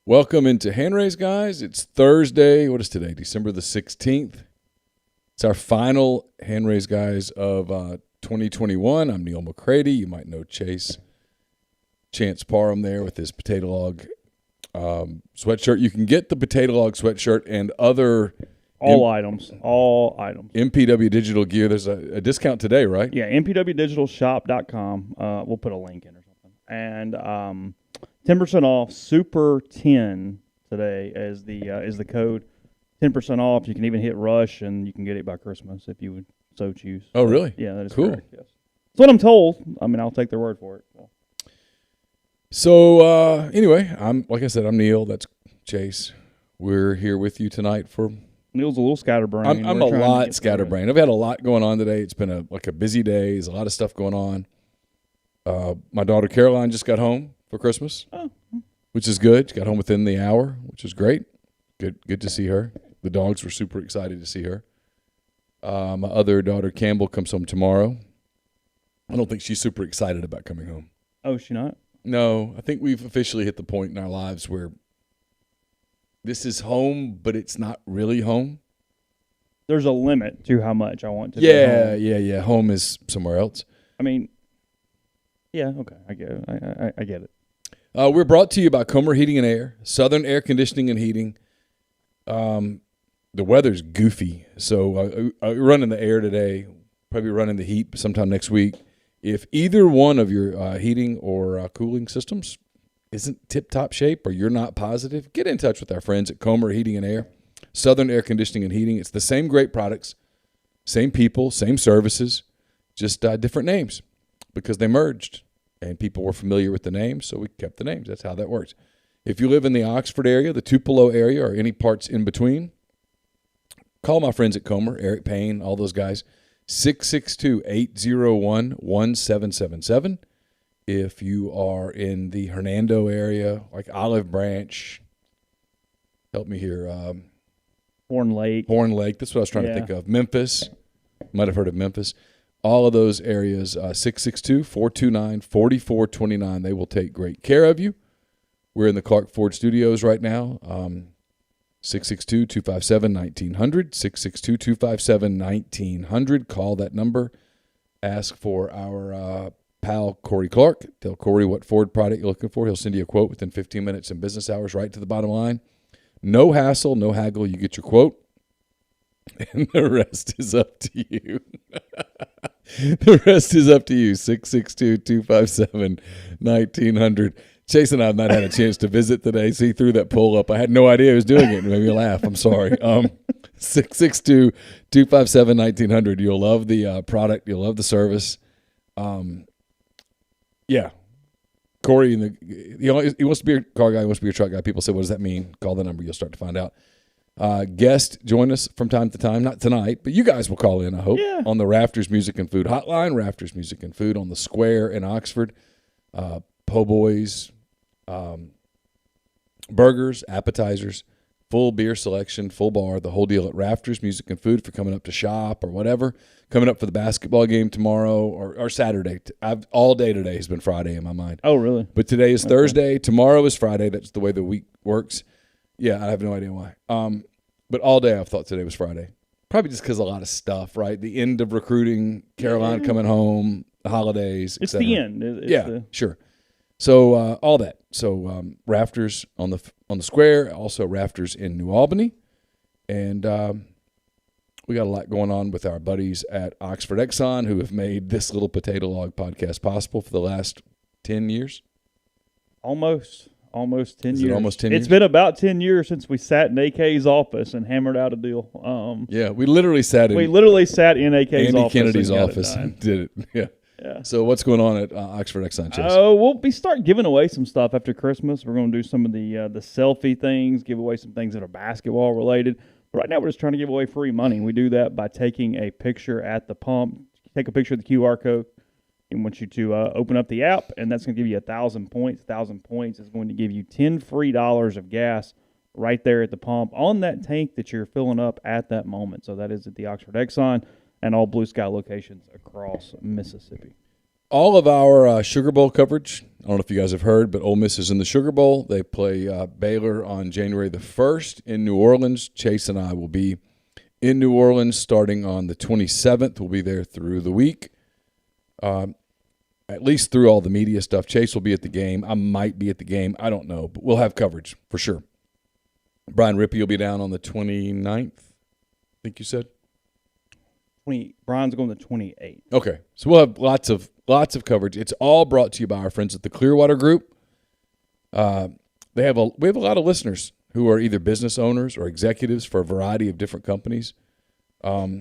Welcome into Hand Raise, guys. It's Thursday. What is today? December the 16th. It's our final Hand Raise, guys, of 2021. I'm Neal McCready. You might know Chance Parham there with his potato log sweatshirt. You can get the potato log sweatshirt and other all items. MPW digital gear. There's a discount today, right? Yeah, mpwdigitalshop.com. We'll put a link in or something. And 10% off, Super 10 today as the code. 10% off. You can even hit Rush, and you can get it by Christmas if you would so choose. Oh, really? Yeah, that is cool. Correct, yes. That's what I'm told. I mean, I'll take their word for it. So anyway, I'm Neal. That's Chase. We're here with you tonight for. Neal's a little scatterbrained. I'm a lot scatterbrained. I've had a lot going on today. It's been a busy day. There's a lot of stuff going on. My daughter Caroline just got home for Christmas, which is good. She got home within the hour, which is great. Good to see her. The dogs were super excited to see her. My other daughter Campbell comes home tomorrow. I don't think she's super excited about coming home. Oh, is she not? No, I think we've officially hit the point in our lives where this is home, but it's not really home. There's a limit to how much I want to be home. Yeah. Home is somewhere else. I mean, yeah, okay, I get it. I get it. We're brought to you by Comer Heating and Air, Southern Air Conditioning and Heating. The weather's goofy, so we're running the air today, probably running the heat sometime next week. If either one of your heating or cooling systems isn't tip-top shape or you're not positive, get in touch with our friends at Comer Heating and Air, Southern Air Conditioning and Heating. It's the same great products, same people, same services, just different names because they merged and people were familiar with the names, so we kept the names. That's how that works. If you live in the Oxford area, the Tupelo area, or any parts in between, call my friends at Comer, Eric Payne, all those guys, 662-801-1777. If you are in the Hernando area, like Olive Branch, help me here. Horn Lake. That's what I was trying to think of. Memphis. Might have heard of Memphis. All of those areas, 662-429-4429. They will take great care of you. We're in the Clark Ford Studios right now. 662-257-1900. 662-257-1900. Call that number. Ask for our pal Corey Clark. Tell Corey what Ford product you're looking for. He'll send you a quote within 15 minutes in business hours, right to the bottom line. No hassle, no haggle. You get your quote, and the rest is up to you. The rest is up to you. 662-257-1900. Chase and I have not had a chance to visit today, so he threw that poll up. I had no idea he was doing it. It made me laugh. I'm sorry. 662-257-1900. You'll love the product. You'll love the service. Yeah. Corey, he wants to be a car guy. He wants to be a truck guy. People say, what does that mean? Call the number. You'll start to find out. Guest join us from time to time. Not tonight, but you guys will call in, I hope, on the Rafters Music and Food Hotline. Rafters Music and Food on the Square in Oxford. Po' boys, burgers, appetizers, full beer selection, full bar, the whole deal at Rafters Music and Food for coming up to shop or whatever. Coming up for the basketball game tomorrow or Saturday. All day today has been Friday in my mind. Oh, really? But today is Thursday. Tomorrow is Friday. That's the way the week works. Yeah, I have no idea why. But all day I've thought today was Friday. Probably just because a lot of stuff, right? The end of recruiting, Caroline coming home, the holidays, It's the end. Sure. So all that. So Rafters on the Square, also Rafters in New Albany, and we got a lot going on with our buddies at Oxford Exxon who have made this little potato log podcast possible for the last 10 years. Almost 10 years. It almost 10 years? It's been about 10 years since we sat in AK's office and hammered out a deal. We literally sat in AK's Andy office. Kennedy's office and did it. Yeah. So what's going on at Oxford Exxon, Chase? We'll start giving away some stuff after Christmas. We're going to do some of the selfie things, give away some things that are basketball related. But right now we're just trying to give away free money. We do that by taking a picture at the pump. Take a picture of the QR code. We want you to open up the app, and that's going to give you 1,000 points. 1,000 points is going to give you $10 free of gas right there at the pump on that tank that you're filling up at that moment. So that is at the Oxford Exxon and all Blue Sky locations across Mississippi. all of our Sugar Bowl coverage. I don't know if you guys have heard, but Ole Miss is in the Sugar Bowl. They play Baylor on January the 1st in New Orleans. Chase and I will be in New Orleans starting on the 27th. We'll be there through the week, at least through all the media stuff. Chase will be at the game. I might be at the game. I don't know, but we'll have coverage for sure. Brian Rippey will be down on the 29th, I think you said. Brian's going to 28. Okay, so we'll have lots of coverage. It's all brought to you by our friends at the Clearwater Group. We have a lot of listeners who are either business owners or executives for a variety of different companies. A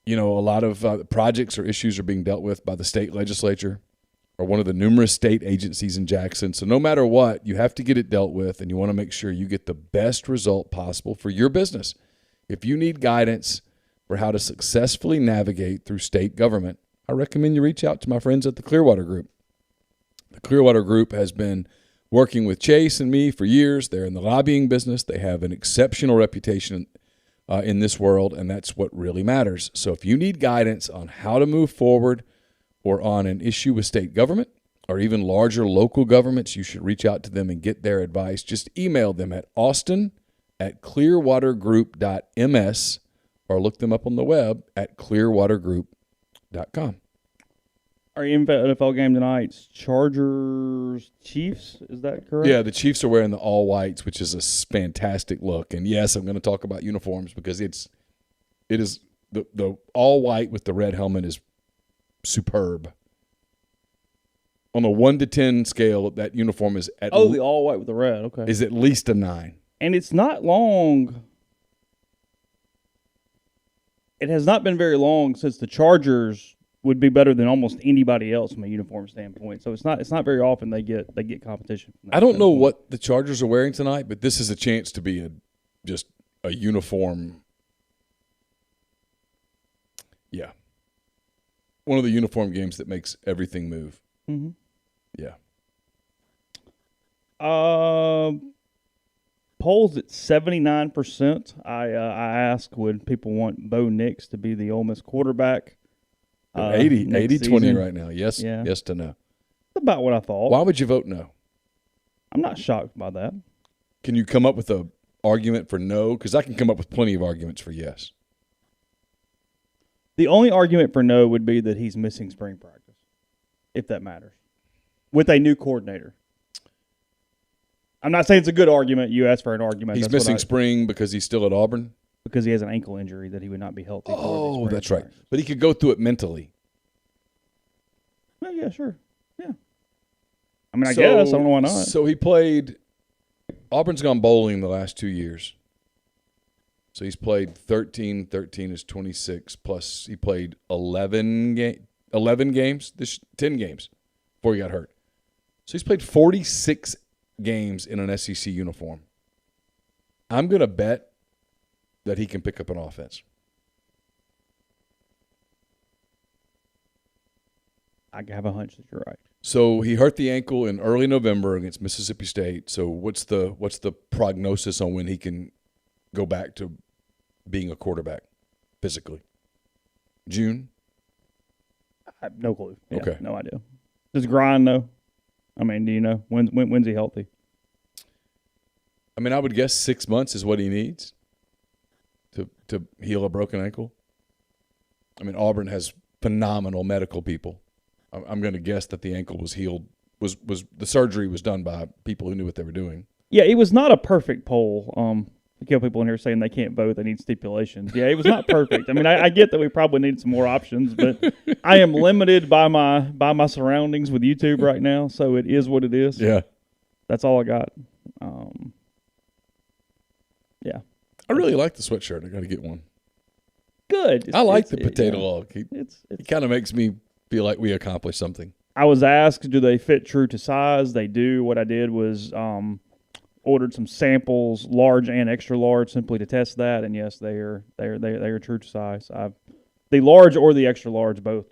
lot of projects or issues are being dealt with by the state legislature or one of the numerous state agencies in Jackson. So no matter what, you have to get it dealt with, and you want to make sure you get the best result possible for your business. If you need guidance for how to successfully navigate through state government, I recommend you reach out to my friends at the Clearwater Group. The Clearwater Group has been working with Chase and me for years. They're in the lobbying business. They have an exceptional reputation in this world, and that's what really matters. So if you need guidance on how to move forward or on an issue with state government or even larger local governments, you should reach out to them and get their advice. Just email them at austin@clearwatergroup.ms or look them up on the web at clearwatergroup.com. Our NFL game tonight, Chargers Chiefs, is that correct? Yeah, the Chiefs are wearing the all whites, which is a fantastic look. And yes, I'm going to talk about uniforms because it is the all white with the red helmet is superb. On a 1 to 10 scale, that uniform is the all white with the red. Okay, is at least a 9. And it's not long. It has not been very long since the Chargers would be better than almost anybody else from a uniform standpoint. So it's not very often they get competition. I don't know what the Chargers are wearing tonight, but this is a chance to be just a uniform. Yeah, one of the uniform games that makes everything move. Mm-hmm. Yeah. Polls at 79%. I asked, would people want Bo Nix to be the Ole Miss quarterback? 80-20 right now. Yes, yeah. Yes to no. That's about what I thought. Why would you vote no? I'm not shocked by that. Can you come up with an argument for no? Because I can come up with plenty of arguments for yes. The only argument for no would be that he's missing spring practice, if that matters, with a new coordinator. I'm not saying it's a good argument. You asked for an argument. He's missing spring because he's still at Auburn? Because he has an ankle injury that he would not be healthy for. Oh, that's right. But he could go through it mentally. Well, yeah, sure. Yeah. I mean, I guess. I don't know why not. So he played – Auburn's gone bowling the last 2 years. So he's played 13 is 26, plus he played 11 games, 10 games before he got hurt. So he's played 46 games in an SEC uniform. I'm going to bet that he can pick up an offense. I have a hunch that you're right. So he hurt the ankle in early November against Mississippi State. So what's the prognosis on when he can go back to being a quarterback physically? June? I have no clue. Yeah, okay. No idea. Does Grind know? I mean, do you know? When's he healthy? I mean, I would guess 6 months is what he needs to heal a broken ankle. I mean, Auburn has phenomenal medical people. I'm going to guess that the ankle was healed. Was the surgery was done by people who knew what they were doing. Yeah, it was not a perfect poll. You get people in here saying they can't vote, they need stipulations. Yeah, it was not perfect. I mean, I get that we probably need some more options, but I am limited by my surroundings with YouTube right now, so it is what it is. Yeah. That's all I got. Yeah. I really like the sweatshirt. I got to get one. Good. I like the potato log. It kind of makes me feel like we accomplished something. I was asked, do they fit true to size? They do. What I did was ordered some samples, large and extra large, simply to test that. And yes, they are true to size. The large or the extra large both.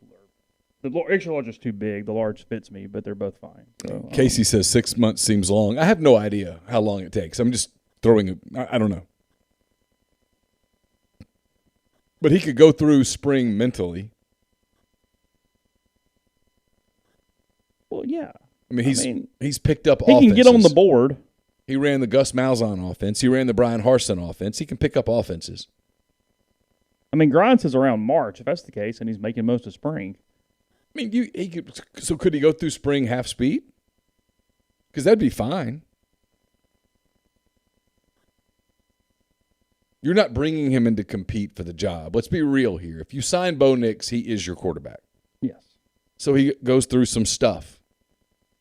The extra large is too big. The large fits me, but they're both fine. So, Casey says 6 months seems long. I have no idea how long it takes. I'm just throwing I don't know. But he could go through spring mentally. Well, yeah. I mean, he's picked up He offenses. can get on the board. He ran the Gus Malzahn offense. He ran the Brian Harsin offense. He can pick up offenses. I mean, Grind says around March, if that's the case, and he's making most of spring. I mean, could he go through spring half speed? Because that'd be fine. You're not bringing him in to compete for the job. Let's be real here. If you sign Bo Nix, he is your quarterback. Yes. So he goes through some stuff.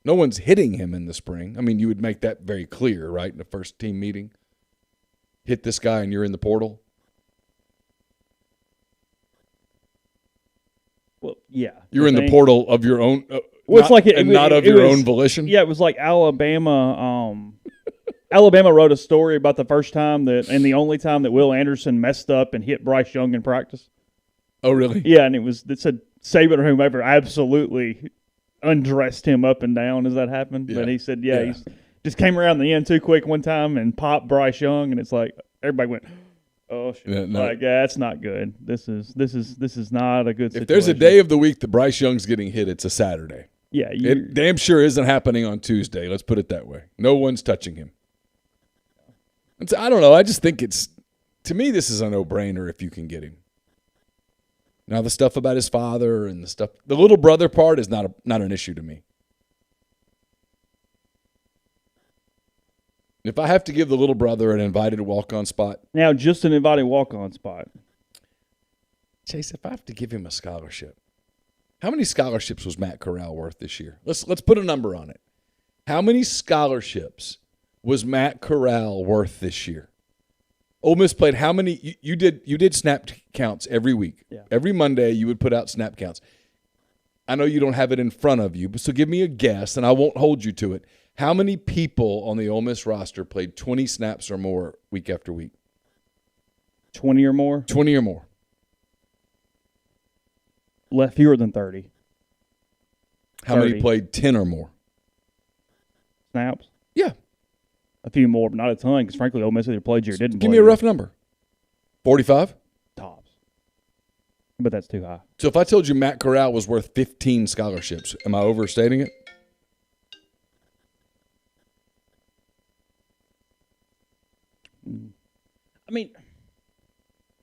No one's hitting him in the spring. I mean, you would make that very clear, right, in the first team meeting. Hit this guy and you're in the portal. Well, yeah. You're in the portal of your own, well, not of your own volition. Yeah, it was like Alabama. Alabama wrote a story about the first time and the only time that Will Anderson messed up and hit Bryce Young in practice. Oh, really? Yeah, and it said Saban or whomever absolutely undressed him up and down as that happened. Yeah. But he said, he just came around the end too quick one time and popped Bryce Young, and it's like everybody went, "Oh shit!" Yeah, no. Like, that's not good. This is not a good situation. If there's a day of the week that Bryce Young's getting hit, it's a Saturday. Yeah, it damn sure isn't happening on Tuesday. Let's put it that way. No one's touching him. I don't know. I just think to me, this is a no-brainer if you can get him. Now, the stuff about his father and the little brother part is not an issue to me. If I have to give the little brother an invited walk-on spot. Now, just an invited walk-on spot. Chase, if I have to give him a scholarship, how many scholarships was Matt Corral worth this year? Let's put a number on it. How many scholarships was Matt Corral worth this year? Ole Miss played how many? You did snap counts every week. Yeah. Every Monday you would put out snap counts. I know you don't have it in front of you, so give me a guess, and I won't hold you to it. How many people on the Ole Miss roster played 20 snaps or more week after week? 20 or more? 20 or more. Fewer than 30. How 30. Many played 10 or more? Snaps? Yeah. A few more, but not a ton, because frankly, Ole Miss either played you or didn't play. Give me a rough number. 45? Tops. But that's too high. So if I told you Matt Corral was worth 15 scholarships, am I overstating it? I mean,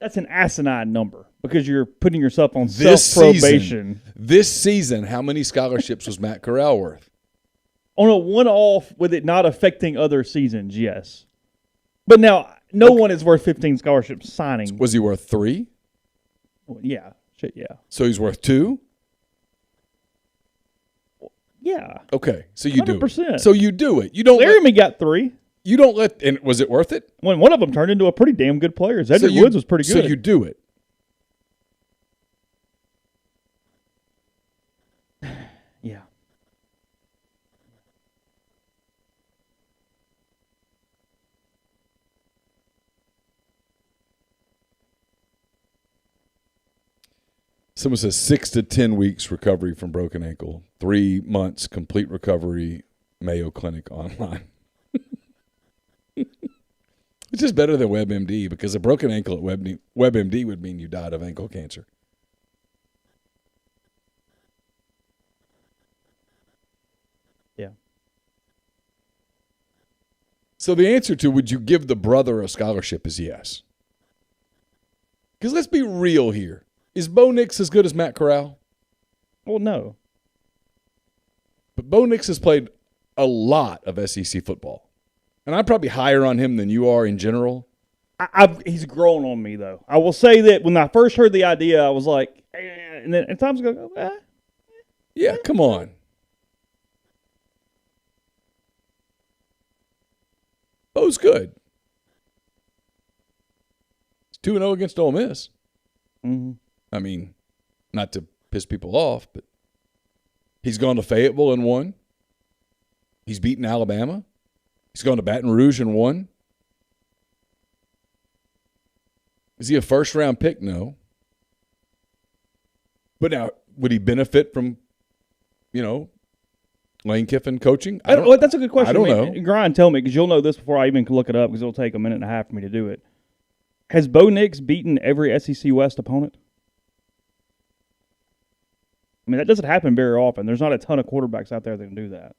that's an asinine number because you're putting yourself on self-probation. This season, how many scholarships was Matt Corral worth? On a one-off with it not affecting other seasons, yes. But now, no one is worth 15 scholarships signing. Was he worth 3? Well, yeah. Shit, yeah. So he's worth 2? Yeah. Okay, so you 100%. do it. So you do it. You don't. Laramie got 3. You don't let. And was it worth it? When one of them turned into a pretty damn good player. Cedric Woods was pretty good. So you do it. Yeah. Someone says 6 to 10 weeks recovery from broken ankle. 3 months complete recovery. Mayo Clinic online. It's just better than WebMD because a broken ankle at WebMD would mean you died of ankle cancer. Yeah. So the answer to would you give the brother a scholarship is yes. Because let's be real here. Is Bo Nix as good as Matt Corral? Well, no. But Bo Nix has played a lot of SEC football. And I'm probably higher on him than you are in general. He's grown on me, though. I will say that when I first heard the idea, I was like, and then at times I go, yeah, come on. Bo's good. He's 2-0 against Ole Miss. Mm-hmm. I mean, not to piss people off, but he's gone to Fayetteville and won. He's beaten Alabama. He's gone to Baton Rouge and won. Is he a first-round pick? No. But now, would he benefit from, Lane Kiffin coaching? That's a good question. I don't know. Grind, tell me, because you'll know this before I even can look it up, because it'll take a minute and a half for me to do it. Has Bo Nix beaten every SEC West opponent? I mean, that doesn't happen very often. There's not a ton of quarterbacks out there that can do that.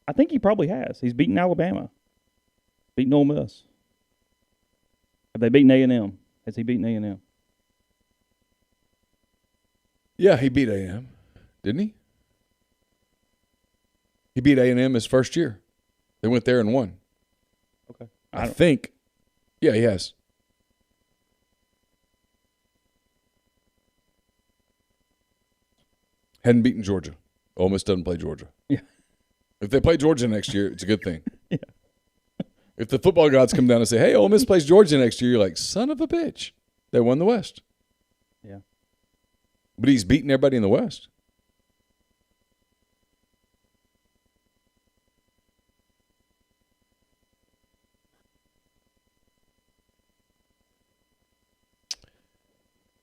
I think he probably has. He's beaten Alabama. Beaten Ole Miss. Have they beaten A&M? Has he beaten A&M? Yeah, he beat A&M, didn't he? He beat A&M his first year. They went there and won. Okay. I think. Yeah, he has. Hadn't beaten Georgia. Ole Miss doesn't play Georgia. Yeah. If they play Georgia next year, it's a good thing. Yeah. If the football gods come down and say, hey, Ole Miss plays Georgia next year, you're like, son of a bitch. They won the West. Yeah. But he's beaten everybody in the West.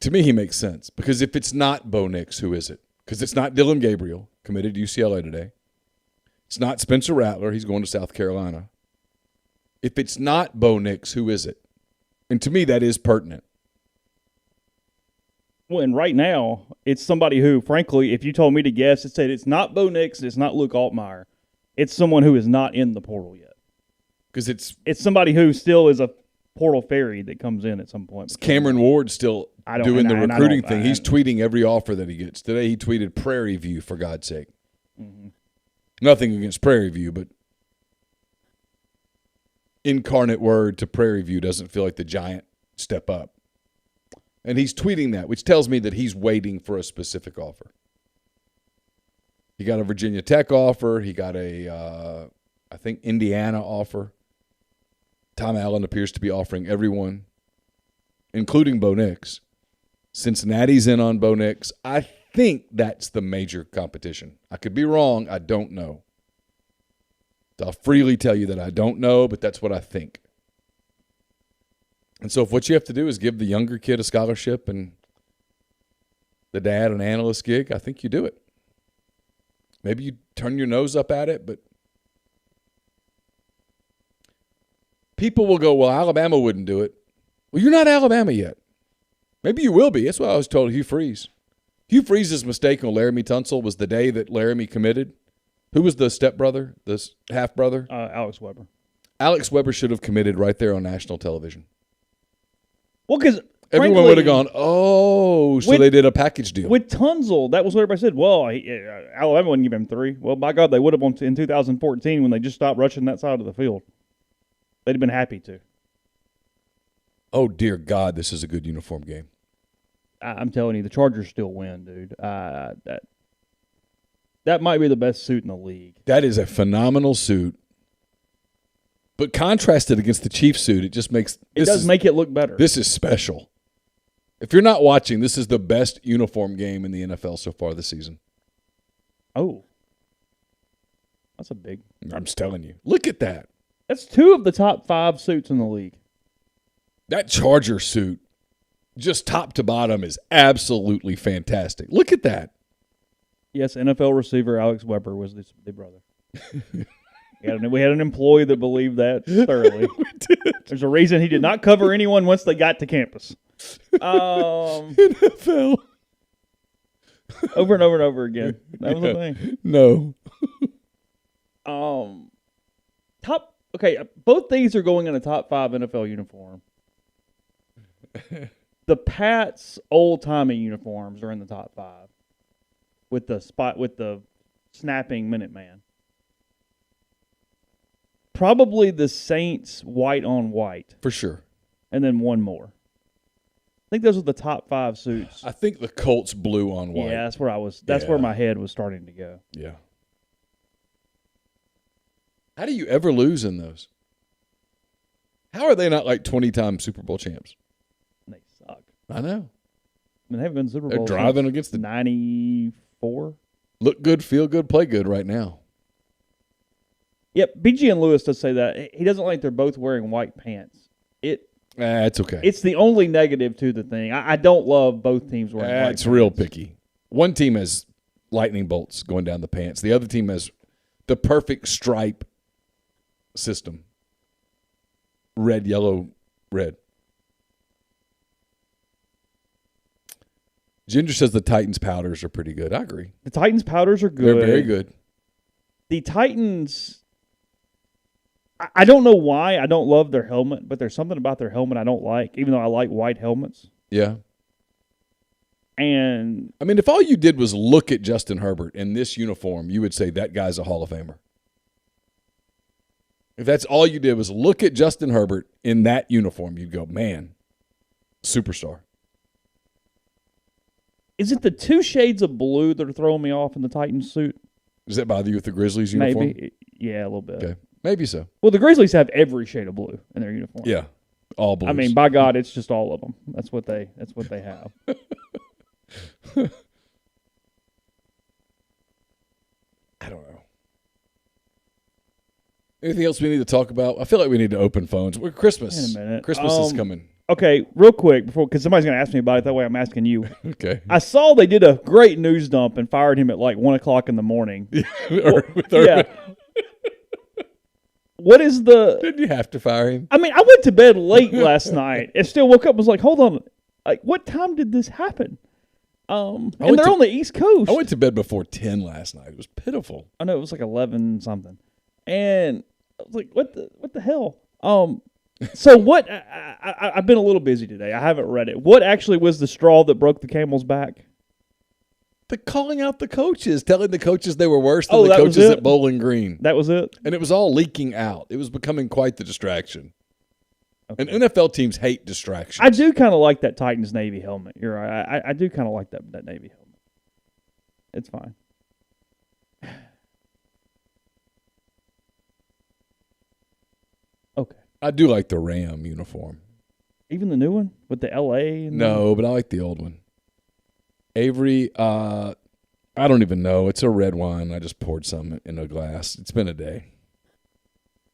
To me, he makes sense. Because if it's not Bo Nix, who is it? Because it's not Dillon Gabriel, committed to UCLA today. It's not Spencer Rattler. He's going to South Carolina. If it's not Bo Nix, who is it? And to me, that is pertinent. Well, and right now, it's somebody who, frankly, if you told me to guess, it said it's not Bo Nix, it's not Luke Altmaier. It's someone who is not in the portal yet. Because it's somebody who still is a portal fairy that comes in at some point. Cameron Ward still doing the recruiting thing. He's tweeting every offer that he gets. Today he tweeted Prairie View, for God's sake. Mm-hmm. Nothing against Prairie View, but incarnate word to Prairie View doesn't feel like the giant step up. And he's tweeting that, which tells me that he's waiting for a specific offer. He got a Virginia Tech offer. He got a, I think, Indiana offer. Tom Allen appears to be offering everyone, including Bo Nix. Cincinnati's in on Bo Nix. I think that's the major competition. I could be wrong. I don't know. I'll freely tell you that I don't know, but that's what I think. And so if what you have to do is give the younger kid a scholarship and the dad an analyst gig, I think you do it. Maybe you turn your nose up at it, but people will go, well, Alabama wouldn't do it. Well, you're not Alabama yet. Maybe you will be. That's what I was told Hugh Freeze. Hugh Freeze's mistake on Laramie Tunsil was the day that Laramie committed. Who was the stepbrother, the half-brother? Alex Weber. Alex Weber should have committed right there on national television. Well, because everyone would have gone, oh, so they did a package deal. With Tunsil, that was what everybody said. Well, Alabama wouldn't give him 3. Well, by God, they would have in 2014 when they just stopped rushing that side of the field. They'd have been happy to. Oh, dear God, this is a good uniform game. I'm telling you, the Chargers still win, dude. That might be the best suit in the league. That is a phenomenal suit. But contrasted against the Chiefs suit, it just makes make it look better. This is special. If you're not watching, this is the best uniform game in the NFL so far this season. Oh. That's a big. I'm just telling you. Look at that. That's 2 of the top 5 suits in the league. That Charger suit, just top to bottom, is absolutely fantastic. Look at that. Yes, NFL receiver Alex Weber was the brother. We had an employee that believed that thoroughly. We did. There's a reason he did not cover anyone once they got to campus. NFL. Over and over and over again. That was the thing. No. Both these are going in a top 5 NFL uniform. The Pats old-timey uniforms are in the top 5 with the snapping Minuteman. Probably the Saints white on white. For sure. And then one more. I think those are the top 5 suits. I think the Colts blue on white. Yeah, that's where I was. That's where my head was starting to go. Yeah. How do you ever lose in those? How are they not like 20-time Super Bowl champs? They suck. I know. I mean, they haven't been Super Bowl. They're driving against the 94. Look good, feel good, play good right now. Yep, BG and Lewis does say that. He doesn't like they're both wearing white pants. It's okay. It's the only negative to the thing. I don't love both teams wearing white pants. It's real picky. One team has lightning bolts going down the pants. The other team has the perfect stripe system. red, yellow, red. Ginger says the Titans powders are pretty good. I agree. The Titans powders are good. They're very good. The Titans, I don't know why I don't love their helmet, but there's something about their helmet I don't like, even though I like white helmets. Yeah. And I mean, if all you did was look at Justin Herbert in this uniform, you would say that guy's a Hall of Famer. If that's all you did was look at Justin Herbert in that uniform, you'd go, man, superstar. is it the two shades of blue that are throwing me off in the Titans suit? Does that bother you with the Grizzlies uniform? Maybe. Yeah, a little bit. Okay. Maybe so. Well, the Grizzlies have every shade of blue in their uniform. Yeah. All blues. I mean, by God, it's just all of them. That's what they have. I don't know. Anything else we need to talk about? I feel like we need to open phones. We're Christmas. Wait a minute. Christmas is coming. Okay, real quick, because somebody's going to ask me about it. That way I'm asking you. Okay. I saw they did a great news dump and fired him at like 1 o'clock in the morning. Yeah. What is the... Didn't you have to fire him? I mean, I went to bed late last night and still woke up and was like, hold on. Like, what time did this happen? And they're on the East Coast. I went to bed before 10 last night. It was pitiful. I know, it was like 11 something. And I was like, what the hell? So what? I've been a little busy today. I haven't read it. What actually was the straw that broke the camel's back? The calling out the coaches, telling the coaches they were worse than the that was coaches it? at Bowling Green. That was it? And it was all leaking out. It was becoming quite the distraction. Okay. And NFL teams hate distractions. I do kind of like that Titans Navy helmet. You're right. I do kind of like that Navy helmet. It's fine. Okay. I do like the Ram uniform. Even the new one with the LA? No, but I like the old one. Avery, I don't even know. It's a red wine. I just poured some in a glass. It's been a day.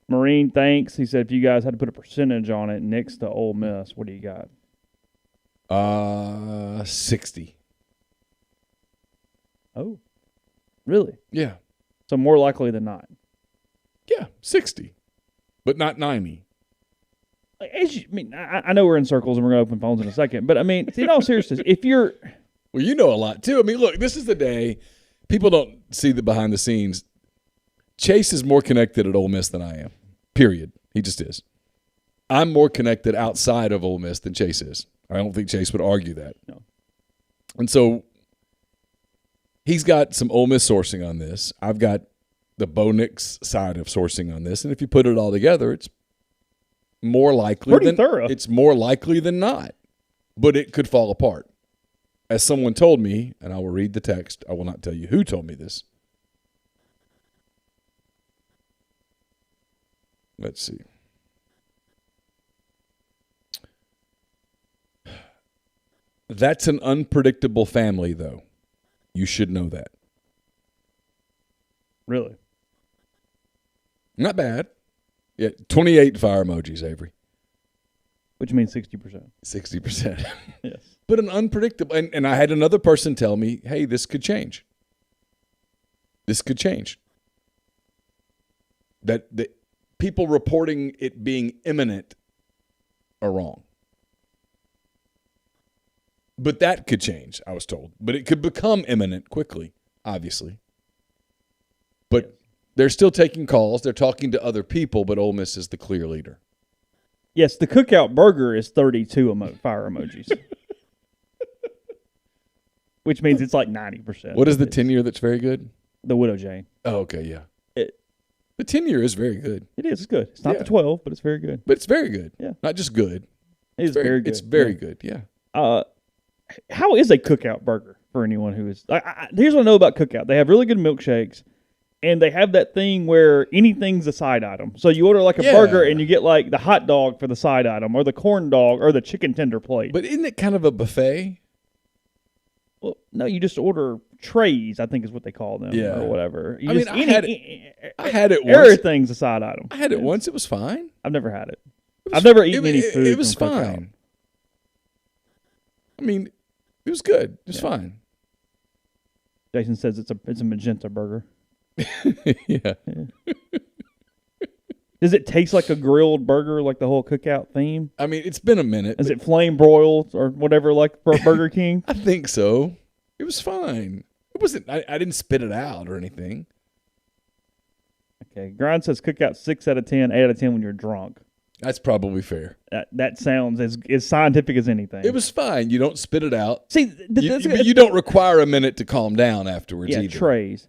Marine, thanks. He said if you guys had to put a percentage on it next to Ole Miss, what do you got? 60. Oh, really? Yeah. So more likely than not. Yeah, 60. But not 90. I know we're in circles and we're going to open phones in a second, but I mean, in all seriousness, if you're... Well, you know a lot, too. I mean, look, this is the day. People don't see the behind the scenes. Chase is more connected at Ole Miss than I am, period. He just is. I'm more connected outside of Ole Miss than Chase is. I don't think Chase would argue that. No. And so he's got some Ole Miss sourcing on this. I've got the Bo Nix side of sourcing on this. And if you put it all together, it's more likely thorough. It's more likely than not. But it could fall apart. As someone told me, and I will read the text, I will not tell you who told me this. Let's see. That's an unpredictable family, though. You should know that. Really? Not bad. Yeah, 28 fire emojis, Avery. Which means 60%. 60%. Yes. But an unpredictable, and I had another person tell me, hey, this could change. This could change. That people reporting it being imminent are wrong. But that could change, I was told. But it could become imminent quickly, obviously. But they're still taking calls. They're talking to other people, but Ole Miss is the clear leader. Yes, the cookout burger is 32 fire emojis. Which means it's like 90%. What is the 10-year that's very good? The Widow Jane. Oh, okay, yeah. The 10-year is very good. It is. It's good. It's not the 12, but it's very good. But it's very good. Yeah. Not just good. It is very good. It's very good, yeah. How is a cookout burger for anyone who is... here's what I know about cookout. They have really good milkshakes, and they have that thing where anything's a side item. So you order like a burger, and you get like the hot dog for the side item, or the corn dog, or the chicken tender plate. But isn't it kind of a buffet? Well, no, you just order trays, I think is what they call them, or whatever. I had it once. Everything's a side item. I had it once. It was fine. I've never had it. I've never eaten any food. It was from Cookout. fine. I mean, it was good. It was fine. Jason says it's a magenta burger. Yeah. Does it taste like a grilled burger, like the whole cookout theme? I mean, it's been a minute. Is it flame broiled or whatever, like Burger King? I think so. It was fine. It wasn't. I didn't spit it out or anything. Okay, Grind says cookout 6 out of 10, 8 out of 10 when you're drunk. That's probably fair. That sounds as scientific as anything. It was fine. You don't spit it out. See, you don't require a minute to calm down afterwards either. Trays.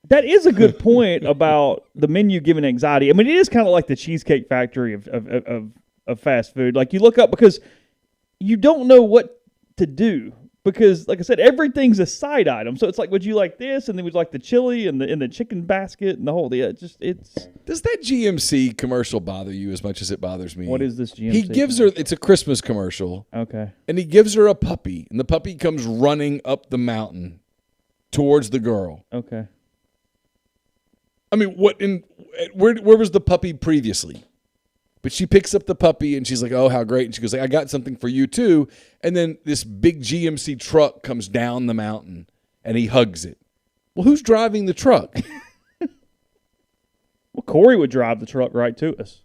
That is a good point about the menu giving anxiety. I mean, it is kind of like the Cheesecake Factory of fast food. Like, you look up because you don't know what to do. Because, like I said, everything's a side item. So it's like, would you like this? And then would you like the chili and the chicken basket and the whole deal? It's. Does that GMC commercial bother you as much as it bothers me? What is this GMC? He gives her, it's a Christmas commercial. Okay. And he gives her a puppy. And the puppy comes running up the mountain towards the girl. Okay. I mean, where was the puppy previously? But she picks up the puppy and she's like, oh, how great. And she goes, like, I got something for you too. And then this big GMC truck comes down the mountain and he hugs it. Well, who's driving the truck? Well, Corey would drive the truck right to us.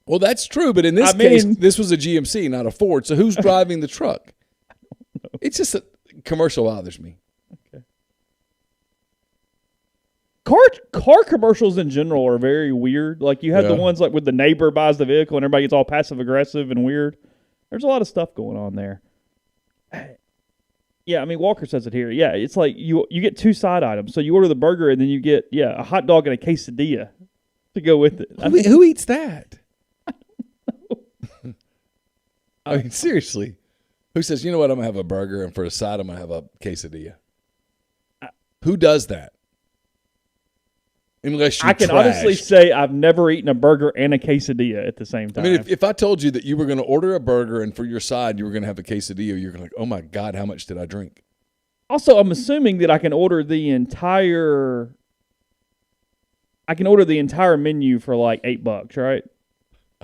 Well, that's true. But in this case, this was a GMC, not a Ford. So who's driving the truck? It's just a commercial bothers me. Okay. Car commercials in general are very weird. Like, you have the ones like with the neighbor buys the vehicle and everybody gets all passive aggressive and weird. There's a lot of stuff going on there. Yeah, I mean, Walker says it here. Yeah, it's like you get 2 side items. So you order the burger and then you get a hot dog and a quesadilla to go with it. Who eats that? I mean, seriously. Who says, you know what, I'm going to have a burger and for a side I'm going to have a quesadilla? Who does that? Unless you're I can honestly say I've never eaten a burger and a quesadilla at the same time. I mean, if I told you that you were going to order a burger and for your side you were going to have a quesadilla, you're going to like, oh my God, how much did I drink? Also, I'm assuming that I can order the entire menu for like $8, right?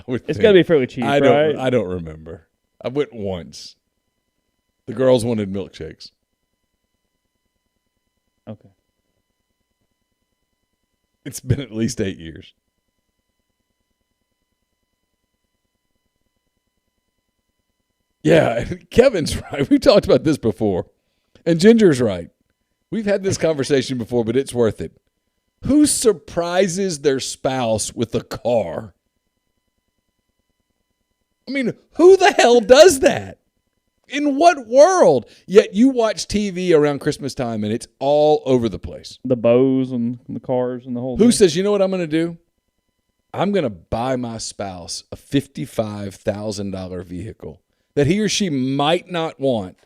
It's got to be fairly cheap, right? I don't remember. I went once. The girls wanted milkshakes. Okay. It's been at least 8 years. Yeah, Kevin's right. We've talked about this before. And Ginger's right. We've had this conversation before, but it's worth it. Who surprises their spouse with a car? I mean, who the hell does that? In what world? Yet you watch TV around Christmas time and it's all over the place. The bows and the cars and the whole Who thing. says, you know what I'm going to do? I'm going to buy my spouse a $55,000 vehicle that he or she might not want,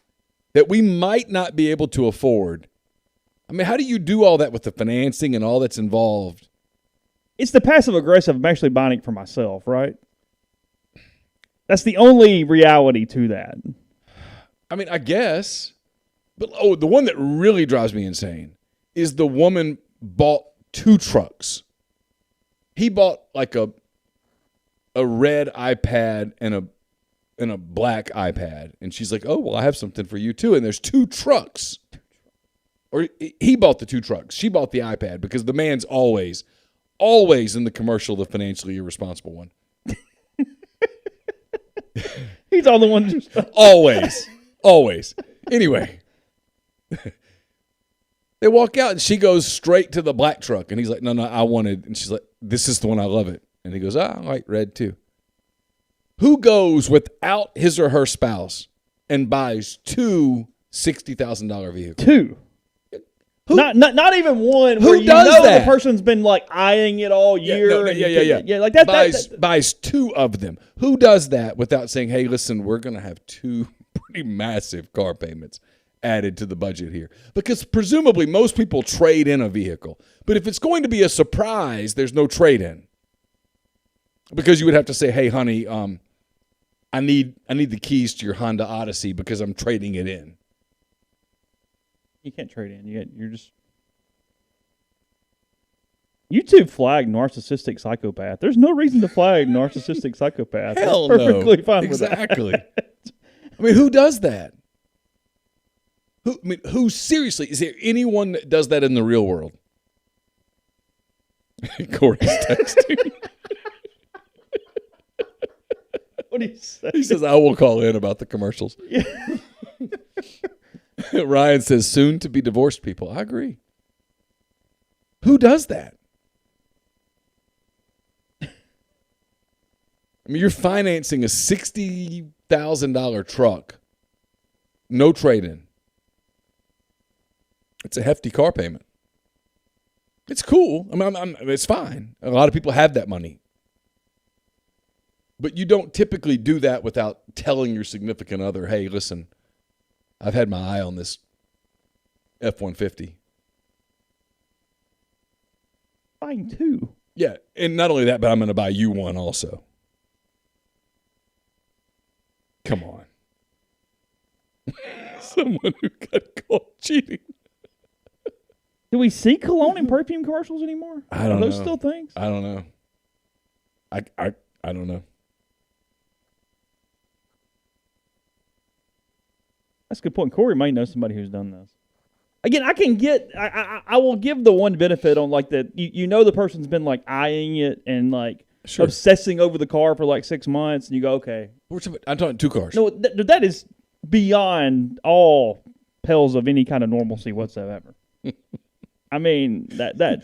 that we might not be able to afford. I mean, how do you do all that with the financing and all that's involved? It's the passive aggressive. I'm actually buying it for myself, right? That's the only reality to that. I mean, I guess. But the one that really drives me insane is the woman bought 2 trucks. He bought like a red iPad and a black iPad. And she's like, oh, well, I have something for you too. And there's 2 trucks. Or he bought the 2 trucks. She bought the iPad because the man's always in the commercial, the financially irresponsible one. He's all the one. Always. Anyway. They walk out and she goes straight to the black truck. And he's like, no, I wanted. And she's like, this is the one, I love it. And he goes, I like red too. Who goes without his or her spouse and buys 2 $60,000 vehicles? 2. Not even one. Who where you does know that? The person's been like eyeing it all year. Yeah. Like that. Buys 2 of them. Who does that without saying, hey, listen, we're going to have 2 pretty massive car payments added to the budget here? Because presumably most people trade in a vehicle. But if it's going to be a surprise, there's no trade in. Because you would have to say, hey, honey, I need the keys to your Honda Odyssey because I'm trading it in. You can't trade in. You're just. YouTube flagged narcissistic psychopath. There's no reason to flag narcissistic psychopath. Hell That's perfectly fine exactly. with that. I mean, who does that? Who seriously, is there anyone that does that in the real world? Corey's texting. What do you say? He says, I will call in about the commercials. Yeah. Ryan says, soon to be divorced people. I agree. Who does that? I mean, you're financing a $60,000 truck. No trade-in. It's a hefty car payment. It's cool. I mean, it's fine. A lot of people have that money. But you don't typically do that without telling your significant other, hey, listen, I've had my eye on this F-150. Buying two. Yeah, and not only that, but I'm going to buy you one also. Come on. Someone who got caught cheating. Do we see cologne and perfume commercials anymore? I don't Are those know. still things? I don't know. I don't know. That's a good point. Corey might know somebody who's done this. Again, I will give the one benefit on like that. You know the person's been like eyeing it and like Sure. obsessing over the car for like 6 months, and you go, okay. I'm talking 2 cars. No, that is beyond all pales of any kind of normalcy whatsoever. I mean, that.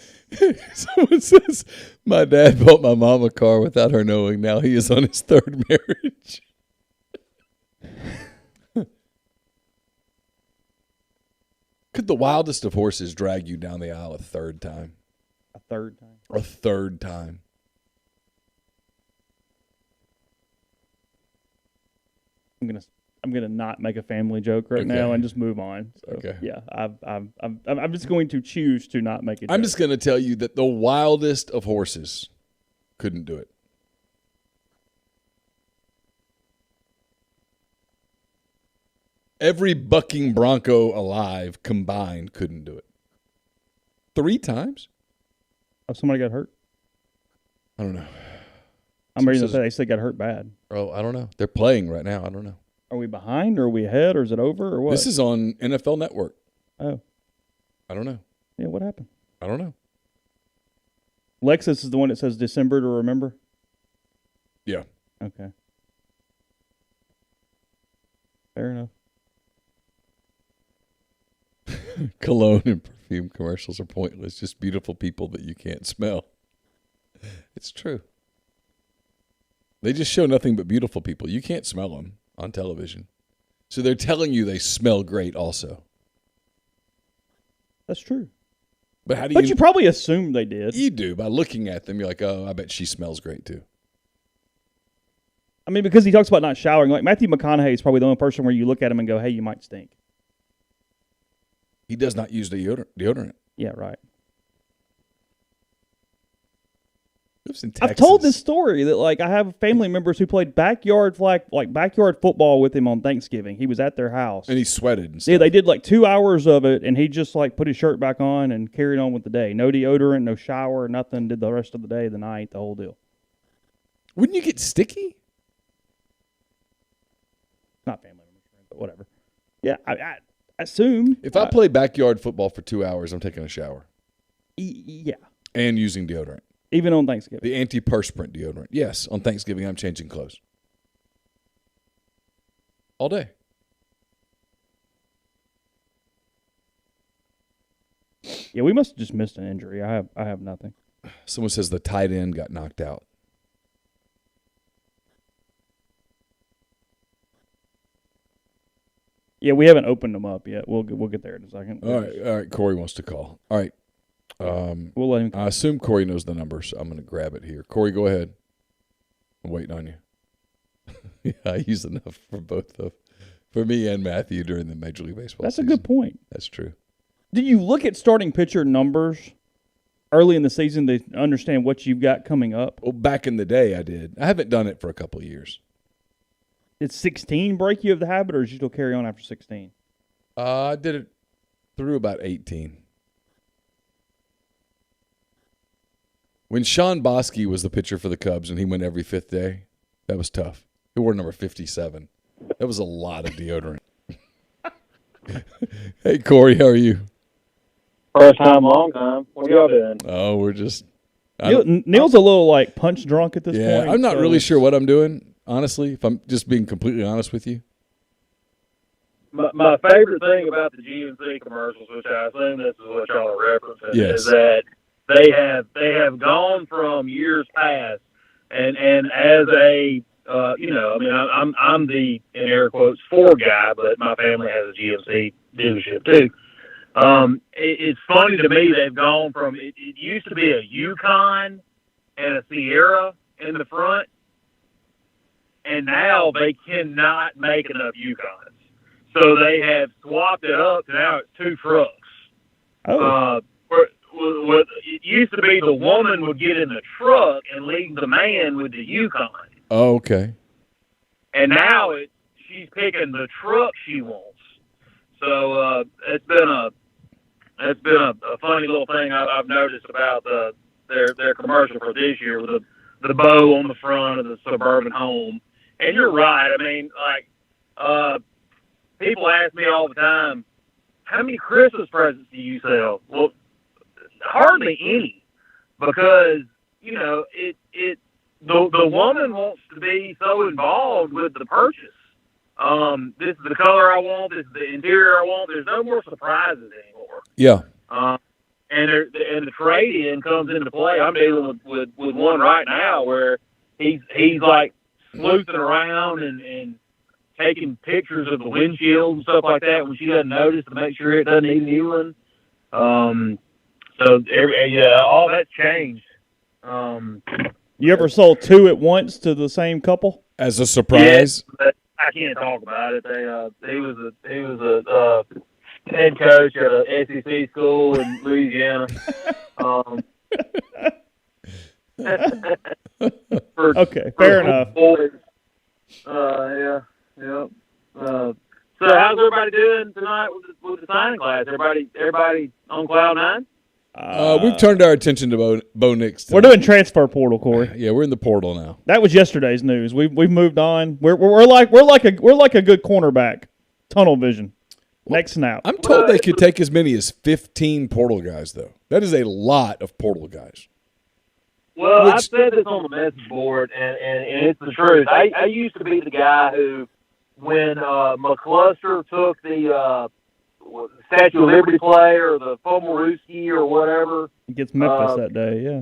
Someone says, my dad bought my mom a car without her knowing. Now he is on his 3rd marriage. Could the wildest of horses drag you down the aisle a 3rd time? A 3rd time. A 3rd time. I'm gonna not make a family joke right now and just move on. So, Okay. Yeah, I'm just going to choose to not make a joke. I'm just going to tell you that the wildest of horses couldn't do it. Every bucking bronco alive combined couldn't do it. 3 times? Oh, somebody got hurt. I don't know. I'm ready to say they said got hurt bad. Oh, I don't know. They're playing right now. I don't know. Are we behind, or are we ahead, or is it over, or what? This is on NFL Network. Oh, I don't know. yeah. What happened? I don't know. Lexus is the one that says December to remember. Yeah. Okay. Fair enough. Cologne and perfume commercials are pointless. Just beautiful people that you can't smell. It's true. They just show nothing but beautiful people. You can't smell them on television. So they're telling you they smell great also. That's true. But how do But you probably assumed they did. You do. By looking at them, you're like, oh, I bet she smells great too. I mean, because he talks about not showering. Like Matthew McConaughey is probably the only person where you look at him and go, hey, you might stink. He does not use deodorant. Yeah, right. Lives in I've Texas. told this story that like I have family members who played backyard football with him on Thanksgiving. He was at their house. And he sweated and stuff. Yeah, they did like 2 hours of it, and he just like put his shirt back on and carried on with the day. No deodorant, no shower, nothing. Did the rest of the day, the night, the whole deal. Wouldn't you get sticky? Not family members, but whatever. Yeah, I assume. If I play backyard football for 2 hours, I'm taking a shower. Yeah. And using deodorant. Even on Thanksgiving. The antiperspirant deodorant. Yes, on Thanksgiving, I'm changing clothes. All day. Yeah, we must have just missed an injury. I have nothing. Someone says the tight end got knocked out. Yeah, we haven't opened them up yet. We'll get there in a second. All right. Corey wants to call. All right. We'll let him. I assume Corey knows the number, so I'm going to grab it here. Corey, go ahead. I'm waiting on you. Yeah, I use enough for me and Matthew during the Major League Baseball That's season. a good point. That's true. Do you look at starting pitcher numbers early in the season to understand what you've got coming up? Well, back in the day, I did. I haven't done it for a couple of years. Did 16 break you of the habit, or did you still carry on after 16? I did it through about 18. When Sean Bosky was the pitcher for the Cubs and he went every 5th day, that was tough. He wore number 57. That was a lot of deodorant. Hey, Corey, how are you? First time, long time. What y'all doing? Oh, we're just Neal's a little like punch drunk at this point. Yeah, I'm not really sure what I'm doing, honestly, if I'm just being completely honest with you. My favorite thing about the GNC commercials, which I assume this is what y'all are referencing, Yes. is that they have gone from years past, and as a I'm the, in air quotes, Ford guy, but my family has a GMC dealership too. It's funny to me they've gone from it used to be a Yukon and a Sierra in the front, and now they cannot make enough Yukons. So they have swapped it up to now it's 2 trucks. Oh. It used to be the woman would get in the truck and leave the man with the Yukon. Oh, okay. And now she's picking the truck she wants. So it's been a funny little thing I've noticed about their commercial for this year with the bow on the front of the suburban home. And you're right. I mean, like people ask me all the time, how many Christmas presents do you sell? Well, hardly any, because the woman wants to be so involved with the purchase. This is the color I want. This is the interior I want. There's no more surprises anymore. Yeah. And the trade-in comes into play. I'm dealing with one right now where he's like sleuthing around and taking pictures of the windshield and stuff like that when she doesn't notice to make sure it doesn't need Nealing. So all that's changed. You ever sold 2 at once to the same couple? As a surprise? Yeah, but I can't talk about it. He was a head coach at a SEC school in Louisiana. Okay, fair enough. Boys. Yeah. So how's everybody doing tonight with the signing class? Everybody on cloud nine? We've turned our attention to Bo Nix tonight. We're doing transfer portal, Corey. Yeah, we're in the portal now. That was yesterday's news. We've moved on. We're like a good cornerback. Tunnel vision. Next snap. I'm told they could take as many as 15 portal guys, though. That is a lot of portal guys. Well, I've said this on the message board, and it's the truth. I used to be the guy who, when McCluster took the Statue of Liberty play or the Pomerooski or whatever. He gets Memphis that day, yeah.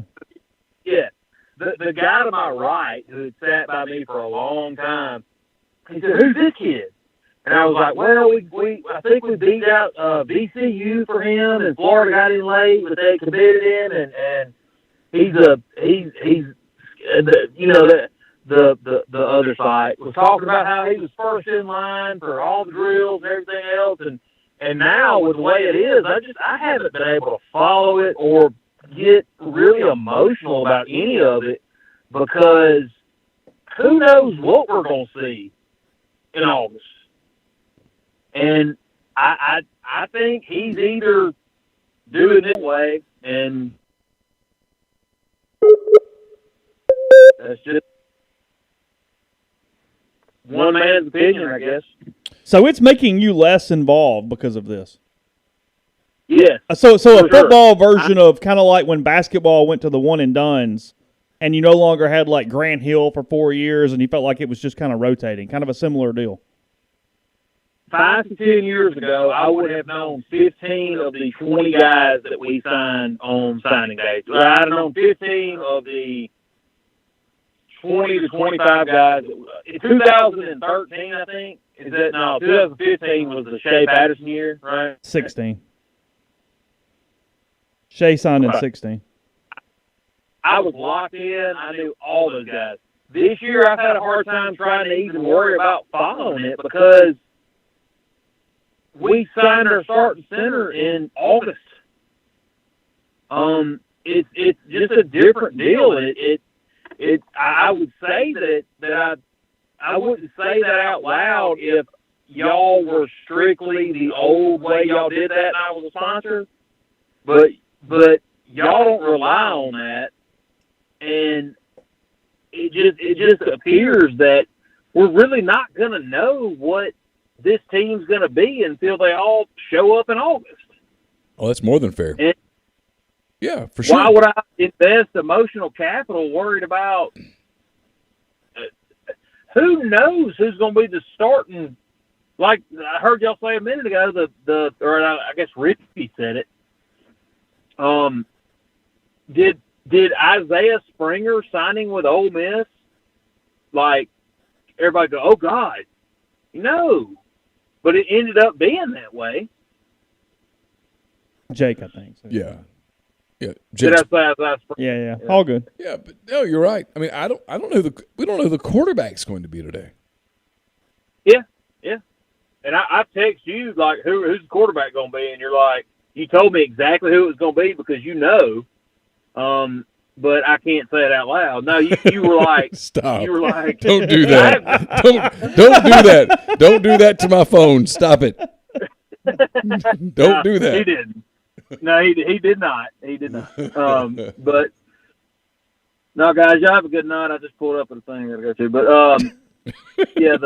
Yeah. The guy to my right who had sat by me for a long time, he said, "Who's this kid?" And I was like, "Well, I think we beat out VCU for him, and Florida got in late, but they committed him, and he's the other side was talking about how he was first in line for all the drills and everything else, and now with the way it is, I haven't been able to follow it or get really emotional about any of it, because who knows what we're going to see in August. And I think he's either doing it way, and that's just one man's opinion, I guess. So it's making you less involved because of this. Yeah. So a football version of kind of like when basketball went to the one and dones, and you no longer had like Grant Hill for 4 years, and you felt like it was just kind of rotating, kind of a similar deal. 5 to 10 years ago, I would have known 15 of the 20 guys that we signed on signing day. I'd have known 15 of the 20 to 25 guys. In 2013, I think. 2015 was the Shea Patterson year, right? 16. Shea signed in 16. I was locked in. I knew all those guys. This year, I've had a hard time trying to even worry about following it because we signed our starting center in August. It's just a different deal. I would say that I wouldn't say that out loud if y'all were strictly the old way y'all did that and I was a sponsor. But y'all don't rely on that, and it just appears that we're really not going to know what this team's going to be until they all show up in August. Oh, that's more than fair. Yeah, for sure. Why would I invest emotional capital worried about who knows who's going to be the starting? Like I heard y'all say a minute ago, or I guess Ricky said it. Did Isaiah Springer signing with Ole Miss, like everybody go, oh God, no, but it ended up being that way. Jake, I think. So. Yeah. Yeah, Did I say Isaiah Springer? Yeah, all good. Yeah, but no, you're right. I mean, we don't know who the quarterback's going to be today. Yeah. And I text you like, who's the quarterback going to be? And you're like, you told me exactly who it was going to be because you know, but I can't say it out loud. No, you were like, stop. You were like, don't do that. don't do that. Don't do that to my phone. Stop it. Don't do that. He didn't. No, he did not. He did not. But no, guys, y'all have a good night. I just pulled up at a thing I gotta go to. But yeah,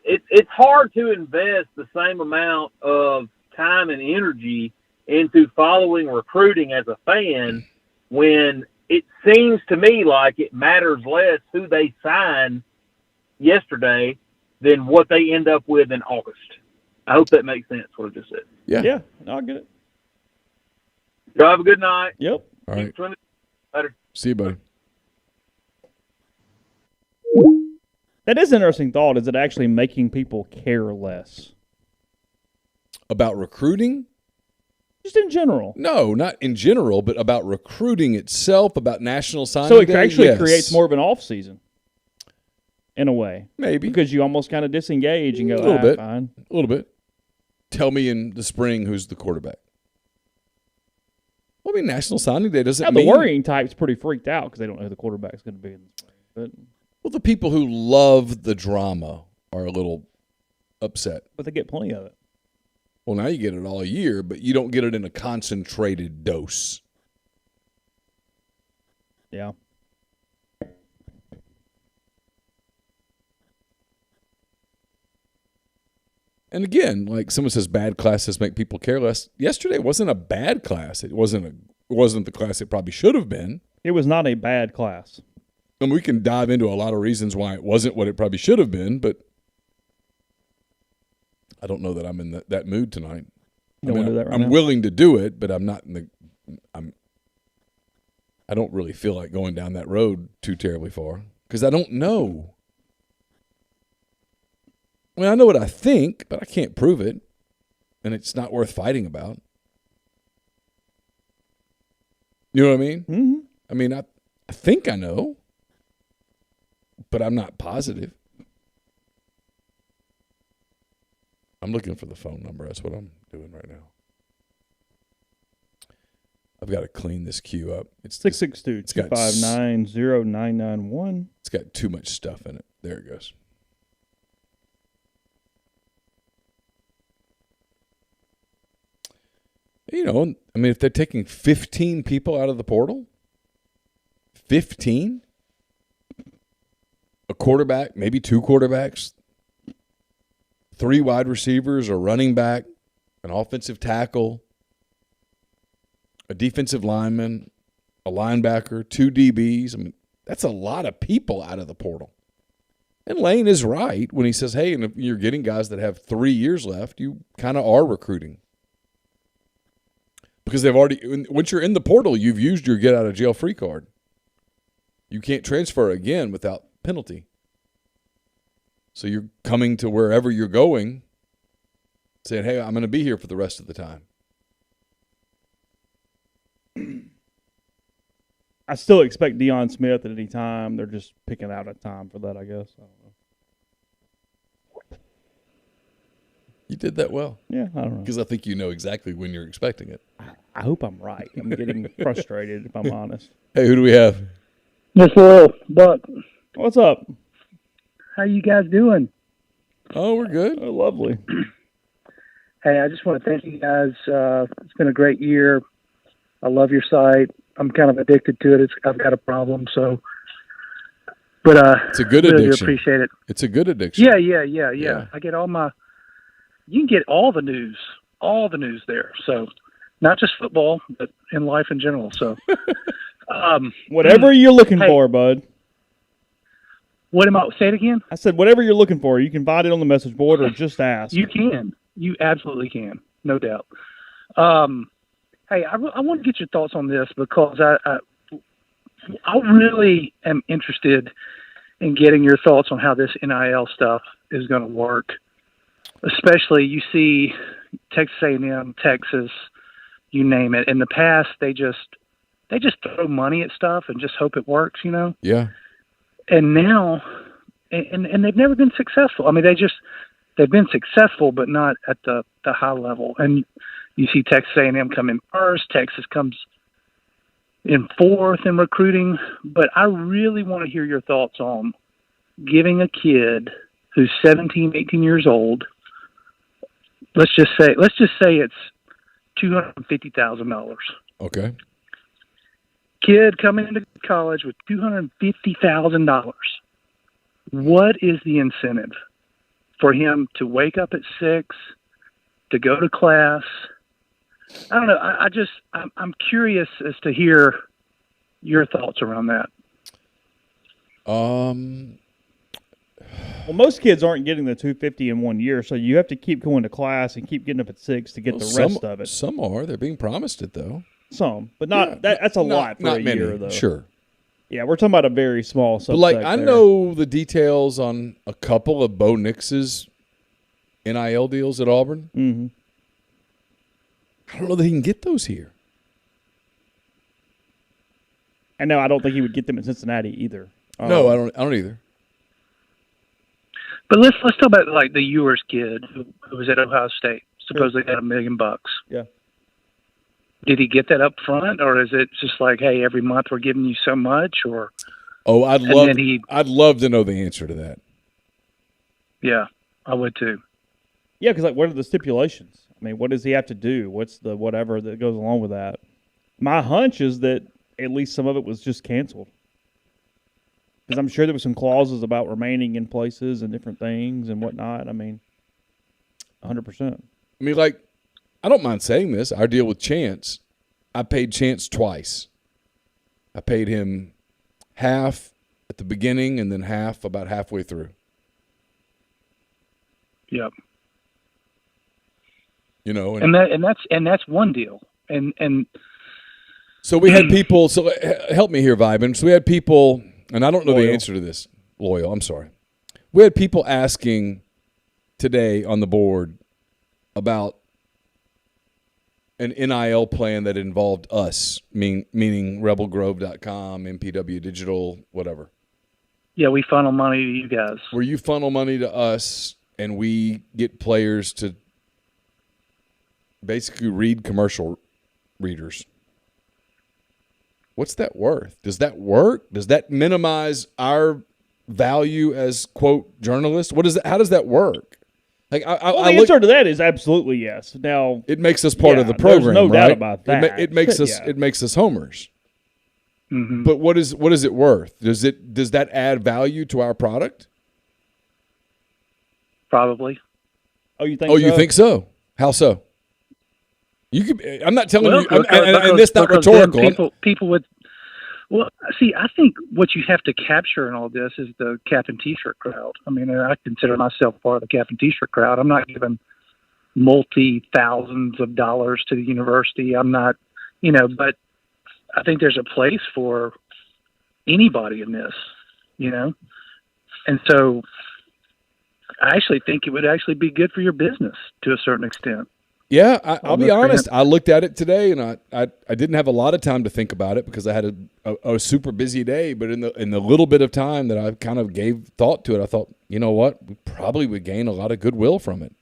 it's hard to invest the same amount of time and energy into following recruiting as a fan when it seems to me like it matters less who they sign yesterday than what they end up with in August. I hope that makes sense, what I just said. Yeah, I'll get it. Y'all have a good night. Yep. All right. Later. See you, buddy. That is an interesting thought. Is it actually making people care less? About recruiting? Just in general. No, not in general, but about recruiting itself, about National Signing So it Day, actually yes. creates more of an off season, in a way. Maybe. Because you almost kind of disengage and go, a little bit. Fine. A little bit. Tell me in the spring who's the quarterback. Well, I mean, National Signing Day doesn't mean... the worrying type's pretty freaked out because they don't know who the quarterback's going to be in the spring. But Well, the people who love the drama are a little upset. they get plenty of it. Well, now you get it all year, but you don't get it in a concentrated dose. Yeah. And again, like someone says, bad classes make people care less. Yesterday wasn't a bad class. It wasn't the class it probably should have been. It was not a bad class. And we can dive into a lot of reasons why it wasn't what it probably should have been, but I don't know that I'm in that mood tonight. You don't want to do that right I'm now? willing to do it, but I'm not in the. I don't really feel like going down that road too terribly far because I don't know. I mean, I know what I think, but I can't prove it, and it's not worth fighting about. You know what I mean? Mm-hmm. I mean, I think I know, but I'm not positive. I'm looking for the phone number. That's what I'm doing right now. I've got to clean this queue up. It's 662-259-0991. It's got too much stuff in it. There it goes. You know, I mean, if they're taking 15 people out of the portal, 15? A quarterback, maybe two quarterbacks, 3 wide receivers, a running back, an offensive tackle, a defensive lineman, a linebacker, 2 DBs. I mean, that's a lot of people out of the portal. And Lane is right when he says, hey, and if you're getting guys that have 3 years left, you kind of are recruiting. Because they've already, once you're in the portal, you've used your get out of jail free card. You can't transfer again without penalty. So you're coming to wherever you're going, saying, hey, I'm going to be here for the rest of the time. I still expect Deion Smith at any time. They're just picking out a time for that, I guess. I don't know. You did that well. Yeah, I don't know. Because I think you know exactly when you're expecting it. I hope I'm right. I'm getting frustrated, if I'm honest. Hey, who do we have? Mr. Earl, Buck, What's up? how you guys doing? Oh, we're good. Oh, lovely. Hey, I just want to thank you guys. It's been a great year. I love your site. I'm kind of addicted to it. I've got a problem, but It's a good really do addiction. appreciate it. It's a good addiction. Yeah. I get all the news there. So not just football, but in life in general. So, whatever you're looking for, bud. What am I? Say it again. I said whatever you're looking for. You can find it on the message board or just ask. You can. You absolutely can. No doubt. Hey, I want to get your thoughts on this because I really am interested in getting your thoughts on how this NIL stuff is going to work. Especially, you see Texas A&M, Texas, you name it. In the past, they just throw money at stuff and just hope it works, you know? Yeah. And now, and they've never been successful. I mean, they've been successful, but not at the high level. And you see Texas A&M come in first. Texas comes in fourth in recruiting. But I really want to hear your thoughts on giving a kid who's 17, 18 years old. Let's just say it's $250,000. Okay. Kid coming into college with $250,000. What is the incentive for him to wake up at 6, to go to class? I don't know. I'm curious as to hear your thoughts around that. Well, most kids aren't getting the $250 in 1 year, so you have to keep going to class and keep getting up at 6 to get the rest of it. Some are. They're being promised it, though. Some, but not. Yeah, that's a lot for a year, though. Sure. Yeah, we're talking about a very small subset. But like, I know the details on a couple of Bo Nix's NIL deals at Auburn. Mm-hmm. I don't know that he can get those here. And no, I don't think he would get them in Cincinnati either. No, I don't either. But let's talk about like the Ewers kid who was at Ohio State. Supposedly got $1 million. Yeah. Did he get that up front, or is it just like, hey, every month we're giving you so much? Or I'd love to know the answer to that. Yeah, I would too. Yeah, because like, what are the stipulations? I mean, what does he have to do? What's the whatever that goes along with that? My hunch is that at least some of it was just canceled. Because I'm sure there were some clauses about remaining in places and different things and whatnot. I mean, 100%. I mean, like, I don't mind saying this. Our deal with Chance, I paid Chance twice. I paid him half at the beginning and then half about halfway through. Yep. You know, and that's one deal. And so we had people. So help me here, Vibin. So we had people, and I don't know the answer to this. Loyal. I'm sorry. We had people asking today on the board about an NIL plan that involved us, meaning rebelgrove.com, MPW Digital, whatever. Yeah, we funnel money to you guys. Where you funnel money to us and we get players to basically read commercial readers. What's that worth? Does that work? Does that minimize our value as, quote, journalists? How does that work? Like, the answer to that is absolutely yes. Now, it makes us part of the program. There's no doubt right? about that. It makes us homers. Mm-hmm. But what is it worth? Does that add value to our product? Probably. Oh, you think? Oh, you think so? How so? You could. I'm not telling you. And this not rhetorical. People would. Well, see, I think what you have to capture in all this is the cap and T-shirt crowd. I mean, I consider myself part of the cap and T-shirt crowd. I'm not giving multi-thousands of dollars to the university. I'm not, but I think there's a place for anybody in this, And so I actually think it would actually be good for your business to a certain extent. Yeah, I'll be honest. I looked at it today, and I didn't have a lot of time to think about it because I had a super busy day. But in the little bit of time that I kind of gave thought to it, I thought, you know what, we probably would gain a lot of goodwill from it.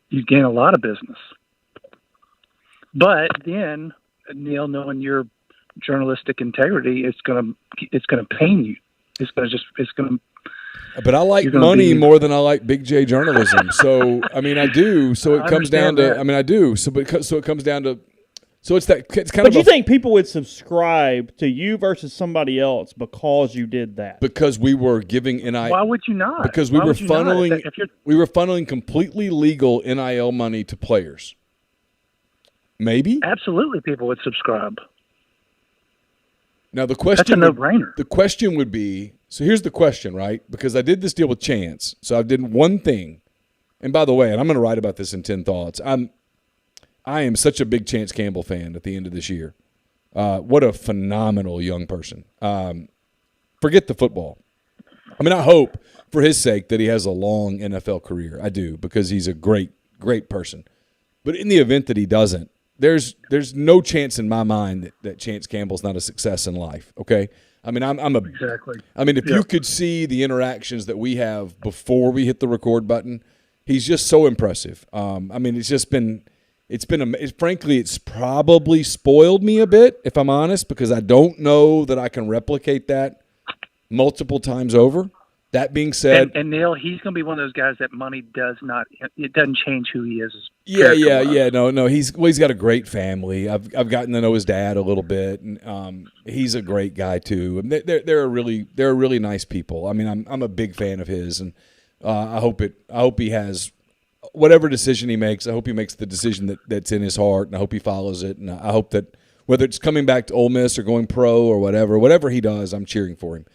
You'd gain a lot of business. But then, Neal, knowing your journalistic integrity, it's gonna pain you. It's gonna. But I like money more than I like Big J journalism. So I mean, I do. So it comes down to. That. I mean, I do. So it comes down to. So it's that. It's kind of. But you think people would subscribe to you versus somebody else because you did that? Because we were giving NIL. Why would you not? Because we were funneling. We were funneling completely legal NIL money to players. Maybe. Absolutely, people would subscribe. Now the question, that's a no-brainer. The question would be, so here's the question, right? Because I did this deal with Chance, so I did one thing. And by the way, and I'm going to write about this in 10 Thoughts. I am such a big Chance Campbell fan at the end of this year. What a phenomenal young person. Forget the football. I mean, I hope for his sake that he has a long NFL career. I do, because he's a great, great person. But in the event that he doesn't, there's no chance in my mind that Chance Campbell's not a success in life. Okay, I mean exactly. I mean, if you could see the interactions that we have before we hit the record button, he's just so impressive. I mean, frankly, it's probably spoiled me a bit, if I'm honest, because I don't know that I can replicate that multiple times over. That being said, and Neal, he's going to be one of those guys that money doesn't change who he is. Yeah. No. He's got a great family. I've gotten to know his dad a little bit, and he's a great guy too. And they're really nice people. I mean, I'm a big fan of his, and I hope he has whatever decision he makes. I hope he makes the decision that's in his heart, and I hope he follows it. And I hope that whether it's coming back to Ole Miss or going pro or whatever he does, I'm cheering for him.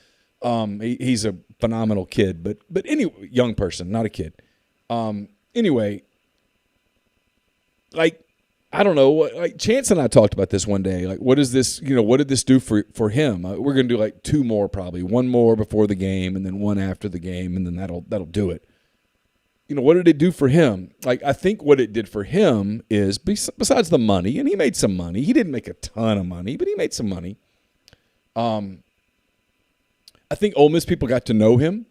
He's a phenomenal kid, but anyway, young person, not a kid. Anyway, like, I don't know, like Chance and I talked about this one day. Like, what is this? What did this do for him? We're gonna do like two more, probably one more before the game, and then one after the game, and then that'll do it. What did it do for him? Like, I think what it did for him is, besides the money, and he made some money. He didn't make a ton of money, but he made some money. I think Ole Miss people got to know him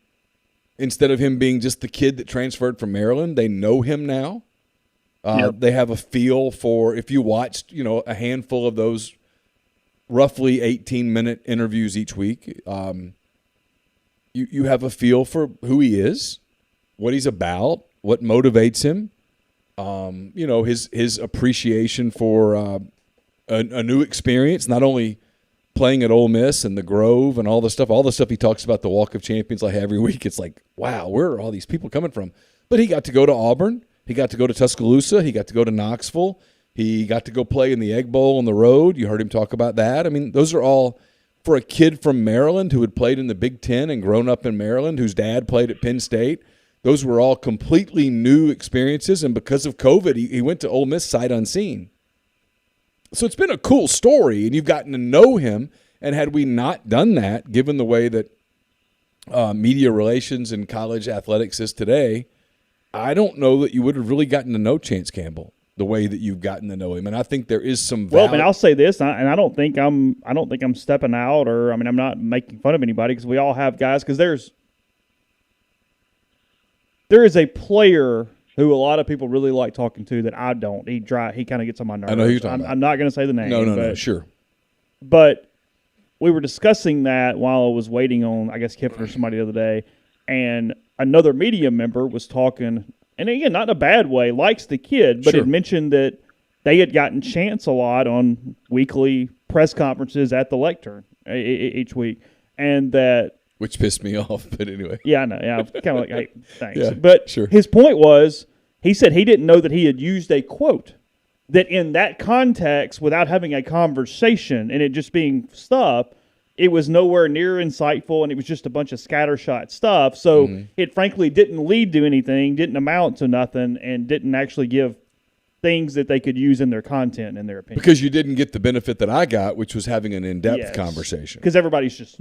instead of him being just the kid that transferred from Maryland. They know him now. Yep. They have a feel for, if you watched, a handful of those roughly 18-minute interviews each week, you have a feel for who he is, what he's about, what motivates him, his appreciation for a new experience, not only playing at Ole Miss and the Grove and all the stuff he talks about, the Walk of Champions, like every week. It's like, wow, where are all these people coming from? But he got to go to Auburn. He got to go to Tuscaloosa. He got to go to Knoxville. He got to go play in the Egg Bowl on the road. You heard him talk about that. I mean, those are all, for a kid from Maryland who had played in the Big Ten and grown up in Maryland, whose dad played at Penn State, those were all completely new experiences. And because of COVID, he went to Ole Miss sight unseen. So it's been a cool story, and you've gotten to know him. And had we not done that, given the way that media relations in college athletics is today, I don't know that you would have really gotten to know Chance Campbell the way that you've gotten to know him. And I think there is some value. Well, and I'll say this, and I don't think I'm stepping out, or I'm not making fun of anybody, because we all have guys. Because there is a player who a lot of people really like talking to that I don't. He kind of gets on my nerves. I know who you're talking about. I'm not going to say the name. No, sure. But we were discussing that while I was waiting on, I guess, Kiffin or somebody the other day, and another media member was talking, and again, not in a bad way, likes the kid, but Sure. had mentioned that they had gotten Chance a lot on weekly press conferences at the lectern each week, and that. Which pissed me off, but anyway. Yeah, I know. Yeah, I'm kind of like, hey, thanks. Yeah, but sure. His point was, he said he didn't know that he had used a quote, that in that context, without having a conversation and it just being stuff, it was nowhere near insightful, and it was just a bunch of scattershot stuff. So it frankly didn't lead to anything, didn't amount to nothing, and didn't actually give things that they could use in their content, in their opinion. Because you didn't get the benefit that I got, which was having an in-depth conversation. Because everybody's just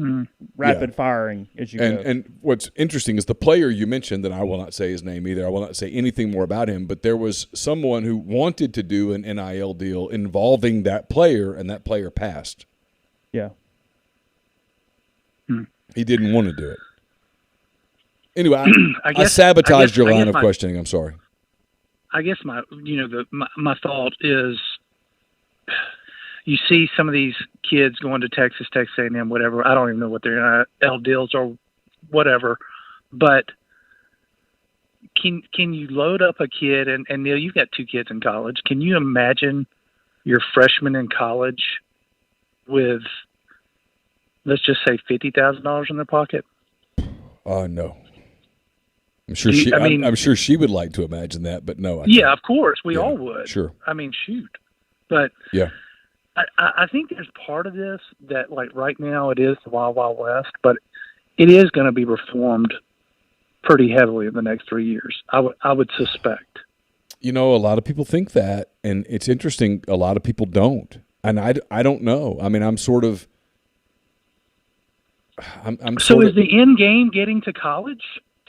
rapid firing as you go. And what's interesting is the player you mentioned, that I will not say his name either. I will not say anything more about him, but there was someone who wanted to do an NIL deal involving that player, and that player passed. Yeah. He didn't want to do it. Anyway, I sabotaged your line of questioning. I'm sorry. I guess my thought is, you see some of these kids going to Texas A&M, whatever. I don't even know what their NIL deals or whatever, but can you load up a kid, and Neal, you've got two kids in college. Can you imagine your freshman in college with, let's just say, $50,000 in their pocket? No. I'm sure I'm sure she would like to imagine that, but no. Of course, we all would. Sure. I mean, shoot. But Yeah. I think there's part of this that, like, right now it is the Wild Wild West, but it is going to be reformed pretty heavily in the next 3 years. I would suspect. You know, a lot of people think that, and it's interesting. A lot of people don't, and I don't know. I mean, I'm sort of. I'm So sort is of, the end game getting to college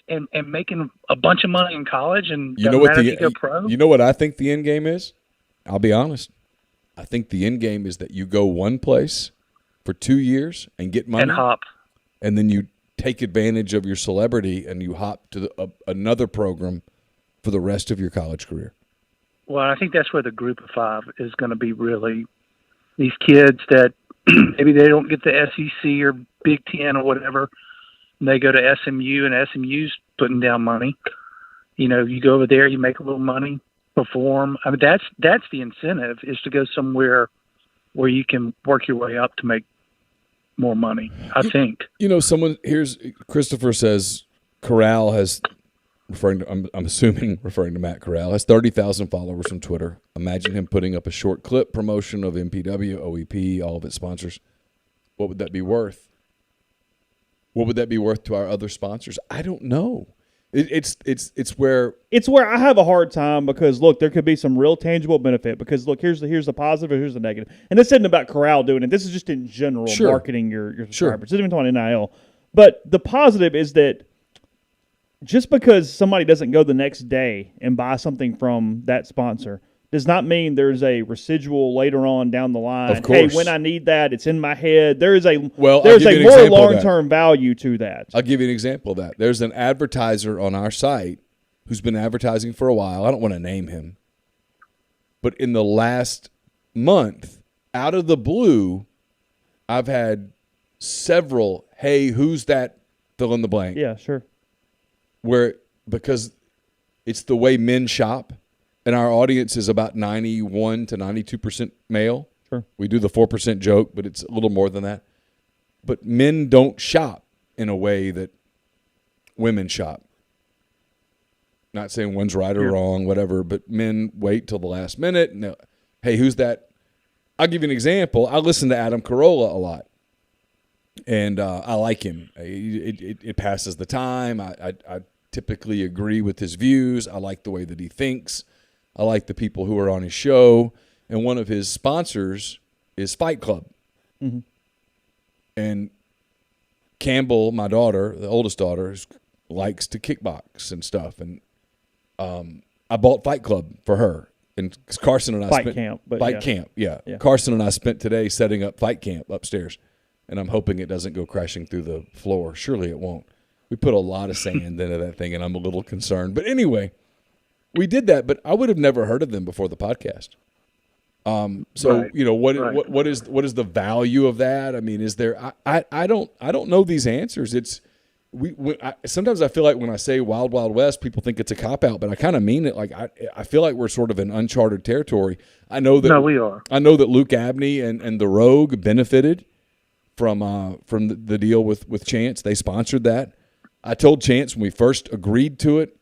and making a bunch of money in college, and you know doesn't what matter the if you go pro? you know what I think the end game is? I'll be honest. I think the end game is that you go one place for 2 years and get money, and hop. and then you take advantage of your celebrity and you hop to another program for the rest of your college career. Well, I think that's where the group of five is going to be really these kids that maybe they don't get the SEC or Big Ten or whatever. And they go to SMU, and SMU's putting down money. You know, you go over there, you make a little money, perform. I mean, that's the incentive, is to go somewhere where you can work your way up to make more money, I think. You know, Christopher says Corral has, I'm assuming referring to Matt Corral, has 30,000 followers on Twitter. Imagine him putting up a short clip promotion of MPW, OEP, all of its sponsors. What would that be worth? What would that be worth to our other sponsors? I don't know. It's where I have a hard time, because look, there could be some real tangible benefit, because look, here's the positive, here's the negative, and this isn't about Corral doing it. This is just in general marketing your subscribers. This isn't even talking NIL, but the positive is that just because somebody doesn't go the next day and buy something from that sponsor does not mean there's a residual later on down the line. Of course. Hey, when I need that, it's in my head. There's a more example of long-term value to that. I'll give you an example of that. There's an advertiser on our site who's been advertising for a while. I don't want to name him. But in the last month, out of the blue, I've had several, hey, who's that, fill in the blank. Yeah, sure. Because it's the way men shop. And our audience is about 91 to 92% male. Sure. We do the 4% joke, but it's a little more than that. But men don't shop in a way that women shop. Not saying one's right or wrong, whatever, but men wait till the last minute. And hey, who's that? I'll give you an example. I listen to Adam Carolla a lot, and I like him. It passes the time. I typically agree with his views. I like the way that he thinks. I like the people who are on his show, and one of his sponsors is Fight Club. Mm-hmm. And Campbell, my daughter, the oldest daughter, likes to kickbox and stuff. And I bought Fight Club for her. And Carson and I Fight camp. Yeah. Carson and I spent today setting up Fight Camp upstairs, and I'm hoping it doesn't go crashing through the floor. Surely it won't. We put a lot of sand into that thing, and I'm a little concerned. But anyway, we did that, but I would have never heard of them before the podcast. You know, what is the value of that? I mean, is there? I don't know these answers. It's sometimes I feel like when I say Wild Wild West, people think it's a cop out, but I kind of mean it. Like I feel like we're sort of in uncharted territory. I know that we are. I know that Luke Abney and the Rogue benefited from the deal with Chance. They sponsored that. I told Chance when we first agreed to it,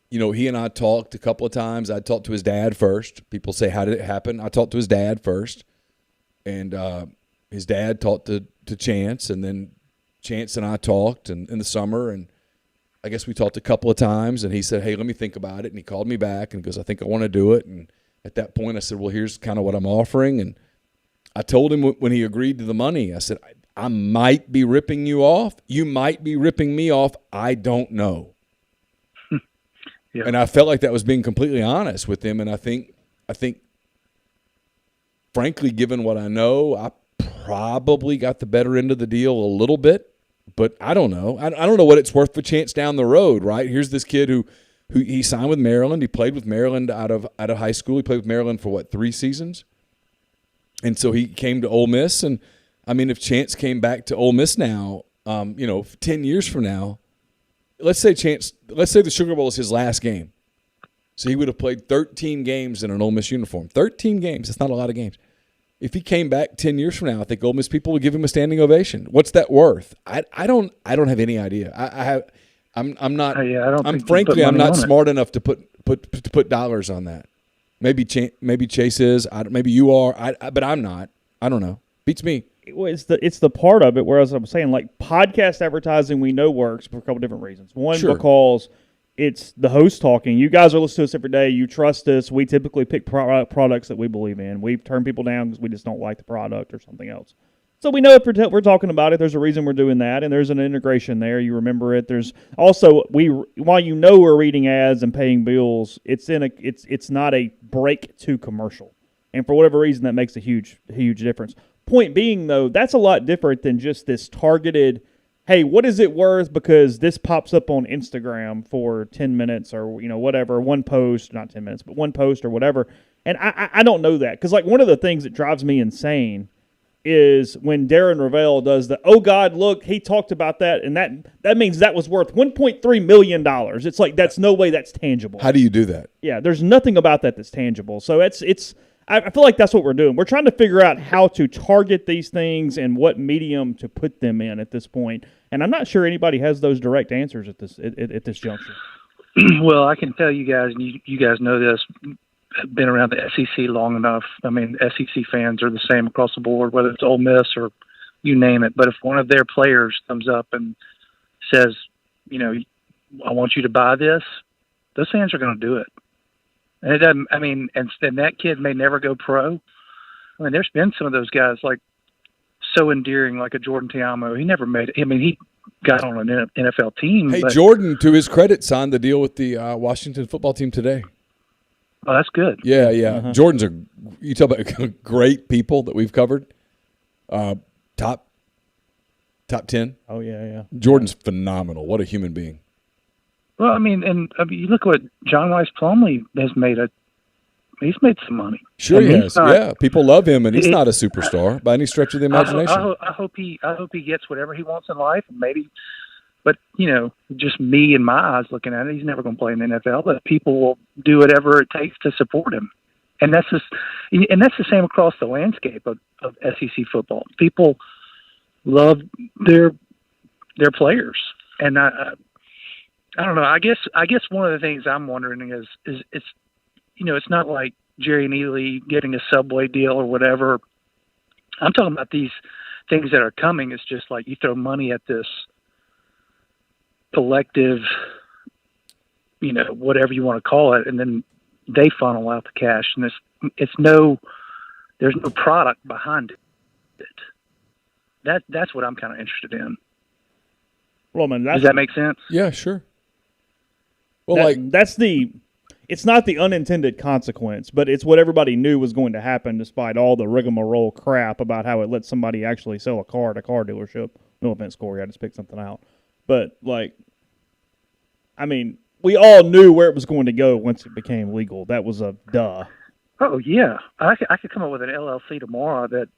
you know, he and I talked a couple of times. I talked to his dad first. People say, how did it happen? I talked to his dad first. And his dad talked to Chance, and then Chance and I talked in the summer, and I guess we talked a couple of times, and he said, hey, let me think about it. And he called me back and goes, I think I want to do it. And at that point I said, well, here's kind of what I'm offering. And I told him when he agreed to the money, I said, I might be ripping you off. You might be ripping me off. I don't know. Yeah. And I felt like that was being completely honest with him. And I think, frankly, given what I know, I probably got the better end of the deal a little bit. But I don't know. I don't know what it's worth for Chance down the road, right? Here's this kid who he signed with Maryland. He played with Maryland out of high school. He played with Maryland for, 3 seasons? And so he came to Ole Miss. And, I mean, if Chance came back to Ole Miss now, 10 years from now, let's say the Sugar Bowl is his last game. So he would have played 13 games in an Ole Miss uniform. 13 games. That's not a lot of games. If he came back 10 years from now, I think Ole Miss people would give him a standing ovation. What's that worth? I don't have any idea. I'm not smart enough to put dollars on that. Maybe Chase is. Maybe you are. But I'm not. I don't know. Beats me. Well, it's the part of it. Whereas I'm saying, like, podcast advertising, we know works for a couple different reasons. One, Sure. because it's the host talking. You guys are listening to us every day. You trust us. We typically pick products that we believe in. We turn people down because we just don't like the product or something else. So we know if we're talking about it, there's a reason we're doing that, and there's an integration there. You remember it. There's also while you know we're reading ads and paying bills, it's not a break to commercial, and for whatever reason that makes a huge difference. Point being, though, that's a lot different than just this targeted. Hey, what is it worth because this pops up on Instagram for 10 minutes or whatever, one post, not 10 minutes, but one post or whatever. And I don't know that because like one of the things that drives me insane is when Darren Ravel does the, oh, God, look, he talked about that, and that means that was worth $1.3 million. It's like that's no way that's tangible. How do you do that? Yeah, there's nothing about that that's tangible. So I feel like that's what we're doing. We're trying to figure out how to target these things and what medium to put them in at this point. And I'm not sure anybody has those direct answers at this juncture. Well, I can tell you guys, and you guys know this, been around the SEC long enough. I mean, SEC fans are the same across the board, whether it's Ole Miss or you name it. But if one of their players comes up and says, I want you to buy this, those fans are going to do it. And it doesn't. I mean, and that kid may never go pro. I mean, there's been some of those guys like so endearing, like a Jordan Teamo. He never made it. I mean, he got on an NFL team. Hey, but, Jordan, to his credit, signed the deal with the Washington football team today. Oh, that's good. Yeah. Uh-huh. Jordan's you talk about great people that we've covered. Top 10. Oh, yeah. Jordan's phenomenal. What a human being. Well, I mean, you look what John Rice Plumlee has made. He's made some money. Sure, he has. Yeah, people love him, and he's not a superstar by any stretch of the imagination. I hope he gets whatever he wants in life, and maybe. But just me and my eyes looking at it, he's never going to play in the NFL. But people will do whatever it takes to support him, and that's the same across the landscape of SEC football. People love their players, and I don't know. I guess one of the things I'm wondering is it's it's not like Jerry Neely getting a Subway deal or whatever. I'm talking about these things that are coming. It's just like you throw money at this collective, whatever you want to call it, and then they funnel out the cash, and there's no product behind it. That's what I'm kind of interested in. Well, man, does that make sense? Yeah, sure. Well, it's not the unintended consequence, but it's what everybody knew was going to happen despite all the rigmarole crap about how it let somebody actually sell a car at a car dealership. No offense, Corey, I just picked something out. But, we all knew where it was going to go once it became legal. That was a duh. Oh, yeah. I could come up with an LLC tomorrow that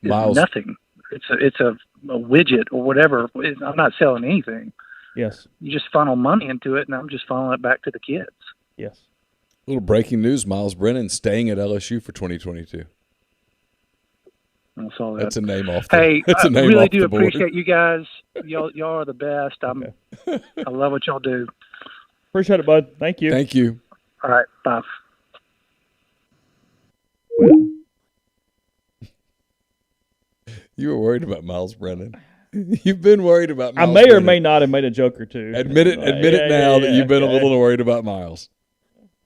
is Miles. Nothing. It's a widget or whatever. I'm not selling anything. Yes. You just funnel money into it, and I'm just funneling it back to the kids. Yes. A little breaking news: Miles Brennan staying at LSU for 2022. I saw that. That's a name off. Hey, that's a name I really off do the board. appreciate you guys. Y'all are the best. I love what y'all do. Appreciate it, bud. Thank you. Thank you. All right, bye. You were worried about Miles Brennan. You've been worried about Miles I may Brennan. or may not have made a joke or two. Admit it now that you've been a little worried about Miles.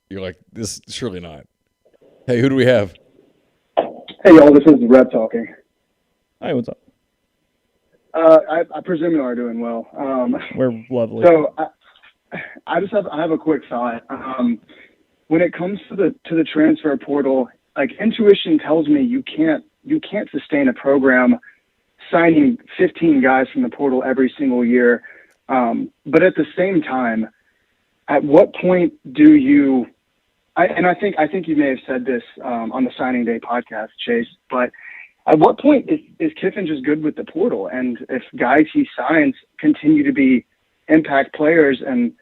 You're like, this surely not. Hey, who do we have? Hey, y'all, this is Red talking. Hey, what's up? I presume you are doing well. We're lovely. So I have a quick thought. When it comes to the transfer portal, like intuition tells me you can't sustain a program signing 15 guys from the portal every single year. But at the same time, at what point do you? I think you may have said this on the signing day podcast, Chase. But at what point is Kiffin just good with the portal? And if guys he signs continue to be impact players, and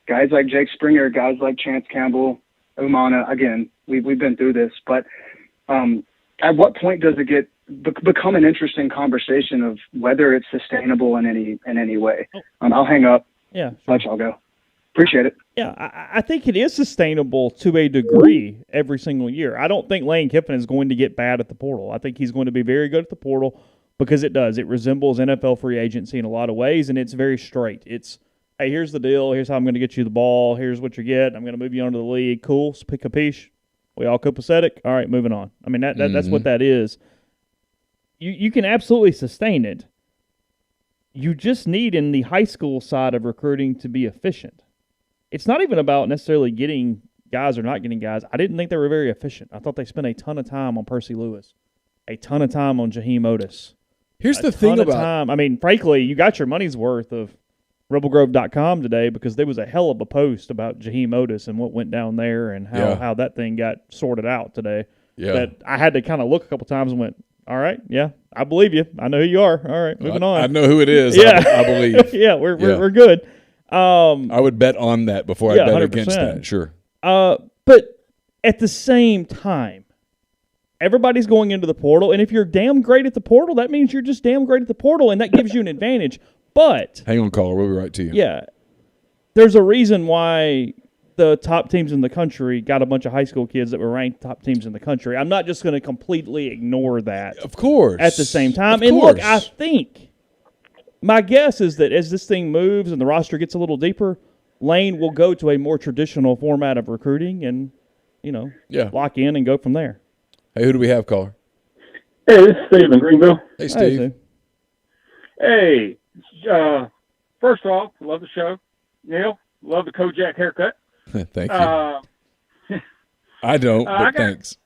guys like Jake Springer, guys like Chance Campbell, Umana, again, we've been through this. But at what point does it become an interesting conversation of whether it's sustainable in any way? I'll hang up. Yeah, sure. Let y'all go. Appreciate it. Yeah, I think it is sustainable to a degree every single year. I don't think Lane Kiffin is going to get bad at the portal. I think he's going to be very good at the portal because it does. It resembles NFL free agency in a lot of ways, and it's very straight. It's, hey, here's the deal. Here's how I'm going to get you the ball. Here's what you get. I'm going to move you onto the league. Cool. Capiche. We all copacetic? All right, moving on. I mean, that's what that is. You can absolutely sustain it. You just need, in the high school side of recruiting, to be efficient. It's not even about necessarily getting guys or not getting guys. I didn't think they were very efficient. I thought they spent a ton of time on Percy Lewis, a ton of time on Jaheim Otis. Here's the thing about time. I mean, frankly, you got your money's worth of RebelGrove.com today because there was a hell of a post about Jaheim Otis and what went down there and how that thing got sorted out today. Yeah. That I had to kind of look a couple times and went, all right, yeah, I believe you. I know who you are. All right, moving on. I know who it is. Yeah. I believe. Yeah, we're good. I would bet on that before I bet 100%. against that. Sure. But at the same time, everybody's going into the portal, and if you're damn great at the portal, that means you're just damn great at the portal, and that gives you an advantage. But hang on, caller. We'll be right to you. Yeah, there's a reason why the top teams in the country got a bunch of high school kids that were ranked top teams in the country. I'm not just going to completely ignore that. Of course. At the same time. Of And course. look, I think my guess is that as this thing moves and the roster gets a little deeper, Lane will go to a more traditional format of recruiting and, lock in and go from there. Hey, who do we have, caller? Hey, this is Steve in Greenville. Hey, Steve. Hey, first off, love the show. Neal, love the Kojak haircut. Thank you. I don't, but thanks.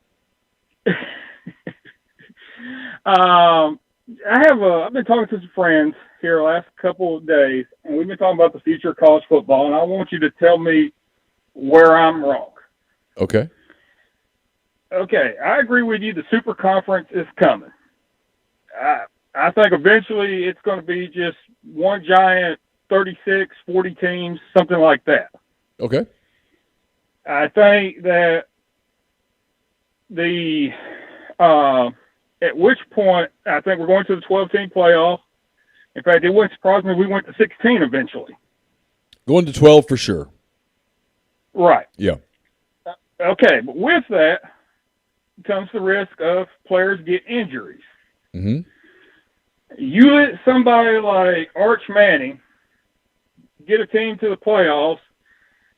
I've been talking to some friends here the last couple of days, and we've been talking about the future of college football, and I want you to tell me where I'm wrong. Okay. Okay, I agree with you. The Super Conference is coming. I think eventually it's going to be just one giant 36, 40 teams, something like that. Okay. I think that at which point I think we're going to the 12-team playoff. In fact, it wouldn't surprise me if we went to 16 eventually. Going to 12 for sure. Right. Yeah. Okay, but with that comes the risk of players get injuries. Mm-hmm. You let somebody like Arch Manning get a team to the playoffs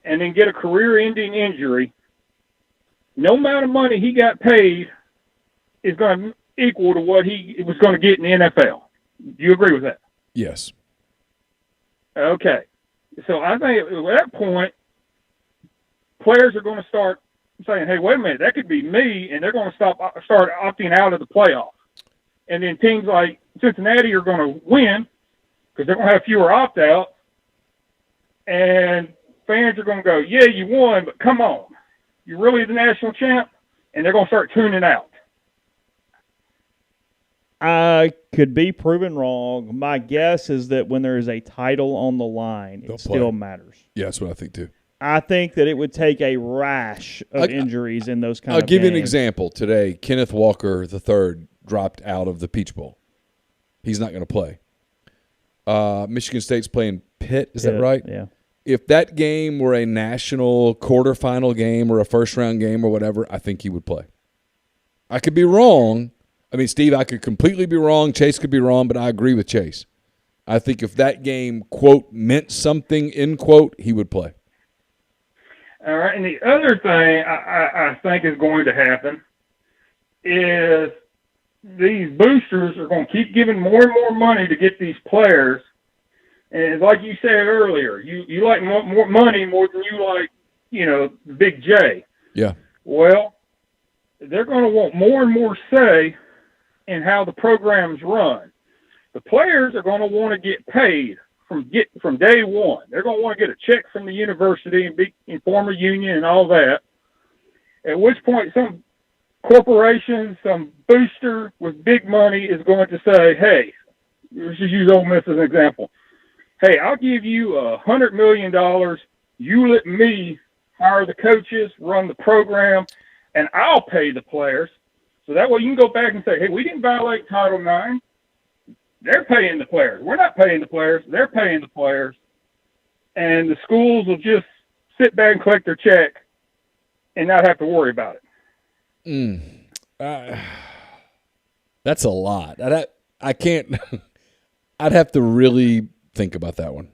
and then get a career-ending injury, no amount of money he got paid is going to equal to what he was going to get in the NFL. Do you agree with that? Yes. Okay. So I think at that point, players are going to start saying, hey, wait a minute, that could be me, and they're going to start opting out of the playoffs. And then teams like Cincinnati are going to win because they're going to have fewer opt-outs, and fans are going to go, yeah, you won, but come on. You're really the national champ? And they're going to start tuning out. I could be proven wrong. My guess is that when there is a title on the line, it still matters. Yeah, that's what I think too. I think that it would take a rash of injuries in those kind of games. I'll give you an example. Today, Kenneth Walker III dropped out of the Peach Bowl. He's not going to play. Michigan State's playing Pitt. Is that right? Yeah. If that game were a national quarterfinal game or a first-round game or whatever, I think he would play. I could be wrong. I mean, Steve, I could completely be wrong. Chase could be wrong, but I agree with Chase. I think if that game, quote, meant something, end quote, he would play. All right, and the other thing I think is going to happen is these boosters are going to keep giving more and more money to get these players. And like you said earlier, you like more money more than you like, Big J. Yeah. Well, they're going to want more and more say in how the program's run. The players are going to want to get paid from day one. They're going to want to get a check from the university and form a union and all that. At which point, some corporation, some booster with big money is going to say, hey, let's just use Ole Miss as an example. Hey, I'll give you $100 million. You let me hire the coaches, run the program, and I'll pay the players. So that way you can go back and say, hey, we didn't violate Title IX. They're paying the players. We're not paying the players. They're paying the players. And the schools will just sit back and collect their check and not have to worry about it? That's a lot. I can't. I'd have to really think about that one.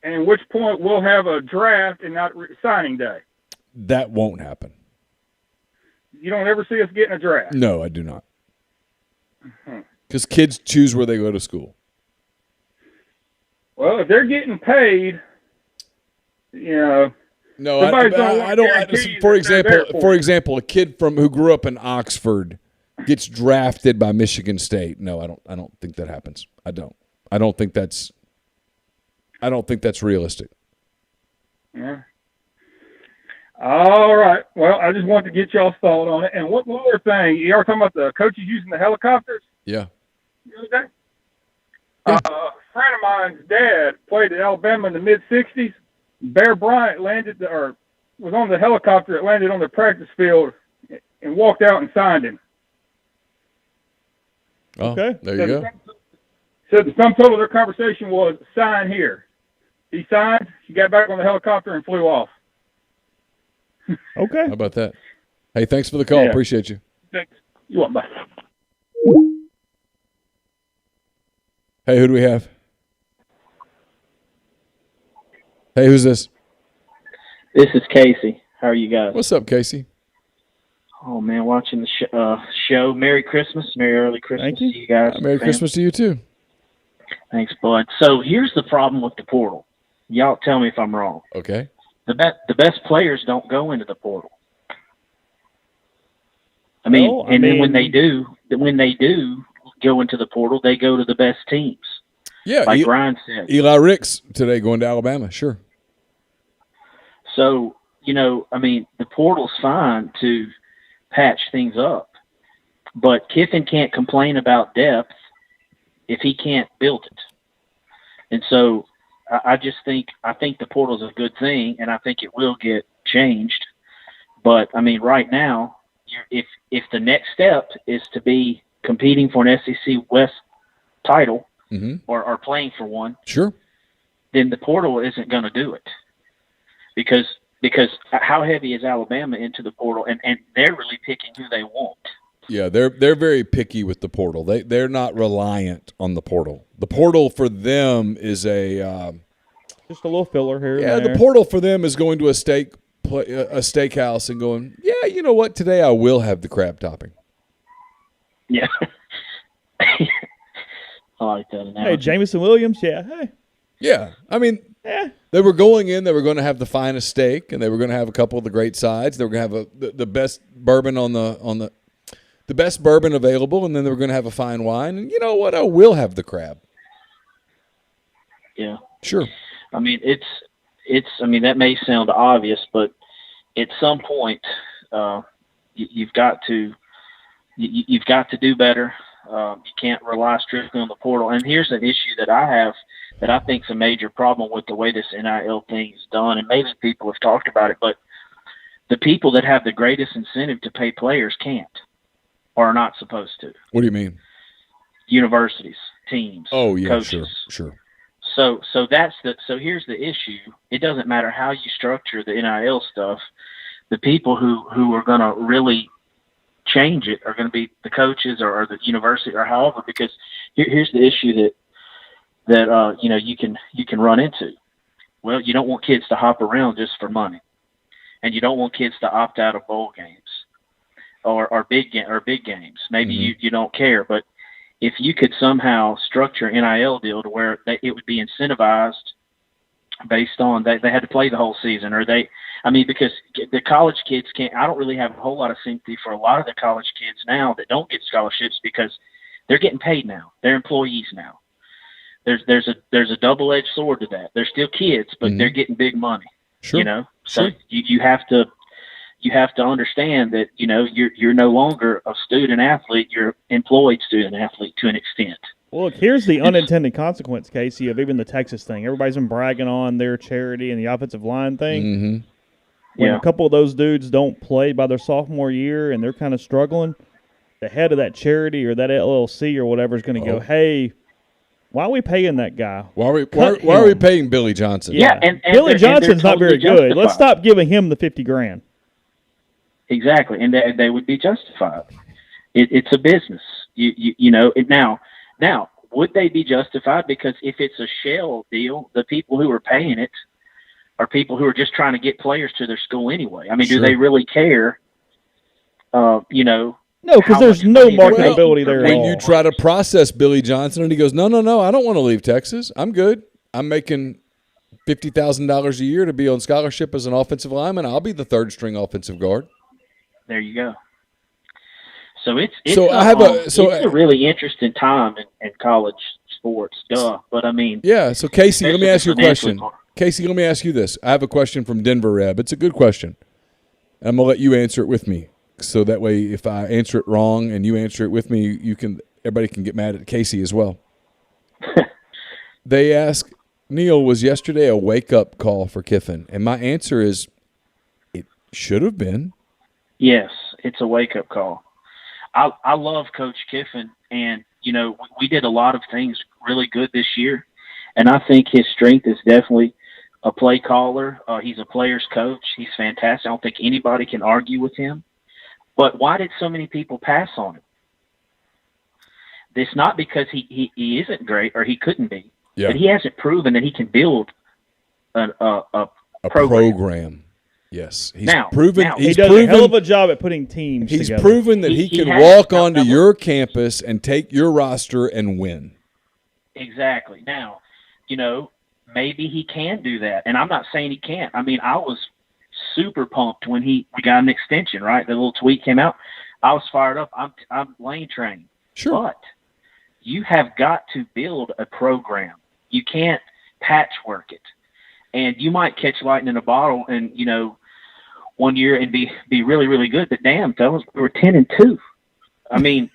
And at which point we'll have a draft and not signing day. That won't happen. You don't ever see us getting a draft. No, I do not. Because kids choose where they go to school. Well, if they're getting paid, No, somebody's gonna want I don't. guarantees For that they're there example, a kid who grew up in Oxford gets drafted by Michigan State. No, I don't think that happens. I don't think that's realistic. Yeah. All right. Well, I just wanted to get y'all's thought on it. And one more thing, you ever talking about the coaches using the helicopters? Yeah. The other day? A friend of mine's dad played at Alabama in the mid-'60s. Bear Bryant was on the helicopter that landed on the practice field and walked out and signed him. Oh, Okay. there you go. Said the sum total of their conversation was, sign here. He signed, he got back on the helicopter and flew off. Okay. How about that? Hey, thanks for the call. Yeah. Appreciate you. Thanks. You want bye. Hey, who do we have? Hey, who's this? This is Casey. How are you guys? What's up, Casey? Oh, man, watching the show. Merry Christmas. Merry early Christmas Thank you. to you guys. Merry Christmas to you, too. Thanks, bud. So here's the problem with the portal. Y'all tell me if I'm wrong. Okay. The best players don't go into the portal. Then when they do go into the portal, they go to the best teams. Yeah, like Ryan said. Eli Ricks today going to Alabama, sure. So, the portal's fine to patch things up. But Kiffin can't complain about depth if he can't build it. And so I think the portal's a good thing, and I think it will get changed. But, right now, if the next step is to be competing for an SEC West title or playing for one, sure, then the portal isn't going to do it. Because how heavy is Alabama into the portal, and they're really picking who they want. Yeah, they're very picky with the portal. They're not reliant on the portal. The portal for them is just a little filler here. Yeah, and there. the portal for them is going to a steakhouse and going, yeah, you know what? Today I will have the crab topping. Yeah. I like that analogy. Hey, Jameson Williams, yeah. Hey. Yeah, they were going in. They were going to have the finest steak, and they were going to have a couple of the great sides. They were going to have the best bourbon on the best bourbon available, and then they were going to have a fine wine. And you know what? I will have the crab. Yeah. Sure. That may sound obvious, but at some point, you've got to do better. You can't rely strictly on the portal. And here's an issue that I have that I think is a major problem with the way this NIL thing is done. And maybe people have talked about it, but the people that have the greatest incentive to pay players can't or are not supposed to. What do you mean? Universities, teams, oh yeah, coaches. Sure. So here's the issue. It doesn't matter how you structure the NIL stuff. The people who are going to really change it are going to be the coaches or the university or however, because here's the issue that you can run into. Well, you don't want kids to hop around just for money, and you don't want kids to opt out of bowl games or big games. Maybe you don't care, but if you could somehow structure an NIL deal to where it would be incentivized based on they had to play the whole season, or because the college kids can't. I don't really have a whole lot of sympathy for a lot of the college kids now that don't get scholarships because they're getting paid now. They're employees now. There's a double-edged sword to that. They're still kids, but they're getting big money. Sure. So you have to understand that you're no longer a student athlete. You're employed student athlete to an extent. Well, look, here's the unintended consequence, Casey, of even the Texas thing. Everybody's been bragging on their charity and the offensive line thing. When a couple of those dudes don't play by their sophomore year and they're kind of struggling, the head of that charity or that LLC or whatever is going to go, hey, Why are we paying that guy? Why are we paying Billy Johnson? Yeah, and Billy Johnson's not totally very good. justified. Let's stop giving him the $50,000. Exactly, and they would be justified. It's a business. Now, would they be justified? Because if it's a shell deal, the people who are paying it are people who are just trying to get players to their school anyway. I mean, Sure. do they really care? No, because there's no marketability there at When all. you try to process Billy Johnson and he goes, no, I don't want to leave Texas. I'm good. I'm making $50,000 a year to be on scholarship as an offensive lineman. I'll be the third string offensive guard. There you go. So it's a really interesting time in college sports, But I mean, yeah. So Casey, let me ask you a question. financially- Casey, let me ask you this. I have a question from Denver Reb. It's a good question. I'm gonna let you answer it with me, so that way, if I answer it wrong and you answer it with me, everybody can get mad at Casey as well. They ask, Neal, was yesterday a wake-up call for Kiffin? And my answer is, it should have been. Yes, it's a wake-up call. I love Coach Kiffin, and, we did a lot of things really good this year, and I think his strength is definitely a play caller. He's a player's coach. He's fantastic. I don't think anybody can argue with him. But why did so many people pass on him? It's not because he isn't great or he couldn't be, but he hasn't proven that he can build a program. Yes, he's Now, proven. He does a hell of a job at putting teams He's together. proven that he can walk onto your campus and take your roster and win. Exactly. Now, maybe he can do that, and I'm not saying he can't. I mean, I was super pumped when we got an extension. Right, the little tweet came out. I was fired up. I'm lane trained. Sure, but you have got to build a program. You can't patchwork it, and you might catch lightning in a bottle, and 1 year and be really, really good. But damn, fellas, we were 10-2. I mean,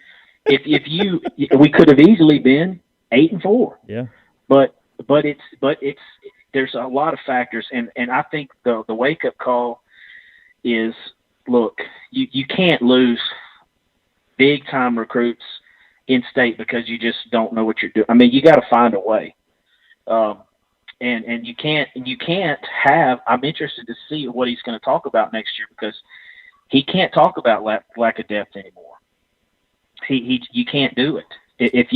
we could have easily been 8-4. Yeah. But it's there's a lot of factors, and I think the wake up call is, look, you can't lose big time recruits in state because you just don't know what you're doing. I mean, you got to find a way. And you can't have. I'm interested to see what he's going to talk about next year, because he can't talk about lack of depth anymore. You can't do it. If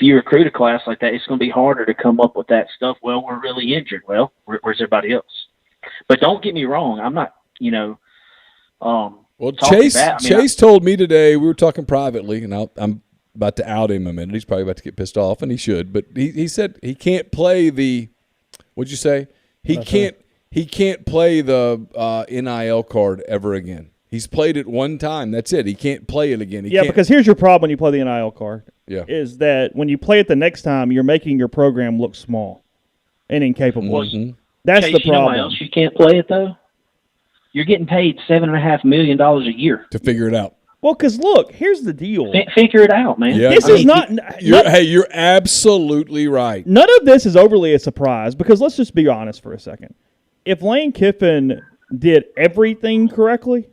you recruit a class like that, it's going to be harder to come up with that stuff. Well, we're really injured. Well, where's everybody else? But don't get me wrong. I'm not. Well, Chase told me today, we were talking privately, and I'm about to out him a minute. He's probably about to get pissed off, and he should. But he said he can't play the. What'd you say? He can't play the NIL card ever again. He's played it one time. That's it. He can't play it again. Because here's your problem when you play the NIL card. Yeah. Is that when you play it the next time, you're making your program look small and incapable. Mm-hmm. That's Chase, the problem. You know why else you can't play it, though? You're getting paid $7.5 million a year to figure it out. Well, because look, here's the deal. Figure it out, man. Yeah, this is not. You're absolutely right. None of this is overly a surprise, because let's just be honest for a second. If Lane Kiffin did everything correctly,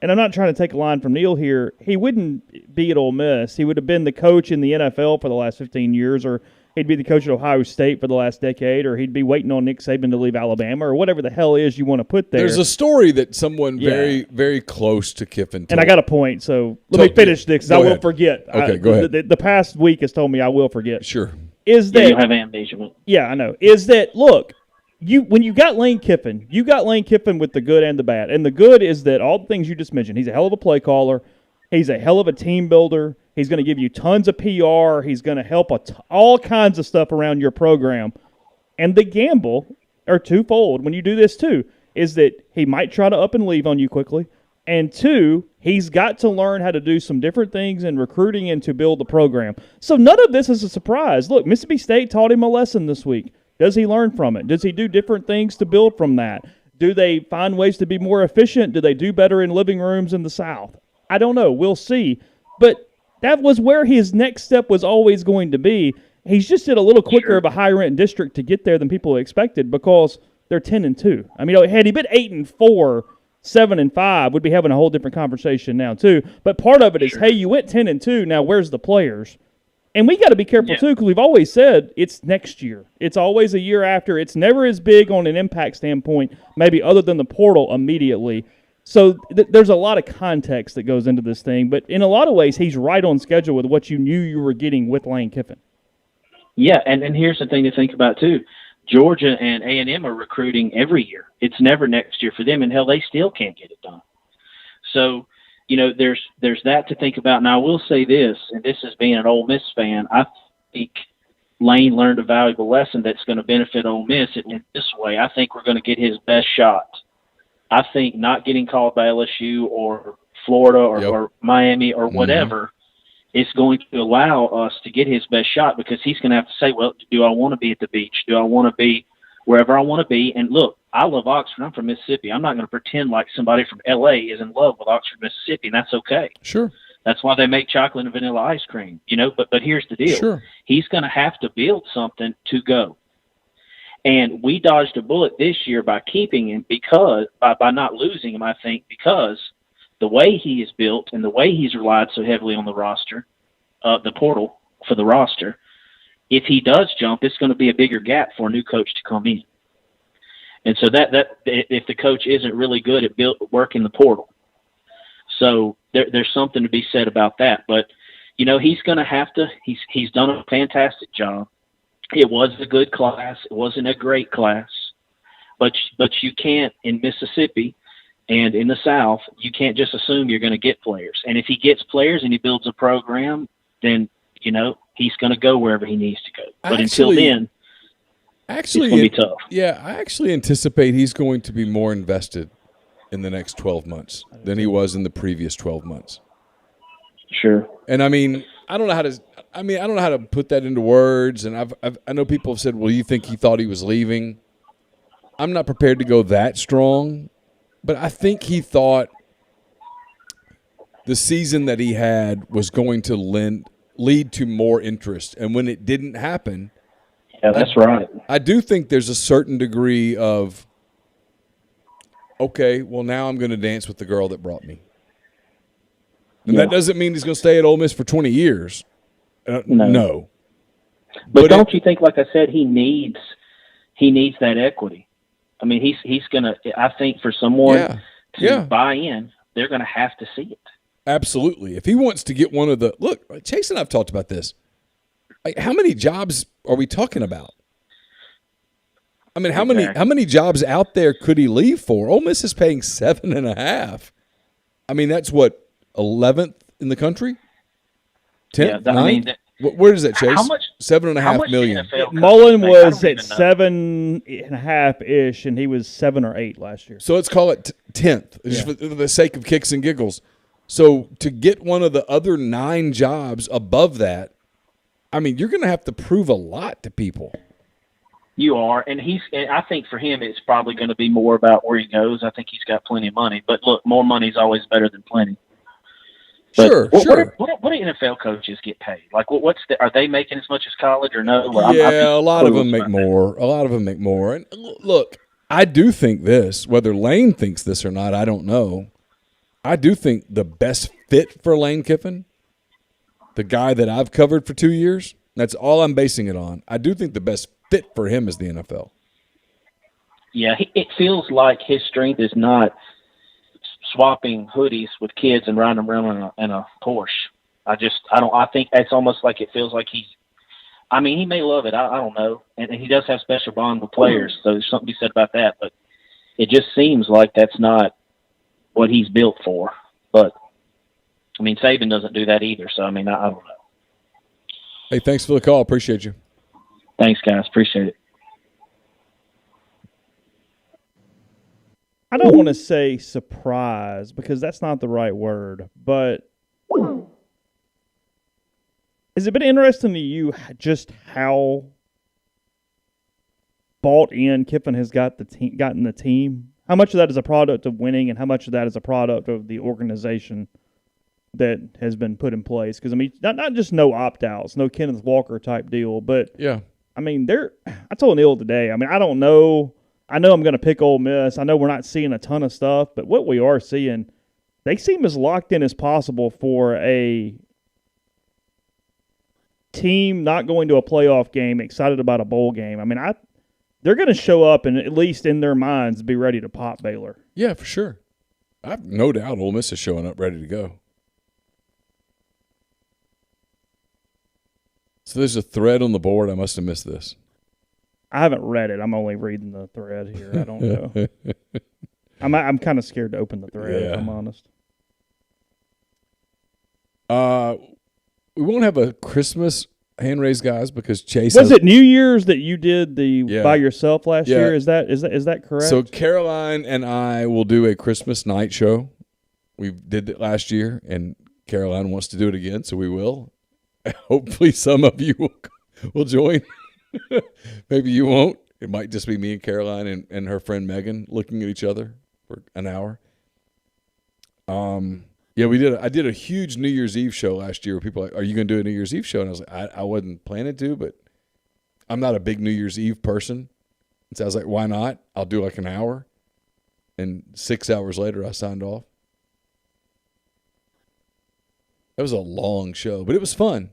and I'm not trying to take a line from Neal here, he wouldn't be at Ole Miss. He would have been the coach in the NFL for the last 15 years, or he'd be the coach at Ohio State for the last decade, or he'd be waiting on Nick Saban to leave Alabama, or whatever the hell is you want to put there. There's a story that someone very, very close to Kiffin told. And I got a point, so let me finish this, because I will forget. Okay, go ahead. The past week has told me I will forget. Sure. Is that you have amnesia? Yeah, I know. Is that, look, when you got Lane Kiffin, you got Lane Kiffin with the good and the bad. And the good is that all the things you just mentioned. He's a hell of a play caller. He's a hell of a team builder. He's going to give you tons of PR. He's going to help all kinds of stuff around your program. And the gamble, or twofold, when you do this too, is that he might try to up and leave on you quickly. And two, he's got to learn how to do some different things in recruiting and to build the program. So none of this is a surprise. Look, Mississippi State taught him a lesson this week. Does he learn from it? Does he do different things to build from that? Do they find ways to be more efficient? Do they do better in living rooms in the South? I don't know. We'll see. But that was where his next step was always going to be. He's just in a little quicker of a high-rent district to get there than people expected, because they're 10-2. I mean, had he been 8-4, 7-5, we'd be having a whole different conversation now too. But part of it is, hey, you went 10-2. Now where's the players? And we got to be careful, too, because we've always said it's next year. It's always a year after. It's never as big on an impact standpoint, maybe other than the portal immediately. So there's a lot of context that goes into this thing. But in a lot of ways, he's right on schedule with what you knew you were getting with Lane Kiffin. Yeah, and here's the thing to think about, too. Georgia and A&M are recruiting every year. It's never next year for them, and, hell, they still can't get it done. So, there's that to think about. And I will say this, and this is being an Ole Miss fan, I think Lane learned a valuable lesson that's going to benefit Ole Miss in this way. I think we're going to get his best shot. I think not getting called by LSU or Florida or Miami or whatever is going to allow us to get his best shot, because he's going to have to say, well, do I want to be at the beach? Do I want to be wherever I want to be? And look, I love Oxford. I'm from Mississippi. I'm not going to pretend like somebody from L.A. is in love with Oxford, Mississippi, and that's okay. Sure. That's why they make chocolate and vanilla ice cream, But here's the deal. Sure. He's going to have to build something to go. And we dodged a bullet this year by keeping him by not losing him, I think, because the way he is built and the way he's relied so heavily on the roster, the portal for the roster, if he does jump, it's going to be a bigger gap for a new coach to come in. And so that if the coach isn't really good at working the portal. So there's something to be said about that. But, he's going to have to – he's done a fantastic job. It was a good class. It wasn't a great class. But you can't, in Mississippi and in the South, you can't just assume you're going to get players. And if he gets players and he builds a program, then, he's going to go wherever he needs to go. But until then, it's going to be tough. Yeah, I actually anticipate he's going to be more invested in the next 12 months than he was in the previous 12 months. Sure. And I don't know how to put that into words. And I know people have said, well, you think he thought he was leaving? I'm not prepared to go that strong, but I think he thought the season that he had was going to lead to more interest. And when it didn't happen, yeah, that's right. I do think there's a certain degree of, okay, well, now I'm going to dance with the girl that brought me. And that doesn't mean he's going to stay at Ole Miss for 20 years. No. But don't you think, like I said, he needs that equity? I mean, he's going to – I think for someone to buy in, they're going to have to see it. Absolutely. If he wants to get one of the – look, Chase and I have talked about this. How many jobs are we talking about? I mean, how many jobs out there could he leave for? Ole Miss is paying $7.5. I mean, that's what, 11th in the country? 10th? Yeah, I mean, where does that, Chase? How much? $7.5 million. Mullen was at 7.5-ish, and he was 7 or 8 last year. So let's call it 10th, just for the sake of kicks and giggles. So to get one of the other 9 jobs above that, I mean, you're going to have to prove a lot to people. You are, and I think for him it's probably going to be more about where he goes. I think he's got plenty of money. But look, more money is always better than plenty. But sure. What do NFL coaches get paid? Like, are they making as much as college or no? Yeah, a lot of them make more. A lot of them make more. And look, I do think this, whether Lane thinks this or not, I don't know. I do think the best fit for Lane Kiffin, the guy that I've covered for 2 years, that's all I'm basing it on. I do think the best fit for him is the NFL. Yeah, it feels like his strength is not swapping hoodies with kids and riding them around in a Porsche. I think it's almost like it feels like he may love it. I don't know. And he does have special bond with players, so there's something to be said about that. But it just seems like that's not what he's built for. But, I mean, Saban doesn't do that either. So, I mean, I don't know. Hey, thanks for the call. Appreciate you. Thanks, guys. Appreciate it. I don't want to say surprise because that's not the right word, but has it been interesting to you just how bought in Kiffin has gotten the team? How much of that is a product of winning and how much of that is a product of the organization that has been put in place? Because, I mean, not just no opt-outs, no Kenneth Walker type deal, but, I mean, I told Neal today, I mean, I don't know. I know I'm going to pick Ole Miss. I know we're not seeing a ton of stuff, but what we are seeing, they seem as locked in as possible for a team not going to a playoff game excited about a bowl game, I mean, they're going to show up and at least in their minds be ready to pop Baylor. Yeah, for sure. I have no doubt Ole Miss is showing up ready to go. So there's a thread on the board. I must have missed this. I haven't read it. I'm only reading the thread here. I don't know. I'm kind of scared to open the thread, if I'm honest. We won't have a Christmas hand raise, guys, because Chase was it New Year's that you did by yourself last year? Is that correct? So Caroline and I will do a Christmas night show. We did it last year, and Caroline wants to do it again, so we will. Hopefully, some of you will join. Maybe you won't. It might just be me and Caroline and her friend Megan looking at each other for an hour. Yeah, we did. I did a huge New Year's Eve show last year where people were like, "Are you going to do a New Year's Eve show?" And I was like, I wasn't planning to, but I'm not a big New Year's Eve person. And so I was like, why not? I'll do like an hour. And 6 hours later, I signed off. That was a long show, but it was fun.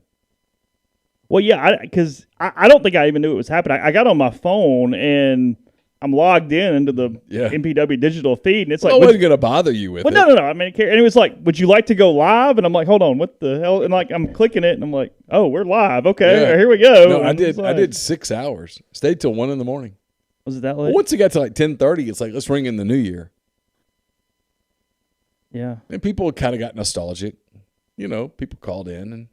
Well, yeah, because I don't think I even knew it was happening. I got on my phone and I'm logged into the MPW digital feed, and it's like, I wasn't going to bother you with it. No. I mean, and it was like, would you like to go live? And I'm like, hold on, what the hell? And like, I'm clicking it, and I'm like, oh, we're live. Okay, here we go. No, I did 6 hours. Stayed till 1 a.m. Was it that late? Well, once it got to like 10:30, it's like, let's ring in the new year. Yeah. And people kind of got nostalgic. You know, people called in, and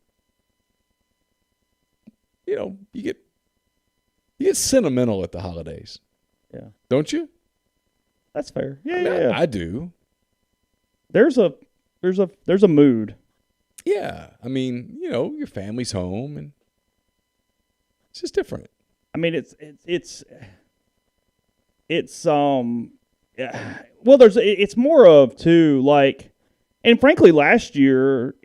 you know, you get sentimental at the holidays. Yeah. Don't you? That's fair. Yeah. I do. There's a mood. Yeah. I mean, you know, your family's home, and it's just different. I mean, it's more of too, like, and frankly last year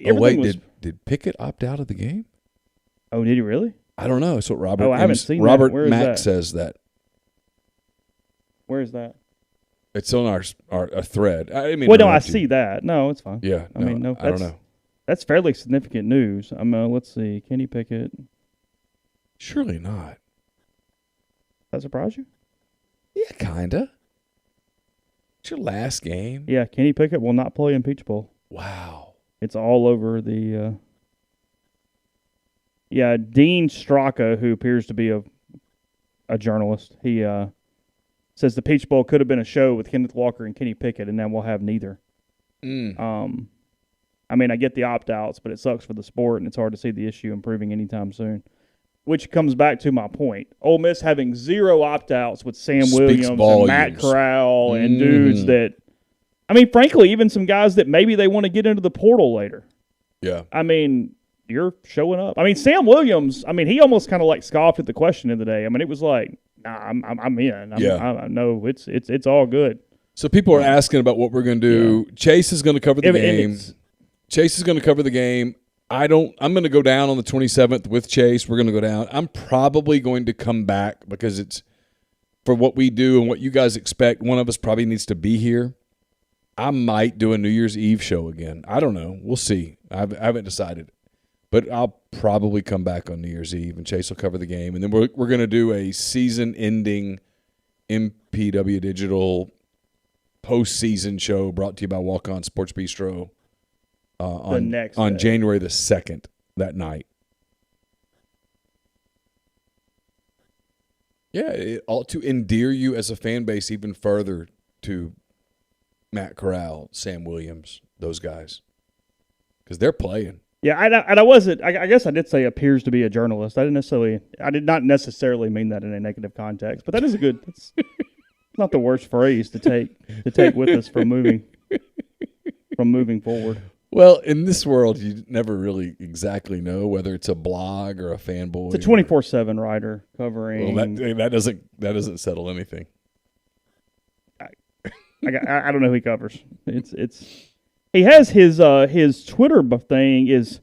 did Pickett opt out of the game? Oh, did he really? I don't know. That's what Robert. I haven't seen Robert that. Mack says that. Where is that? It's on our thread. I mean, well, no, I see that. No, it's fine. Yeah, I mean, no, I don't know. That's fairly significant news. Let's see. Kenny Pickett. Surely not. Does that surprise you? Yeah, kinda. It's your last game. Yeah, Kenny Pickett will not play in Peach Bowl. Wow. It's all over the. Dean Straka, who appears to be a journalist, he says the Peach Bowl could have been a show with Kenneth Walker and Kenny Pickett, and now we'll have neither. I mean, I get the opt-outs, but it sucks for the sport, and it's hard to see the issue improving anytime soon. Which comes back to my point. Ole Miss having 0 opt-outs with Sam Williams and Matt Corral and dudes that, I mean, frankly, even some guys that maybe they want to get into the portal later. Yeah. I mean, you're showing up. I mean, Sam Williams, I mean, he almost kind of like scoffed at the question of the day. I mean, it was like, nah, I'm in. I know it's all good. So people are asking about what we're going to do. Yeah. Chase is going to cover the game. Chase is going to cover the game. I'm going to go down on the 27th with Chase. We're going to go down. I'm probably going to come back because it's for what we do and what you guys expect. One of us probably needs to be here. I might do a New Year's Eve show again. I don't know. We'll see. I haven't decided. But I'll probably come back on New Year's Eve, and Chase will cover the game. And then we're going to do a season-ending MPW Digital postseason show brought to you by Walk On Sports Bistro on January the 2nd that night. Yeah, it ought to endear you as a fan base even further to Matt Corral, Sam Williams, those guys, because they're playing. Yeah, and I wasn't. I guess I did say appears to be a journalist. I did not necessarily mean that in a negative context, but that is a good. It's not the worst phrase to take with us from moving forward. Well, in this world, you never really exactly know whether it's a blog or a fanboy. It's a 24/7 writer covering. Well, that doesn't settle anything. I don't know who he covers. It's. He has his Twitter thing is. Do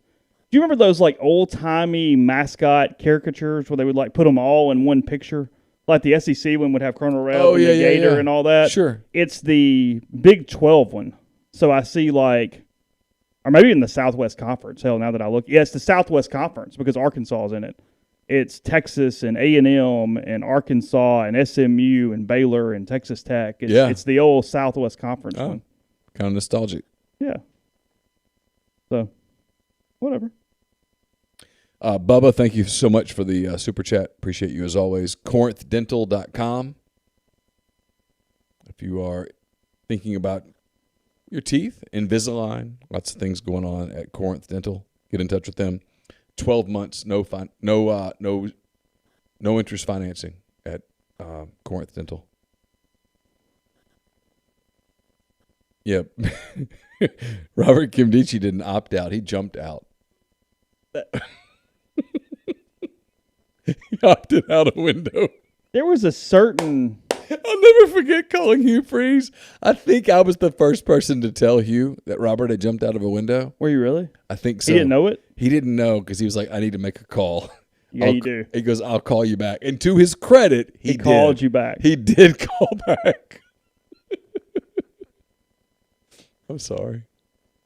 you remember those like old timey mascot caricatures where they would like put them all in one picture, like the SEC one would have Colonel Rell and the Gator and all that? Sure. It's the Big 12 one. So I see like or maybe in the Southwest Conference. Hell, now that I look, yeah, it's the Southwest Conference because Arkansas is in it. It's Texas and A&M and Arkansas and SMU and Baylor and Texas Tech. It's the old Southwest Conference one. Kind of nostalgic. Yeah. So, whatever. Bubba, thank you so much for the super chat. Appreciate you as always. CorinthDental.com. If you are thinking about your teeth, Invisalign, lots of things going on at Corinth Dental. Get in touch with them. 12 months, no interest financing at Corinth Dental. Yep. Robert Kimdichi didn't opt out. He jumped out. He opted out a window. There was a certain... I'll never forget calling Hugh Freeze. I think I was the first person to tell Hugh that Robert had jumped out of a window. Were you really? I think so. He didn't know it? He didn't know because he was like, I need to make a call. Yeah, you do. He goes, I'll call you back. And to his credit, he called you back. He did call back. I'm sorry.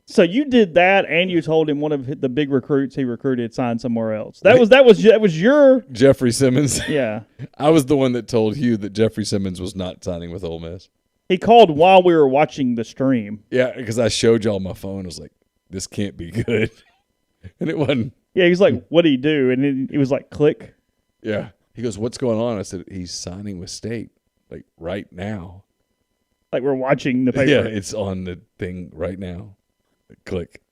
So you did that, and you told him one of the big recruits he recruited signed somewhere else. That was your Jeffrey Simmons. Yeah, I was the one that told Hugh that Jeffrey Simmons was not signing with Ole Miss. He called while we were watching the stream. Yeah, because I showed y'all my phone. I was like, "This can't be good," and it wasn't. Yeah, he was like, "What do you do?" And it was like, "Click." Yeah, he goes, "What's going on?" I said, "He's signing with State, like right now." Like we're watching the paper. Yeah, it's on the thing right now. Click.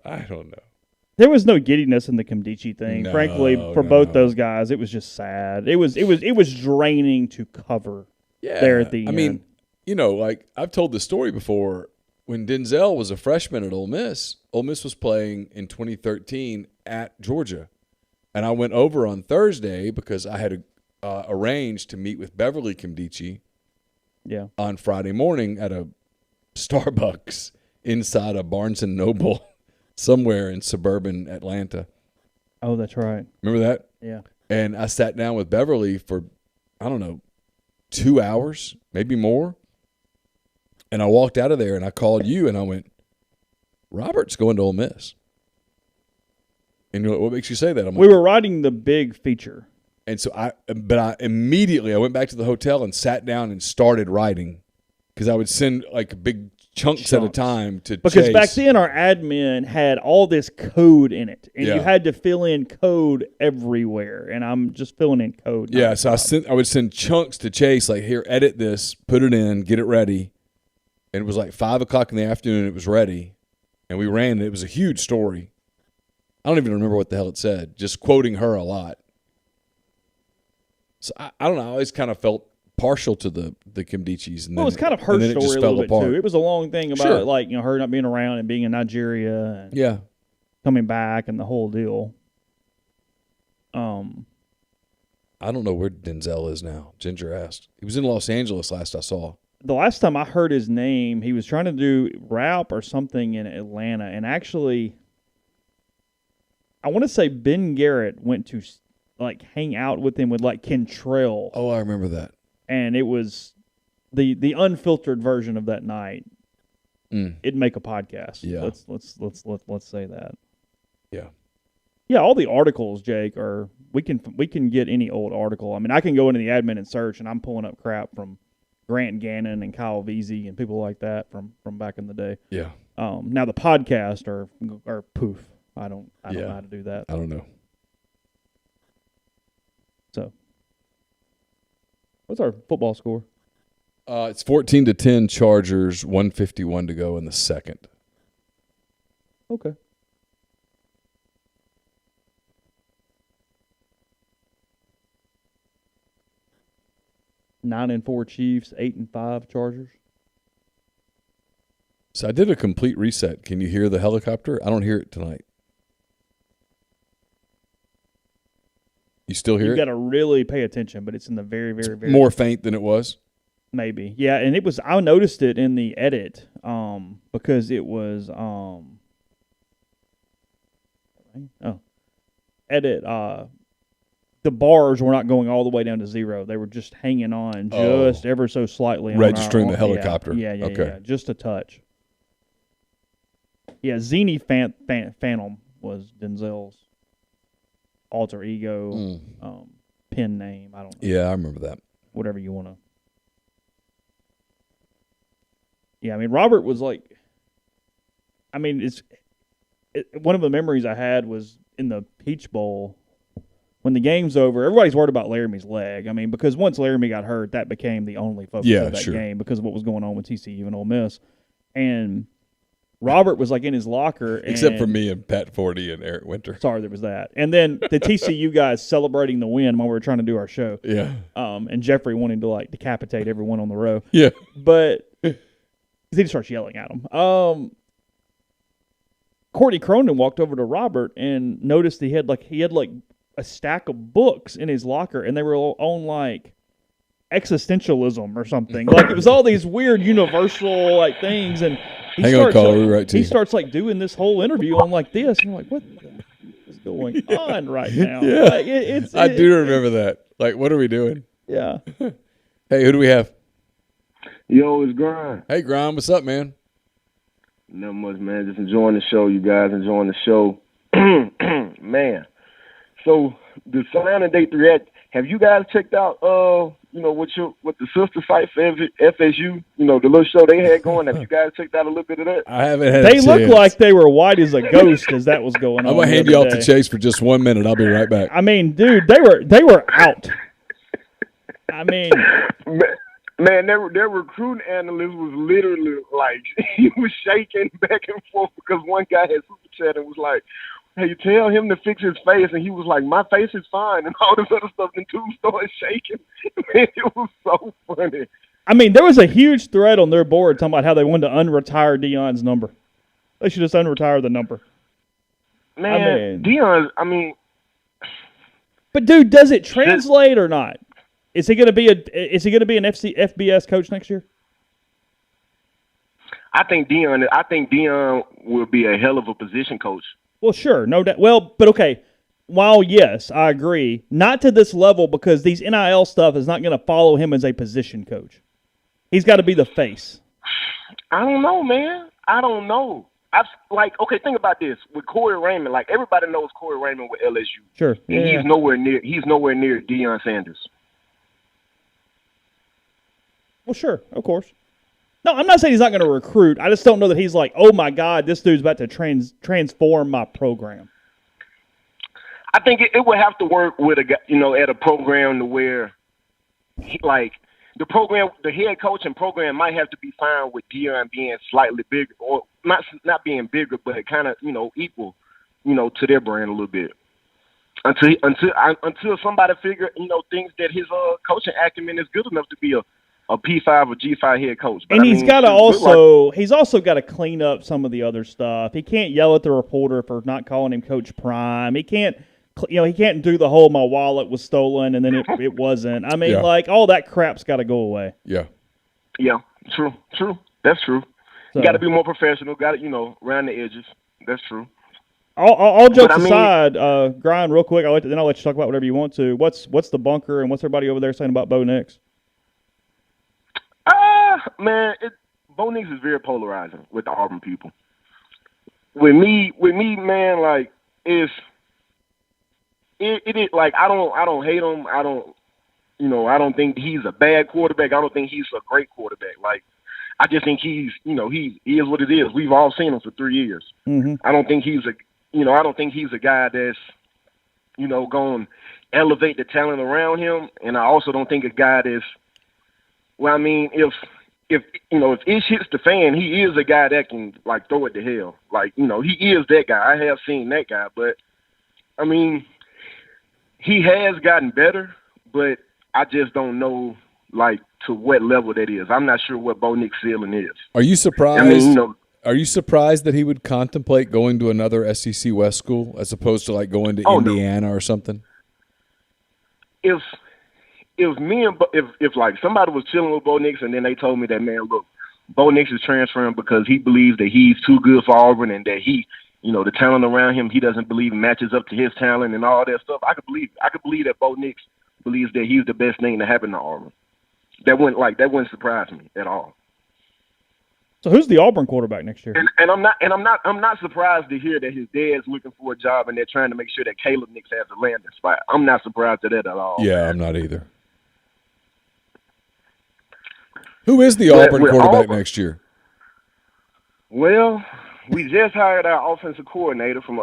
I don't know. There was no giddiness in the Kimdichi thing. No, frankly, for both those guys, it was just sad. It was draining to cover there at the end. I mean, you know, like I've told the story before. When Denzel was a freshman at Ole Miss was playing in 2013 at Georgia. And I went over on Thursday because I had arranged to meet with Beverly Kimdichi on Friday morning at a Starbucks inside a Barnes & Noble somewhere in suburban Atlanta. Oh, that's right. Remember that? Yeah. And I sat down with Beverly for, 2 hours, maybe more. And I walked out of there and I called you and I went, Robert's going to Ole Miss. And you're like, what makes you say that? I'm like, we were writing the big feature. And so I immediately went back to the hotel and sat down and started writing because I would send like big chunks at a time to because Chase. Back then our admin had all this code in it, and you had to fill in code everywhere. And I'm just filling in code. Yeah, so I would send chunks to Chase like, here, edit this, put it in, get it ready. And it was like 5 o'clock in the afternoon. It was ready, and we ran. It was a huge story. I don't even remember what the hell it said. Just quoting her a lot. So I don't know. I always kind of felt partial to the Kimdichis. Well, it's kind of her story a little bit too. It was a long thing about her not being around and being in Nigeria and coming back and the whole deal. I don't know where Denzel is now. Ginger asked. He was in Los Angeles last I saw. The last time I heard his name, he was trying to do rap or something in Atlanta, and actually, I want to say Ben Garrett went to like hang out with him with like Kentrell. Oh, I remember that. And it was the unfiltered version of that night. It'd make a podcast. Yeah. Let's say that. Yeah. Yeah, all the articles, Jake, are we can get any old article. I mean, I can go into the admin and search, and I'm pulling up crap from Grant Gannon and Kyle Veazey and people like that from back in the day. Yeah. Now the podcast are poof. I don't know how to do that. I don't know. So, what's our football score? It's 14-10 Chargers, 1:51 to go in the second. Okay. 9-4 Chiefs, 8-5 Chargers. So I did a complete reset. Can you hear the helicopter? I don't hear it tonight. You still hear it? You got to really pay attention, but it's in the very, very, very more faint than it was. Maybe, yeah. And it was. I noticed it in the edit, because it was edit the bars were not going all the way down to zero. They were just hanging on just ever so slightly. Registering the helicopter. Yeah, Okay. just a touch. Yeah, Zini Phantom was Denzel's alter ego pen name. I don't know. Yeah, I remember that. Whatever you want to. Yeah, I mean, Robert was like, I mean, one of the memories I had was in the Peach Bowl. When the game's over, everybody's worried about Laramie's leg. I mean, because once Laramie got hurt, that became the only focus of that game because of what was going on with TCU and Ole Miss. And Robert was like in his locker. Except for me and Pat Forty and Eric Winter. Sorry, there was that. And then the TCU guys celebrating the win while we were trying to do our show. Yeah. And Jeffrey wanting to like decapitate everyone on the row. Yeah. But he just starts yelling at him. Courtney Cronin walked over to Robert and noticed he had a stack of books in his locker, and they were on like existentialism or something. Like it was all these weird universal like things, and he starts like doing this whole interview on like this, and I'm like, what is going on right now? Yeah, like, I do remember that. Like, what are we doing? Yeah. Hey, who do we have? Yo, it's Grind. Hey, Grind, what's up, man? Nothing much, man. Just enjoying the show, you guys. Enjoying the show. Man. So, the signing day 3 act, have you guys checked out, what the sister site for FSU, the little show they had going? Have you guys checked out a little bit of that? I haven't had They looked like they were white as a ghost as that was going on. I'm going to hand you off to Chase for just 1 minute. I'll be right back. I mean, dude, they were out. I mean... Man, their recruiting analyst was literally like, he was shaking back and forth because one guy had super chat and was like, hey, tell him to fix his face. And he was like, my face is fine. And all this other stuff. And two started shaking. Man, it was so funny. I mean, there was a huge thread on their board talking about how they wanted to unretire Deion's number. They should just unretire the number. Man, Deion, But, dude, does it translate or not? Is he going to be an FBS coach next year? I think Deion will be a hell of a position coach. Well, sure, no doubt. Well, but okay. While yes, I agree, not to this level because these NIL stuff is not going to follow him as a position coach. He's got to be the face. I don't know, man. I don't know. Think about this with Corey Raymond. Like everybody knows Corey Raymond with LSU. Sure, and he's nowhere near Deion Sanders. Well, sure, of course. No, I'm not saying he's not going to recruit. I just don't know that he's like, oh, my God, this dude's about to transform my program. I think it would have to work with at a program to where, the head coach and program might have to be fine with Deion being slightly bigger, or not being bigger, but kind of, equal, to their brand a little bit. Until somebody thinks that his coaching acumen is good enough to be a P5 or G5 head coach. But and he's also got to clean up some of the other stuff. He can't yell at the reporter for not calling him Coach Prime. He can't do the whole my wallet was stolen and then it wasn't. I mean, all that crap's got to go away. Yeah. Yeah, true. That's true. So, you got to be more professional. Got to, round the edges. That's true. All jokes aside, Grind, real quick, I'll let you talk about whatever you want to. What's the bunker and what's everybody over there saying about Bo Nix? Man, Bo Nix is very polarizing with the Auburn people. With me, man, like it is like I don't hate him. I don't think he's a bad quarterback. I don't think he's a great quarterback. Like I just think he is what it is. We've all seen him for 3 years. Mm-hmm. I don't think he's a guy that's going to elevate the talent around him, and I also don't think a guy that's if ish hits the fan, he is a guy that can throw it to hell. He is that guy. I have seen that guy, but he has gotten better, but I just don't know to what level that is. I'm not sure what Bo Nix ceiling is. Are you surprised? Are you surprised that he would contemplate going to another SEC West school as opposed to going to Indiana or something? If somebody was chilling with Bo Nix and then they told me that, man, look, Bo Nix is transferring because he believes that he's too good for Auburn and that he the talent around him, he doesn't believe matches up to his talent and all that stuff. I could believe that Bo Nix believes that he's the best thing to happen to Auburn. That wouldn't surprise me at all. So who's the Auburn quarterback next year? And I'm not surprised to hear that his dad's looking for a job and they're trying to make sure that Caleb Nix has a landing spot. I'm not surprised at that at all. Yeah, I'm not either. Who is the Auburn quarterback next year? Well, we just hired our offensive coordinator from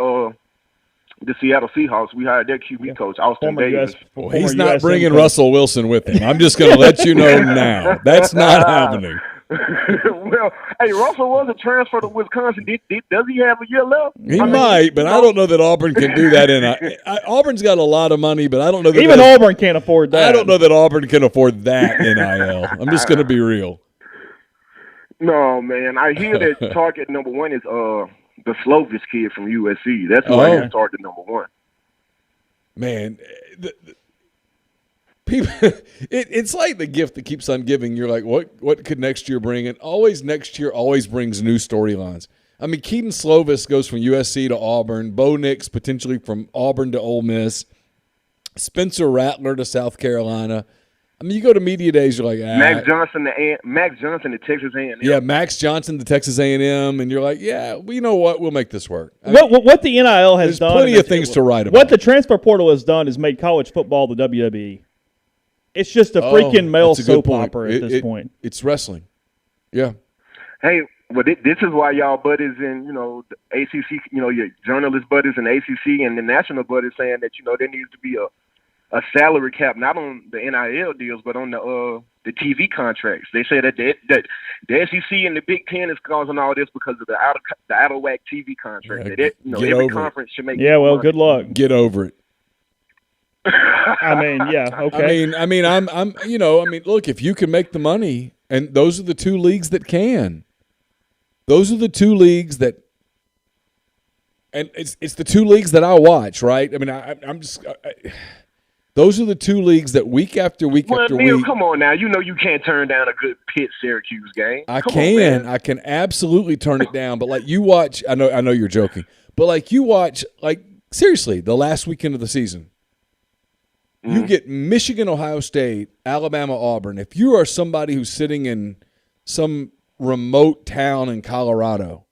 the Seattle Seahawks. We hired their QB coach, Austin Davis. He's not bringing Russell Wilson with him. I'm just going to let you know now. That's not happening. Well, hey, Russell was a transfer to Wisconsin. Does he have a year left? He might, but I don't know that Auburn can do that. Auburn's got a lot of money, but I don't know that even Auburn can't afford that. I don't know that Auburn can afford that NIL. I'm just going to be real. No, man. I hear that target number one is the Slovis kid from USC. That's who I hear target number one. Man, people, it's like the gift that keeps on giving. You're like, what could next year bring? And next year always brings new storylines. I mean, Keaton Slovis goes from USC to Auburn. Bo Nix potentially from Auburn to Ole Miss. Spencer Rattler to South Carolina. I mean, you go to media days, you're like, Max Johnson to Texas A&M. Yeah, Max Johnson to Texas A&M, and you're like, yeah, well, you know what? We'll make this work. What the NIL has done. There's plenty of things to write about. What the transfer portal has done is made college football the WWE. It's just a freaking male soap opera at this point. It's wrestling. Yeah. Hey, well, this is why y'all buddies in, the ACC, your journalist buddies in ACC and the national buddies saying that, there needs to be a salary cap, not on the NIL deals, but on the TV contracts. They say that the SEC and the Big Ten is causing all this because of the out of whack TV contract. Every conference should make. Yeah, well, good luck. Get over it. I mean, yeah, okay. I mean, look, if you can make the money, and those are the two leagues that can. Those are the two leagues that. And it's the two leagues that I watch, right? I mean, I'm just. Those are the two leagues that week after week after Neal, week. Come on now. You can't turn down a good Pitt-Syracuse game. I can absolutely turn it down. But like you watch, I know you're joking, but like you watch, like seriously, the last weekend of the season, you get Michigan, Ohio State, Alabama, Auburn. If you are somebody who's sitting in some remote town in Colorado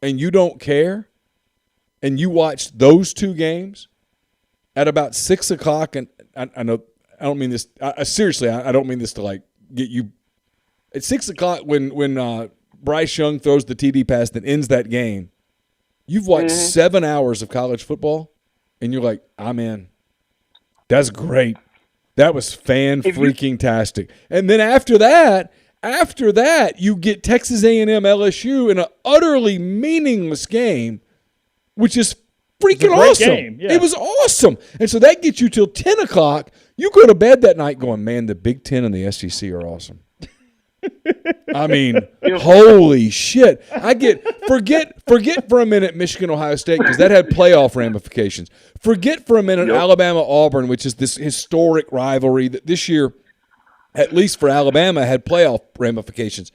and you don't care, and you watch those two games at about 6 o'clock, and I know I don't mean this seriously. I don't mean this to like get you. At 6 o'clock when Bryce Young throws the TD pass that ends that game, you've watched 7 hours of college football, and you're like, I'm in. That's great. That was fan-freaking-tastic. And then after that, you get Texas A&M LSU in an utterly meaningless game, which is freaking awesome. Game, yeah. It was awesome. And so that gets you till 10 o'clock. You go to bed that night going, man, the Big Ten and the SEC are awesome. I mean, holy shit. Forget for a minute Michigan, Ohio State, because that had playoff ramifications. Forget for a minute Alabama, Auburn, which is this historic rivalry that this year, at least for Alabama, had playoff ramifications.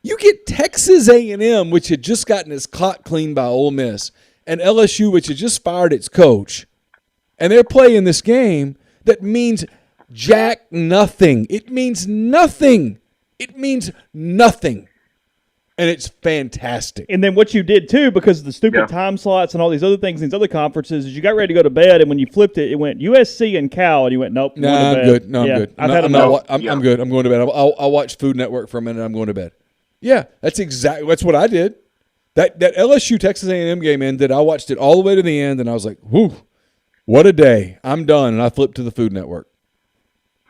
You get Texas A&M, which had just gotten its clock cleaned by Ole Miss, and LSU, which had just fired its coach, and they're playing this game that means jack nothing. It means nothing. It means nothing. And it's fantastic. And then what you did, too, because of the stupid time slots and all these other things in these other conferences, is you got ready to go to bed, and when you flipped it, it went USC and Cal, and you went, nope, I'm good. No, I'm good. I'm good. I'm going to bed. I'll watch Food Network for a minute, and I'm going to bed. Yeah, that's what I did. That LSU Texas A&M game ended. I watched it all the way to the end, and I was like, "Whew, what a day! I'm done." And I flipped to the Food Network,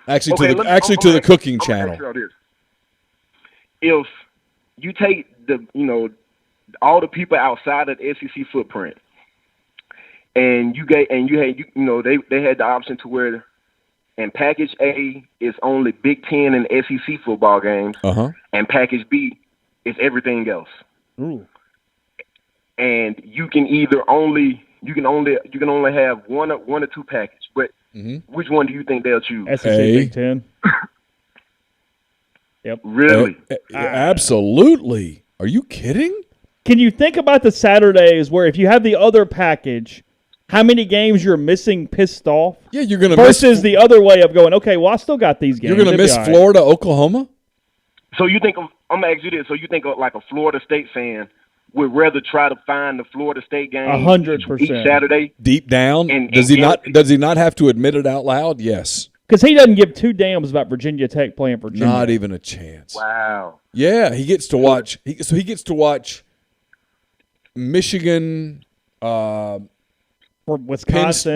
to the cooking channel. If you take all the people outside of the SEC footprint, and they had the option to where, and package A is only Big Ten and SEC football games, and package B is everything else. Ooh. And you can only have one or two package. But which one do you think they'll choose? SEC Big Ten. Yep. Really? Absolutely. Are you kidding? Can you think about the Saturdays where if you have the other package, how many games you're missing pissed off? Yeah, you're going to versus the other way of going, okay, well, I still got these games. You're going to miss Florida, Oklahoma? So you think I'm going to ask you this. So you think like a Florida State fan would rather try to find the Florida State game 100% each Saturday? Deep down? Does he not have to admit it out loud? Yes. Because he doesn't give two damns about Virginia Tech playing Virginia. Not even a chance. Wow. Yeah, he gets to watch. He gets to watch Michigan, Wisconsin,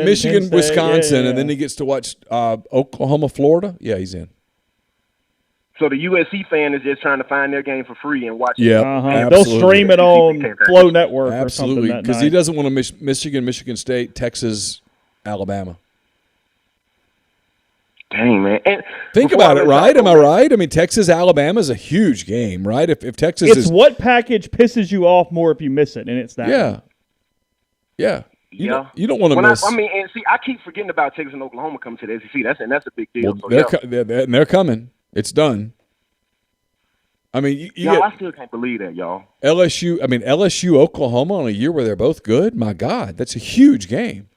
Michigan, State, Wisconsin, yeah. and then he gets to watch Oklahoma, Florida. Yeah, he's in. So the USC fan is just trying to find their game for free and watch it. Yeah, they'll stream it on Flow Network absolutely, or something because he doesn't want to miss Michigan, Michigan State, Texas, Alabama. Dang, man. And think about it, right? Am I right? I mean, Texas, Alabama is a huge game, right? If Texas it's what package pisses you off more if you miss it, and it's that. Yeah. One. Yeah. You don't want to miss. And see, I keep forgetting about Texas and Oklahoma coming to the SEC. That's a big deal. Well, they're coming. It's done. I mean, I still can't believe that, y'all. LSU, Oklahoma on a year where they're both good. My God, that's a huge game.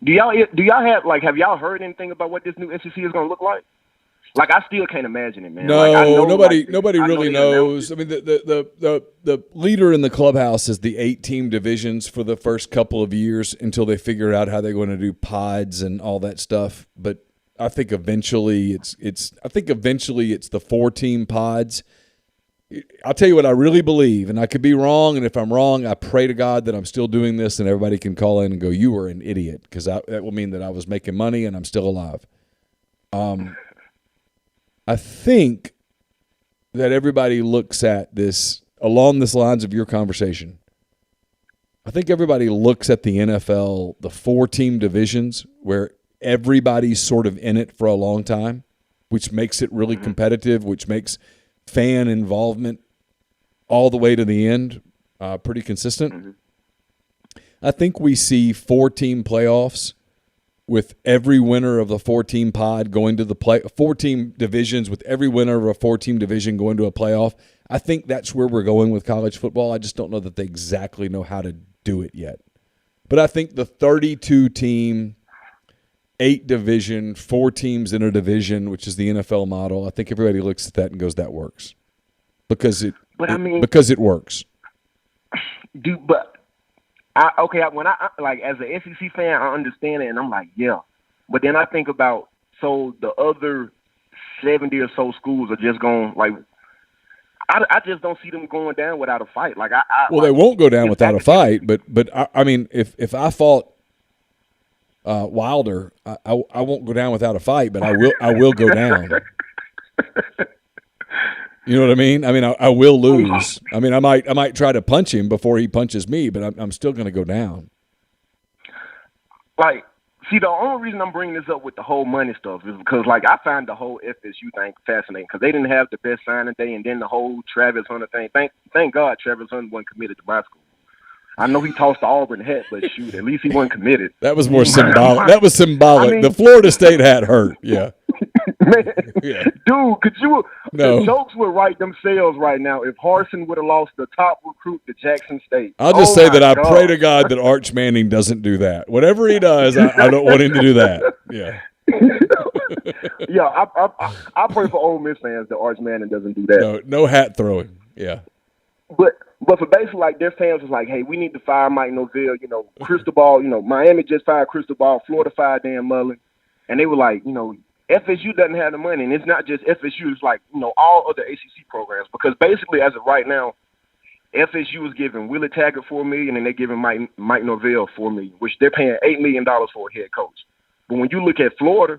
Do y'all have y'all heard anything about what this new SEC is going to look like? Like, I still can't imagine it, man. No, nobody really knows. I mean, the leader in the clubhouse is the 8-team divisions for the first couple of years until they figure out how they're going to do pods and all that stuff. But I think eventually it's the 4-team pods. I'll tell you what I really believe, and I could be wrong, and if I'm wrong, I pray to God that I'm still doing this and everybody can call in and go, you were an idiot, because that will mean that I was making money and I'm still alive. I think that everybody looks at this along this lines of your conversation. I think everybody looks at the NFL, the 4-team divisions, where everybody's sort of in it for a long time, which makes it really competitive, which makes fan involvement all the way to the end pretty consistent. I think we see 4-team playoffs with every winner of the 4-team pod going to the 4-team divisions with every winner of a 4-team division going to a playoff. I think that's where we're going with college football. I just don't know that they exactly know how to do it yet. But I think the 32-team, 8-division, 4 teams in a division, which is the NFL model, I think everybody looks at that and goes, that works. Because it works. When I like as an SEC fan, I understand it, and I'm like, yeah. But then I think about the other 70 or so schools are just going like. I just don't see them going down without a fight. Like they won't go down without a fight. But I mean, if I fought Wilder, I won't go down without a fight. But I will go down. You know what I mean? I mean, I will lose. I mean, I might try to punch him before he punches me, but I'm still going to go down. Like, see, the only reason I'm bringing this up with the whole money stuff is because, like, I find the whole FSU thing fascinating because they didn't have the best signing day, and then the whole Travis Hunter thing. Thank God Travis Hunter wasn't committed to my school. I know he tossed the Auburn hat, but shoot, at least he wasn't committed. That was more symbolic. That was symbolic. I mean, the Florida State hat hurt. Yeah. Man, yeah. Dude, the jokes would write themselves right now if Harsin would have lost the top recruit to Jackson State. I'll just say that I pray to God that Arch Manning doesn't do that. Whatever he does, I don't want him to do that. Yeah. Yeah, I pray for Ole Miss fans that Arch Manning doesn't do that. No hat throwing. Yeah. But for basically, like, their fans was like, hey, we need to fire Mike Norvell. You know, Cristobal, Miami just fired Cristobal. Florida fired Dan Mullen. And they were like, FSU doesn't have the money. And it's not just FSU. It's like, all other ACC programs. Because basically, as of right now, FSU is giving Willie Taggart $4 million, and they're giving Mike Norvell $4 million, which they're paying $8 million for a head coach. But when you look at Florida,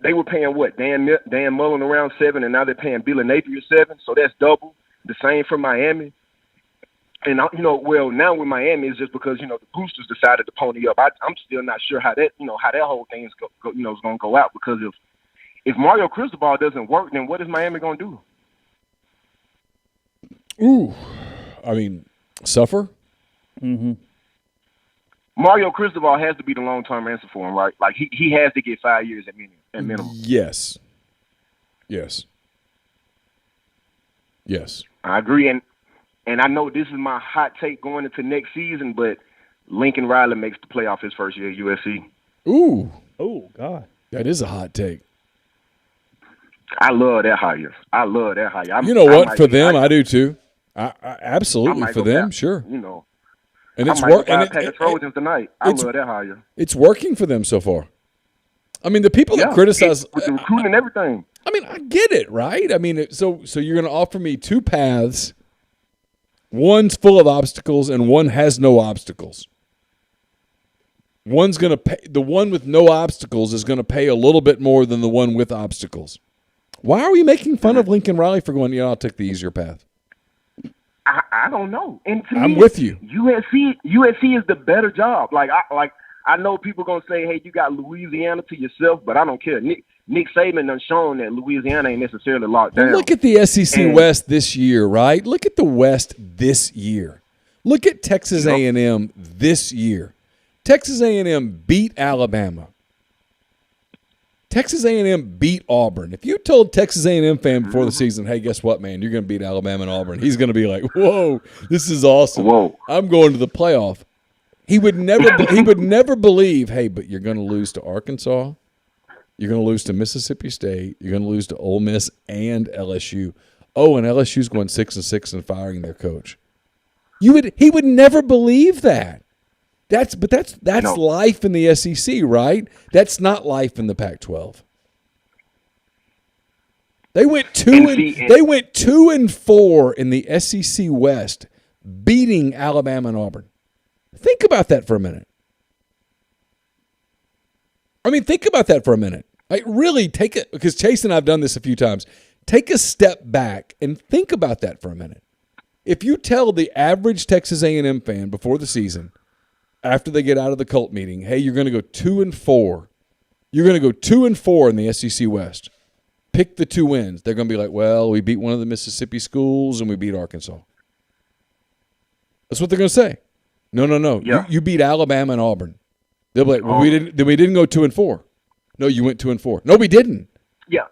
they were paying what? Dan Mullen around $7 million, and now they're paying Billy Napier $7 million. So that's double. The same for Miami. And, now with Miami, it's just because, the boosters decided to pony up. I'm still not sure how that whole thing is going to go out, because if Mario Cristobal doesn't work, then what is Miami going to do? Ooh. I mean, suffer? Mm-hmm. Mario Cristobal has to be the long-term answer for him, right? Like, he has to get 5 years at minimum. Yes. Yes. I agree, and I know this is my hot take going into next season, but Lincoln Riley makes the playoff his first year at USC. Ooh. Oh, God. That is a hot take. I love that hire. You know what? For them, I do too. I absolutely for them, sure. You know, and it's working. I might Trojans tonight. I love that hire. It's working for them so far. I mean, the people that criticize with the recruiting and everything. I mean, I get it, right? I mean, so you're going to offer me two paths. One's full of obstacles, and one has no obstacles. One's going to pay. The one with no obstacles is going to pay a little bit more than the one with obstacles. Why are we making fun of Lincoln Riley for going, I'll take the easier path? I don't know. And to I'm me, with you. USC is the better job. I know people gonna say, hey, you got Louisiana to yourself, but I don't care. Nick Saban done shown that Louisiana ain't necessarily locked down. Look at the SEC West this year, right? Look at the West this year. Look at Texas A&M this year. Texas A&M beat Alabama. Texas A&M beat Auburn. If you told Texas A&M fan before the season, hey, guess what, man? You're going to beat Alabama and Auburn. He's going to be like, whoa, this is awesome. Whoa. I'm going to the playoff. He would never believe, hey, but you're going to lose to Arkansas. You're going to lose to Mississippi State. You're going to lose to Ole Miss and LSU. Oh, and LSU's going 6-6 and firing their coach. He would never believe that. That's life in the SEC, right? That's not life in the Pac-12. They went 2-4 in the SEC West, beating Alabama and Auburn. Think about that for a minute. Think about that for a minute. Really take it, because Chase and I have done this a few times. Take a step back and think about that for a minute. If you tell the average Texas A&M fan before the season, after they get out of the cult meeting, hey, you're going to go 2-4. You're going to go 2-4 in the SEC West. Pick the two wins. They're going to be like, well, we beat one of the Mississippi schools and we beat Arkansas. That's what they're going to say. No. Yeah. You beat Alabama and Auburn. They'll be like, well, we didn't go 2-4. No, you went 2-4. No, we didn't. Yeah.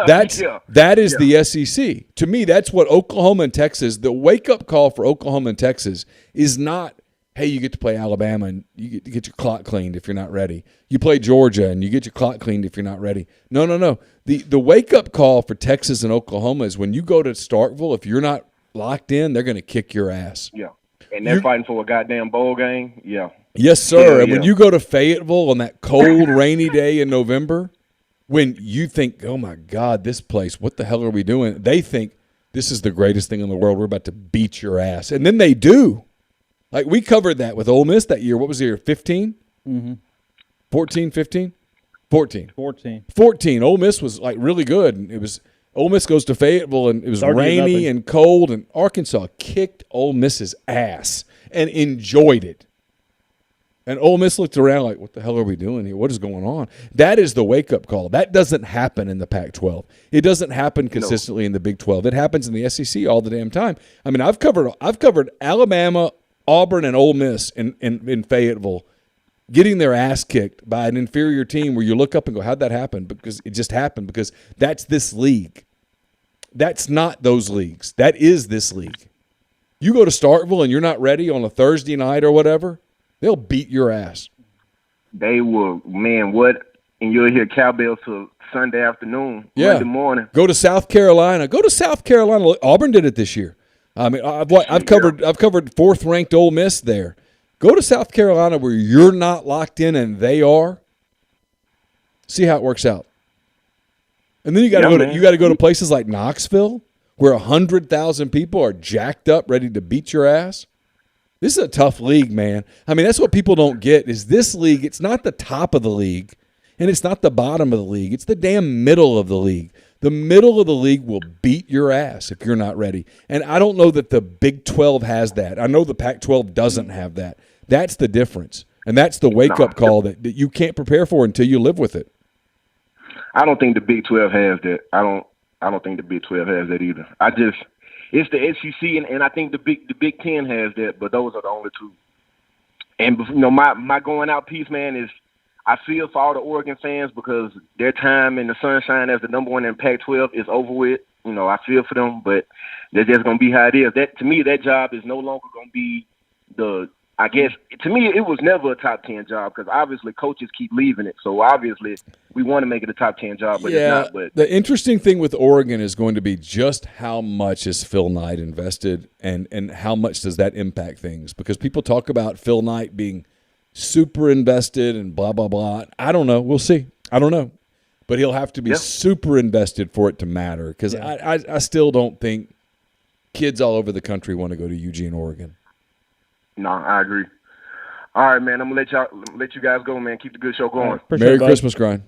That is the SEC. To me, that's what Oklahoma and Texas, the wake-up call for Oklahoma and Texas is not, hey, you get to play Alabama and you get to get your clock cleaned if you're not ready. You play Georgia and you get your clock cleaned if you're not ready. No. The wake-up call for Texas and Oklahoma is when you go to Starkville, if you're not locked in, they're going to kick your ass. Yeah, and they're fighting for a goddamn bowl game. Yeah. Yes, sir. And when you go to Fayetteville on that cold, rainy day in November, when you think, oh, my God, this place, what the hell are we doing? They think this is the greatest thing in the world. We're about to beat your ass. And then they do. Like, we covered that with Ole Miss that year. What was the year, 15? Mm-hmm. 14, 15? 14. 14. Ole Miss was, really good. And it was Ole Miss goes to Fayetteville, and it was 30-0. rainy and cold, and Arkansas kicked Ole Miss's ass and enjoyed it. And Ole Miss looked around like, what the hell are we doing here? What is going on? That is the wake-up call. That doesn't happen in the Pac-12. It doesn't happen consistently in the Big 12. It happens in the SEC all the damn time. I've covered Alabama, Auburn, and Ole Miss in Fayetteville getting their ass kicked by an inferior team where you look up and go, how'd that happen? Because it just happened because that's this league. That's not those leagues. That is this league. You go to Starkville and you're not ready on a Thursday night or whatever, they'll beat your ass. They will, man, what? And you'll hear cowbells till Sunday afternoon, Monday morning. Go to South Carolina. Auburn did it this year. I've covered fourth-ranked Ole Miss there. Go to South Carolina where you're not locked in and they are. See how it works out. And then you got to go to places like Knoxville where 100,000 people are jacked up, ready to beat your ass. This is a tough league, man. That's what people don't get is this league, it's not the top of the league, and it's not the bottom of the league. It's the damn middle of the league. The middle of the league will beat your ass if you're not ready. And I don't know that the Big 12 has that. I know the Pac-12 doesn't have that. That's the difference. And that's the wake-up call that you can't prepare for until you live with it. I don't think the Big 12 has that. I don't think the Big 12 has that either. It's the SEC, and I think the Big 10 has that, but those are the only two. And my going out piece, man, is I feel for all the Oregon fans because their time in the sunshine as the number one in Pac-12 is over with. You know, I feel for them, but they're just going to be how it is. That, to me, that job is no longer going to be I guess, to me, it was never a top 10 job because obviously coaches keep leaving it. So obviously we want to make it a top 10 job, but it's not. But the interesting thing with Oregon is going to be just how much is Phil Knight invested and how much does that impact things? Because people talk about Phil Knight being super invested and blah, blah, blah. I don't know. We'll see. I don't know. But he'll have to be super invested for it to matter because I still don't think kids all over the country want to go to Eugene, Oregon. No, I agree. All right, man. I'm gonna let you guys go, man. Keep the good show going. Right, Merry Christmas, Grind.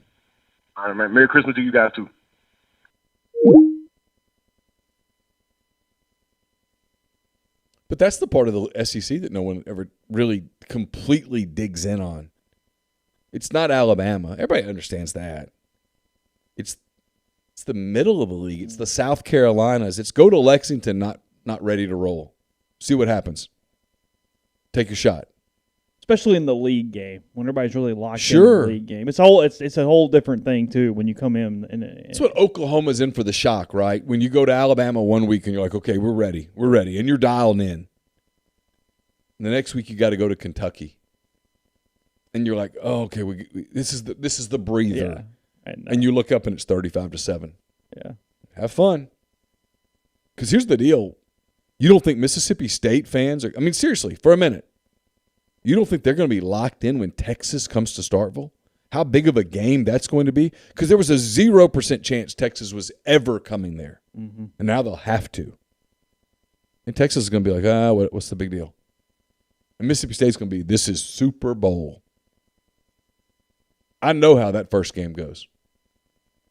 All right, man. Merry Christmas to you guys too. But that's the part of the SEC that no one ever really completely digs in on. It's not Alabama. Everybody understands that. It's the middle of the league. It's the South Carolinas. It's go to Lexington, not ready to roll. See what happens. Take a shot. Especially in the league game when everybody's really locked in the league game. It's a whole different thing too when you come in. It's what Oklahoma's in for the shock, right? When you go to Alabama one week and you're like, okay, we're ready, and you're dialing in. And the next week you got to go to Kentucky, and you're like, oh, okay, this is the breather. Yeah, and you look up and it's 35-7. Yeah, have fun. Because here's the deal. You don't think Mississippi State fans are – I mean, seriously, for a minute. You don't think they're going to be locked in when Texas comes to Starkville? How big of a game that's going to be? Because there was a 0% chance Texas was ever coming there. Mm-hmm. And now they'll have to. And Texas is going to be like, what's the big deal? And Mississippi State's going to be, this is Super Bowl. I know how that first game goes.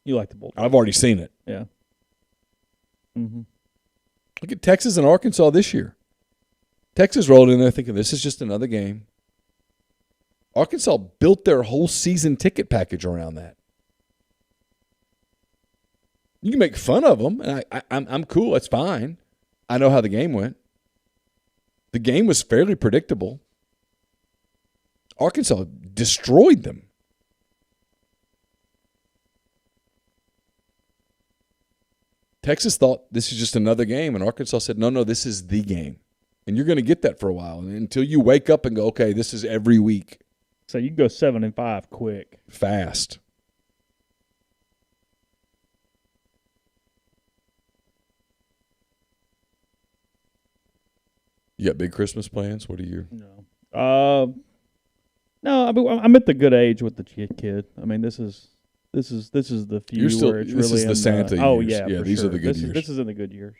You like the bowl game. I've already seen it. Yeah. Mm-hmm. Look at Texas and Arkansas this year. Texas rolled in there thinking this is just another game. Arkansas built their whole season ticket package around that. You can make fun of them, and I'm cool. That's fine. I know how the game went. The game was fairly predictable. Arkansas destroyed them. Texas thought this is just another game, and Arkansas said, no, this is the game. And you're going to get that for a while until you wake up and go, okay, this is every week. So you can go 7-5 quick. Fast. You got big Christmas plans? What are you? No. No, I'm at the good age with the kid. I mean, this is the few where it's this really is the Santa years. Oh yeah, these sure. are the good years. This is in the good years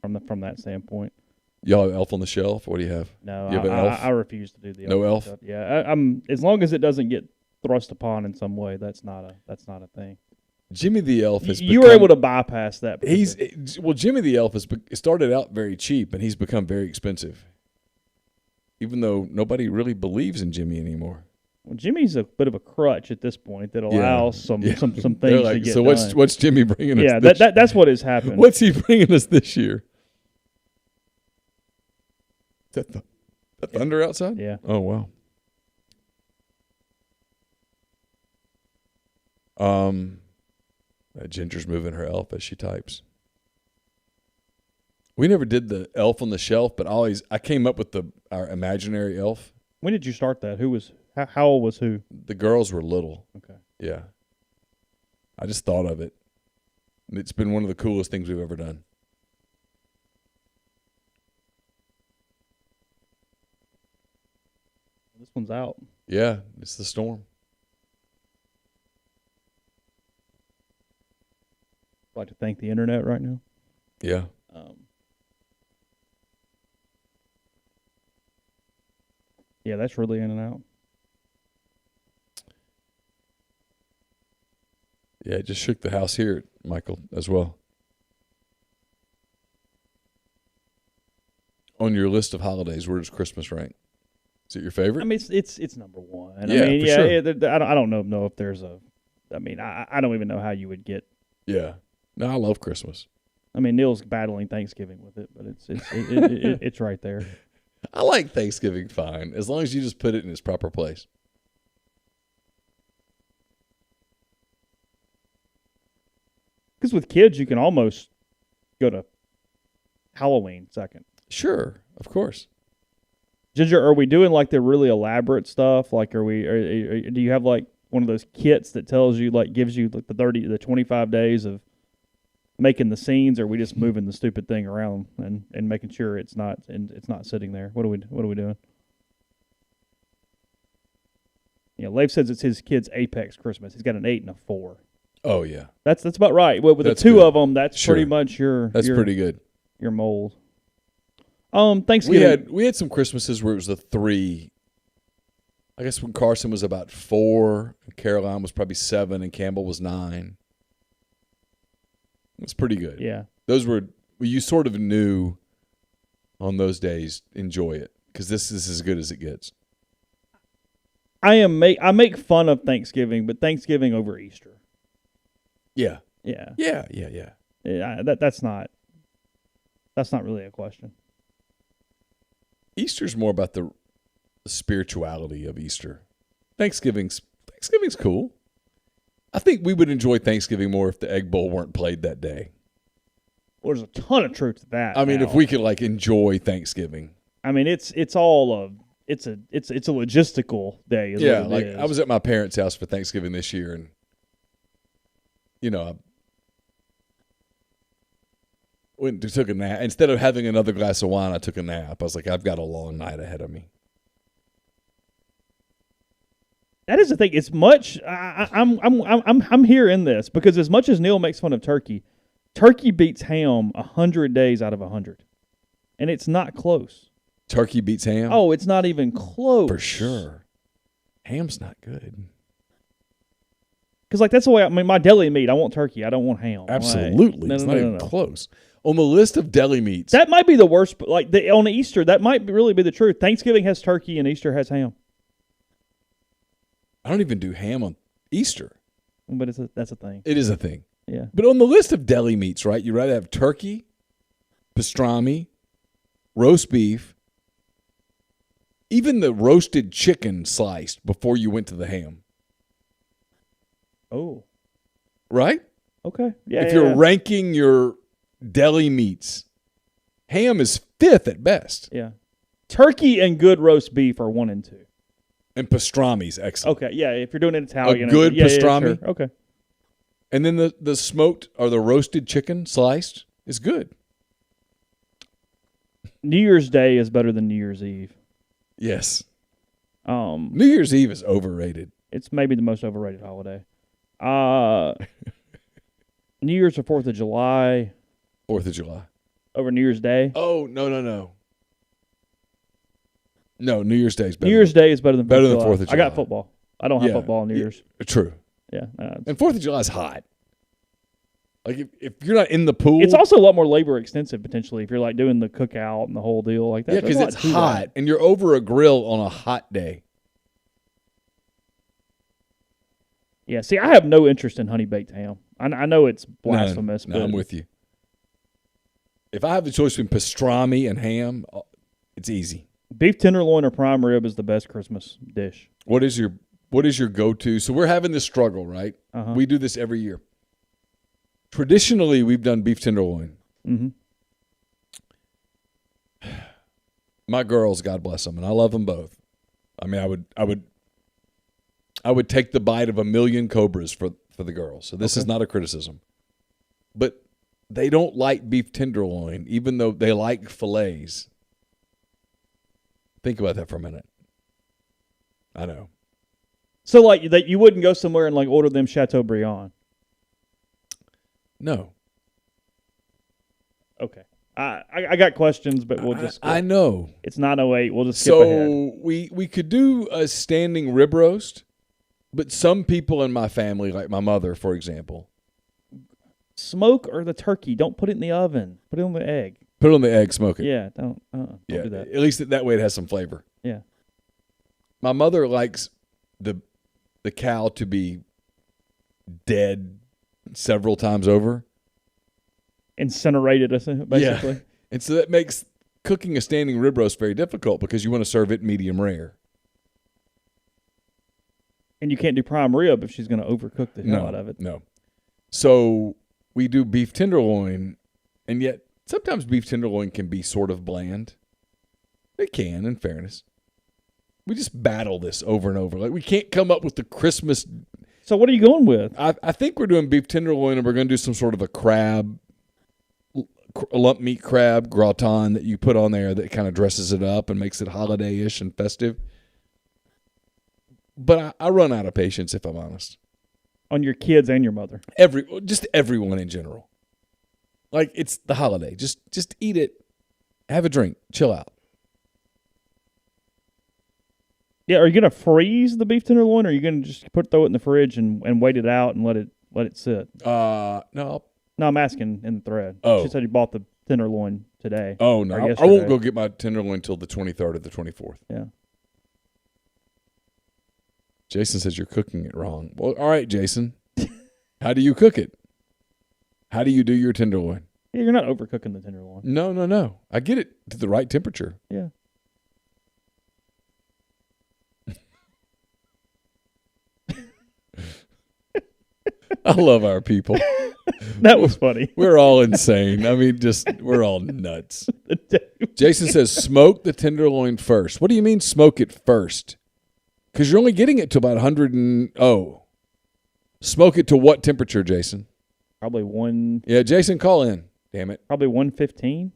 from that standpoint. Y'all have Elf on the Shelf? What do you have? No, you have an elf? I refuse to do the no elf. Stuff. Yeah, I'm as long as it doesn't get thrust upon in some way. That's not a thing. Jimmy the Elf has. You were able to bypass that. Jimmy the Elf has started out very cheap and he's become very expensive. Even though nobody really believes in Jimmy anymore. Well, Jimmy's a bit of a crutch at this point that allows some things to get so done. What's Jimmy bringing us? Yeah, that's what has happened. What's he bringing us this year? Is that the thunder outside? Yeah. Oh wow. Ginger's moving her elf as she types. We never did the Elf on the Shelf, but I came up with our imaginary elf. When did you start that? How old was who? The girls were little. Okay. Yeah. I just thought of it. And it's been one of the coolest things we've ever done. This one's out. Yeah, it's the storm. I'd like to thank the internet right now. Yeah. Yeah, that's really in and out. Yeah, it just shook the house here, Michael, as well. On your list of holidays, where does Christmas rank? Is it your favorite? I mean, it's number one. Yeah, I mean, sure. I don't know if there's a. I mean, I don't even know how you would get. Yeah. No, I love Christmas. I mean, Neal's battling Thanksgiving with it, but it's right there. I like Thanksgiving fine, as long as you just put it in its proper place. Because with kids, you can almost go to Halloween second. Sure, of course. Ginger, are we doing like the really elaborate stuff? Like, do you have like one of those kits that tells you, like, gives you like the 25 days of making the scenes, or are we just moving the stupid thing around and making sure it's not sitting there? What are we doing? Leif says it's his kid's apex Christmas. He's got an 8 and a 4. Oh yeah, that's about right. Well, with that's the two good. of them, that's pretty much pretty good. Your mold. Thanksgiving. We had some Christmases where it was the 3. I guess when Carson was about 4, and Caroline was probably 7, and Campbell was 9. It was pretty good. Yeah. Those were, you sort of knew on those days, enjoy it, because this is as good as it gets. I make fun of Thanksgiving, but Thanksgiving over Easter. Yeah. Yeah. That's not really a question. Easter's more about the spirituality of Easter. Thanksgiving's cool. I think we would enjoy Thanksgiving more if the Egg Bowl weren't played that day. Well, there's a ton of truth to that. I mean, if we could like enjoy Thanksgiving. I mean, it's a logistical day. Yeah, like I was at my parents' house for Thanksgiving this year, and I went and took a nap. Instead of having another glass of wine, I took a nap. I was like, I've got a long night ahead of me. That is the thing. It's much. I'm here in this because as much as Neal makes fun of turkey beats ham 100 days out of 100, and it's not close. Turkey beats ham? Oh, it's not even close. For sure. Ham's not good. Because like that's the way. I mean, my deli meat. I want turkey. I don't want ham. Absolutely, it's not even close. On the list of deli meats, that might be the worst. Like on Easter, that might really be the truth. Thanksgiving has turkey and Easter has ham. I don't even do ham on Easter. But that's a thing. It is a thing. Yeah. But on the list of deli meats, right, you'd rather have turkey, pastrami, roast beef, even the roasted chicken sliced before you went to the ham. Oh. Right? Okay. Yeah. If you're ranking your deli meats, ham is 5th at best. Yeah. Turkey and good roast beef are 1 and 2. And pastrami's excellent. Okay, yeah, if you're doing it Italian. A good pastrami. Yeah, sure. Okay. And then the smoked or the roasted chicken sliced is good. New Year's Day is better than New Year's Eve. Yes. New Year's Eve is overrated. It's maybe the most overrated holiday. New Year's or 4th of July? 4th of July. Over New Year's Day? Oh, no. No, New Year's Day is better. New Year's Day is better than 4th of July. I got football. I don't have football on New Year's. True. Yeah. And 4th of July is hot. Like if you're not in the pool. It's also a lot more labor extensive potentially if you're like doing the cookout and the whole deal like that. Yeah, because it's hot and you're over a grill on a hot day. Yeah, see, I have no interest in honey baked ham. I know it's blasphemous. No, I'm with you. If I have the choice between pastrami and ham, it's easy. Beef tenderloin or prime rib is the best Christmas dish. What is your go-to? So we're having this struggle, right? Uh-huh. We do this every year. Traditionally, we've done beef tenderloin. Mm-hmm. My girls, God bless them, and I love them both. I mean, I would take the bite of a million cobras for the girls. So this is not a criticism. But they don't like beef tenderloin, even though they like fillets. Think about that for a minute. I know. So, like, that you wouldn't go somewhere and, like, order them Chateaubriand? No. Okay. I got questions, but we'll just... I know. It's 9:08. We'll just skip ahead. So, we could do a standing rib roast, but some people in my family, like my mother, for example... Smoke or the turkey. Don't put it in the oven. Put it on the egg. Put it on the egg, smoke it. Yeah, don't do that. At least that way it has some flavor. Yeah. My mother likes the cow to be dead several times over. Incinerated, basically. Yeah. And so that makes cooking a standing rib roast very difficult because you want to serve it medium rare. And you can't do prime rib if she's going to overcook the hell out of it. No. So we do beef tenderloin, and yet sometimes beef tenderloin can be sort of bland. It can, in fairness. We just battle this over and over. Like, we can't come up with the Christmas. So what are you going with? I think we're doing beef tenderloin, and we're going to do some sort of a crab, a lump meat crab gratin that you put on there that kind of dresses it up and makes it holiday-ish and festive. But I run out of patience, if I'm honest. On your kids and your mother? Just everyone in general. Like, it's the holiday. Just eat it, have a drink, chill out. Yeah, are you going to freeze the beef tenderloin, or are you going to just throw it in the fridge and wait it out and let it sit? No. No, I'm asking in the thread. Oh. She said you bought the tenderloin today. Oh, no. I won't go get my tenderloin until the 23rd or the 24th. Yeah. Jason says you're cooking it wrong. Well, all right, Jason. How do you cook it? How do you do your tenderloin? Yeah, you're not overcooking the tenderloin. No. I get it to the right temperature. Yeah. I love our people. That was funny. We're all insane. I mean, we're all nuts. Jason says, smoke the tenderloin first. What do you mean smoke it first? Because you're only getting it to about 100 and... Oh. Smoke it to what temperature, Jason? Probably one... Yeah, Jason, call in. Damn it. Probably 115?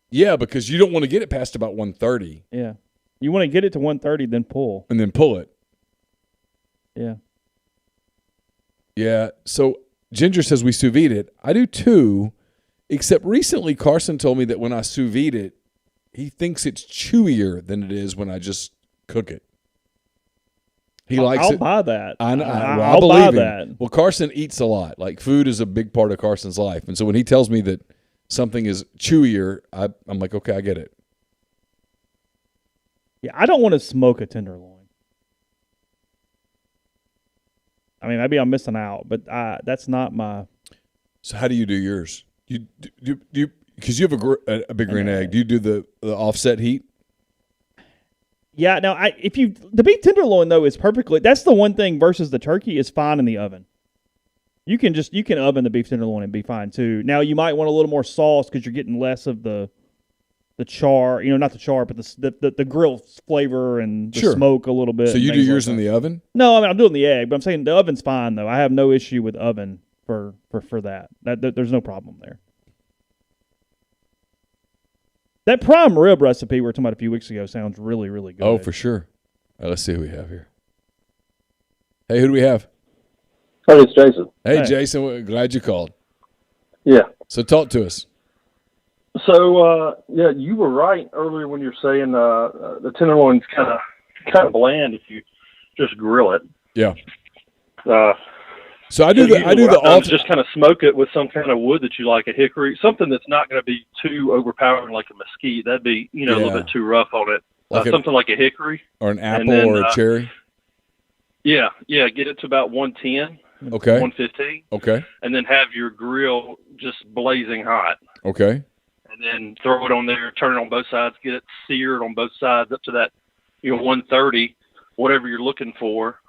Yeah, because you don't want to get it past about 130. Yeah. You want to get it to 130, then pull. And then pull it. Yeah. Yeah, so Ginger says we sous vide it. I do too, except recently Carson told me that when I sous vide it, he thinks it's chewier than it is when I just cook it. He likes it. I'll buy that. I believe that. Well, Carson eats a lot. Like, food is a big part of Carson's life. And so when he tells me that something is chewier, I'm like, okay, I get it. Yeah, I don't want to smoke a tenderloin. I mean, maybe I'm missing out, but that's not my... So how do you do yours? You because you have a big green egg. Do you do the offset heat? Yeah, no, the beef tenderloin though is perfectly. That's the one thing versus the turkey is fine in the oven. You can oven the beef tenderloin and be fine too. Now you might want a little more sauce because you're getting less of the char. Not the char, but the grill flavor and the smoke a little bit. So you do yours in the oven? No, I mean I'm doing the egg, but I'm saying the oven's fine though. I have no issue with oven for that. There's no problem there. That prime rib recipe we were talking about a few weeks ago sounds really, really good. Oh, for sure. All right, let's see who we have here. Hey, who do we have? Hey, it's Jason. Hey, Jason. We're glad you called. Yeah. So talk to us. So, yeah, you were right earlier when you were saying the tenderloin's kind of bland if you just grill it. Yeah. So I do just kind of smoke it with some kind of wood that you like, a hickory, something that's not going to be too overpowering like a mesquite. That'd be a little bit too rough on it. Like something like a hickory or an apple or a cherry. Yeah, get it to about 110. Okay. 115. Okay. And then have your grill just blazing hot. Okay. And then throw it on there, turn it on both sides, get it seared on both sides up to that, 130, whatever you're looking for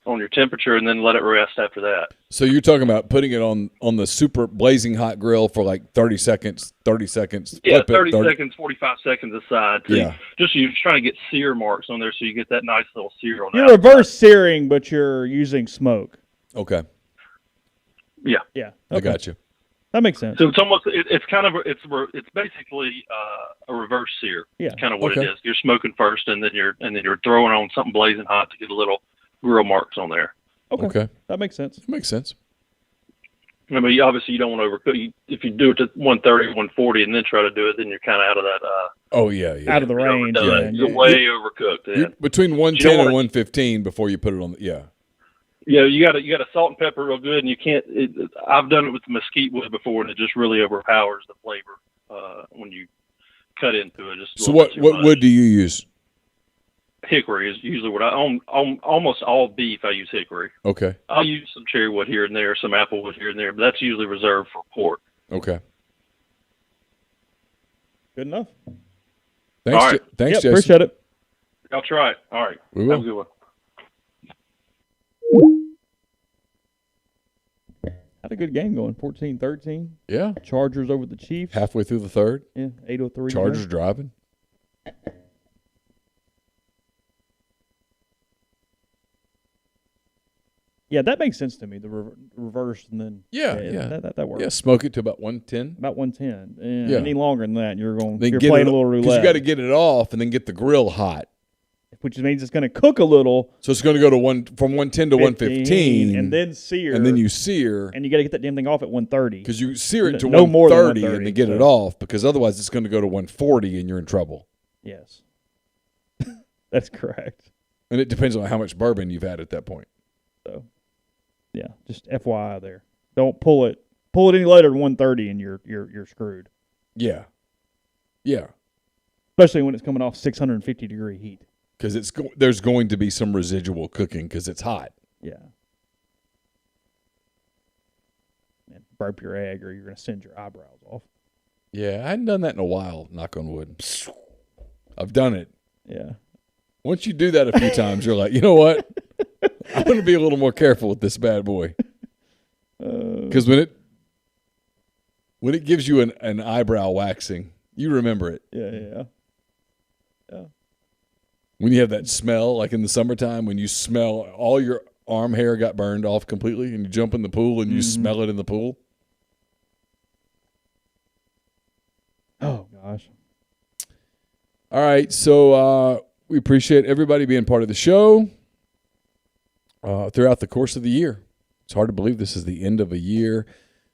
on your temperature, and then let it rest after that. So you're talking about putting it on the super blazing hot grill for like 30 seconds. Yeah, 30 seconds, 45 seconds aside. Yeah. Just you're trying to get sear marks on there so you get that nice little sear on there. You're reverse searing, but you're using smoke. Okay. Yeah. Yeah. Okay. I got you. That makes sense. So it's almost it's basically a reverse sear. Yeah. It's kind of what it is. You're smoking first, and then you're throwing on something blazing hot to get a little grill marks on there. Okay. That makes sense. I mean, obviously you don't want to overcook. If you do it to 130, 140, and then try to do it, then you're kind of out of that. Out of the range. You're way overcooked. Then. Between 110 and 115 before you put it on. Yeah, you got to salt and pepper real good, and you can't. I've done it with the mesquite wood before, and it just really overpowers the flavor when you cut into it. So what wood do you use? Hickory is usually what almost all beef I use hickory. Okay. I'll use some cherry wood here and there, some apple wood here and there, but that's usually reserved for pork. Okay. Good enough. Thanks, all right. Thanks, Jason. Appreciate it. I'll try it. All right. We will. Have a good one. How'd it good game going, 14-13. Yeah. Chargers over the Chiefs. Halfway through the third. Yeah, 8:03. Chargers driving. Yeah, that makes sense to me. The reverse and then Yeah. that works. Yeah, smoke it to about 110. About 110. And Yeah. any longer than that, you're Then playing a little roulette. Because you got to get it off and then get the grill hot. Which means it's going to cook a little. So it's going to go to from 110 to 115, and then sear, and then you sear, and you got to get that damn thing off at 130 because you sear it to no more than 130 and then get it off, because otherwise it's going to go to 140 and you're in trouble. Yes, that's correct. And it depends on how much bourbon you've had at that point. So, yeah, just FYI there. Don't pull it any later than 130 and you're screwed. Yeah, yeah. Especially when it's coming off 650-degree heat. Because there's going to be some residual cooking because it's hot. Yeah. And burp your egg or you're going to send your eyebrows off. Yeah, I hadn't done that in a while, knock on wood. I've done it. Yeah. Once you do that a few times, you're like, you know what? I'm going to be a little more careful with this bad boy. Because when it gives you an eyebrow waxing, you remember it. Yeah. When you have that smell, like in the summertime, when you smell all your arm hair got burned off completely and you jump in the pool and you smell it in the pool. Oh, gosh. All right, so we appreciate everybody being part of the show throughout the course of the year. It's hard to believe this is the end of a year.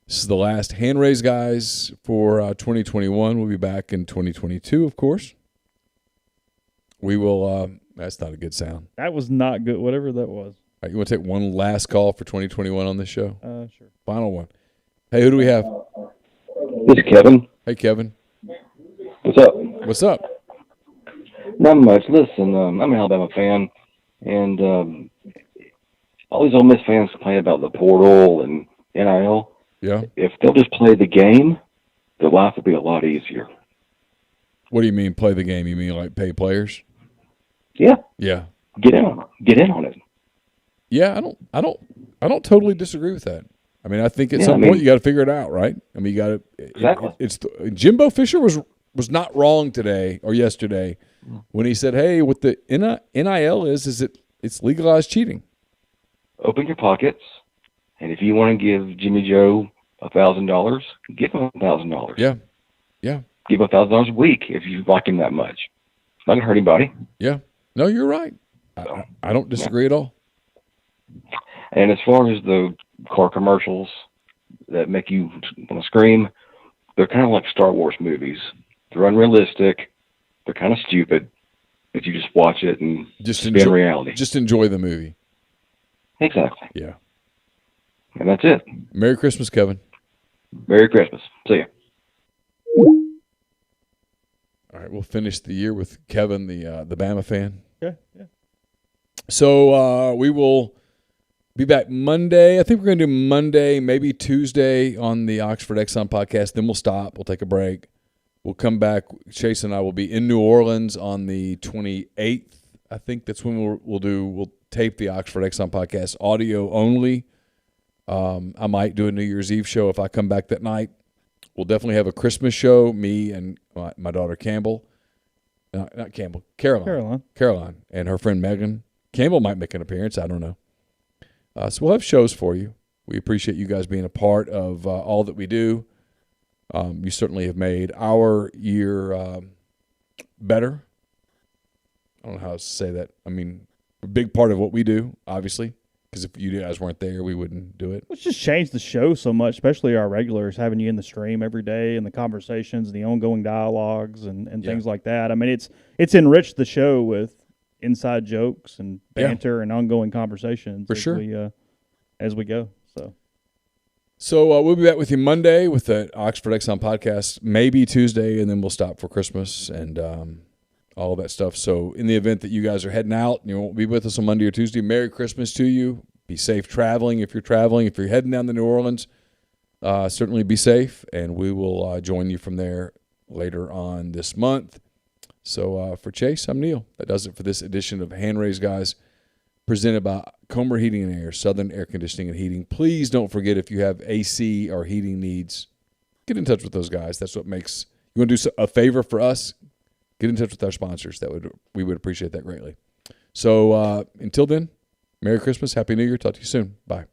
This is the last hand raise, guys, for 2021. We'll be back in 2022, of course. We will that's not a good sound. That was not good, whatever that was. All right, you want to take one last call for 2021 on this show? Sure. Final one. Hey, who do we have? This is Kevin. Hey, Kevin. What's up? What's up? Not much. Listen, I'm an Alabama fan, and all these Ole Miss fans complain about the portal and NIL. Yeah. If they'll just play the game, their life will be a lot easier. What do you mean play the game? You mean like pay players? Yeah. Yeah. Get in on it. Yeah, I don't totally disagree with that. I mean, I think at some point you got to figure it out, right? I mean, you got to. Exactly. Jimbo Fisher was not wrong today or yesterday when he said, "Hey, what the NIL is it's legalized cheating." Open your pockets, and if you want to give Jimmy Joe $1,000, give him $1,000. Yeah. Give him $1,000 a week if you like him that much. It's not gonna hurt anybody. Yeah. No, you're right. I don't disagree at all. And as far as the car commercials that make you want to scream, they're kind of like Star Wars movies. They're unrealistic. They're kind of stupid. If you just watch it and just enjoy reality. Just enjoy the movie. Exactly. Yeah. And that's it. Merry Christmas, Kevin. Merry Christmas. See ya. All right, we'll finish the year with Kevin, the Bama fan. Okay. Yeah. So we will be back Monday. I think we're going to do Monday, maybe Tuesday on the Oxford Exxon podcast. Then we'll stop. We'll take a break. We'll come back. Chase and I will be in New Orleans on the 28th. I think that's when we'll tape the Oxford Exxon podcast audio only. I might do a New Year's Eve show if I come back that night. We'll definitely have a Christmas show, me and my daughter Campbell. Not Campbell, Caroline, and her friend Megan. Campbell might make an appearance. I don't know. So we'll have shows for you. We appreciate you guys being a part of all that we do. You certainly have made our year better. I don't know how to say that. I mean, a big part of what we do, obviously, because if you guys weren't there, we wouldn't do it. It's just changed the show so much, especially our regulars, having you in the stream every day and the conversations, the ongoing dialogues and things like that. I mean, it's enriched the show with inside jokes and banter and ongoing conversations as we go. So we'll be back with you Monday with the Oxford Exxon podcast, maybe Tuesday, and then we'll stop for Christmas and all of that stuff. So in the event that you guys are heading out and you won't be with us on Monday or Tuesday, Merry Christmas to you. Be safe traveling if you're traveling. If you're heading down to New Orleans, certainly be safe, and we will join you from there later on this month. So for Chase, I'm Neal. That does it for this edition of Hand Raise, guys. presented by Comer Heating and Air, Southern Air Conditioning and Heating. Please don't forget, if you have AC or heating needs, get in touch with those guys. That's what makes – you want to do a favor for us? Get in touch with our sponsors. We would appreciate that greatly. So until then, Merry Christmas, Happy New Year. Talk to you soon. Bye.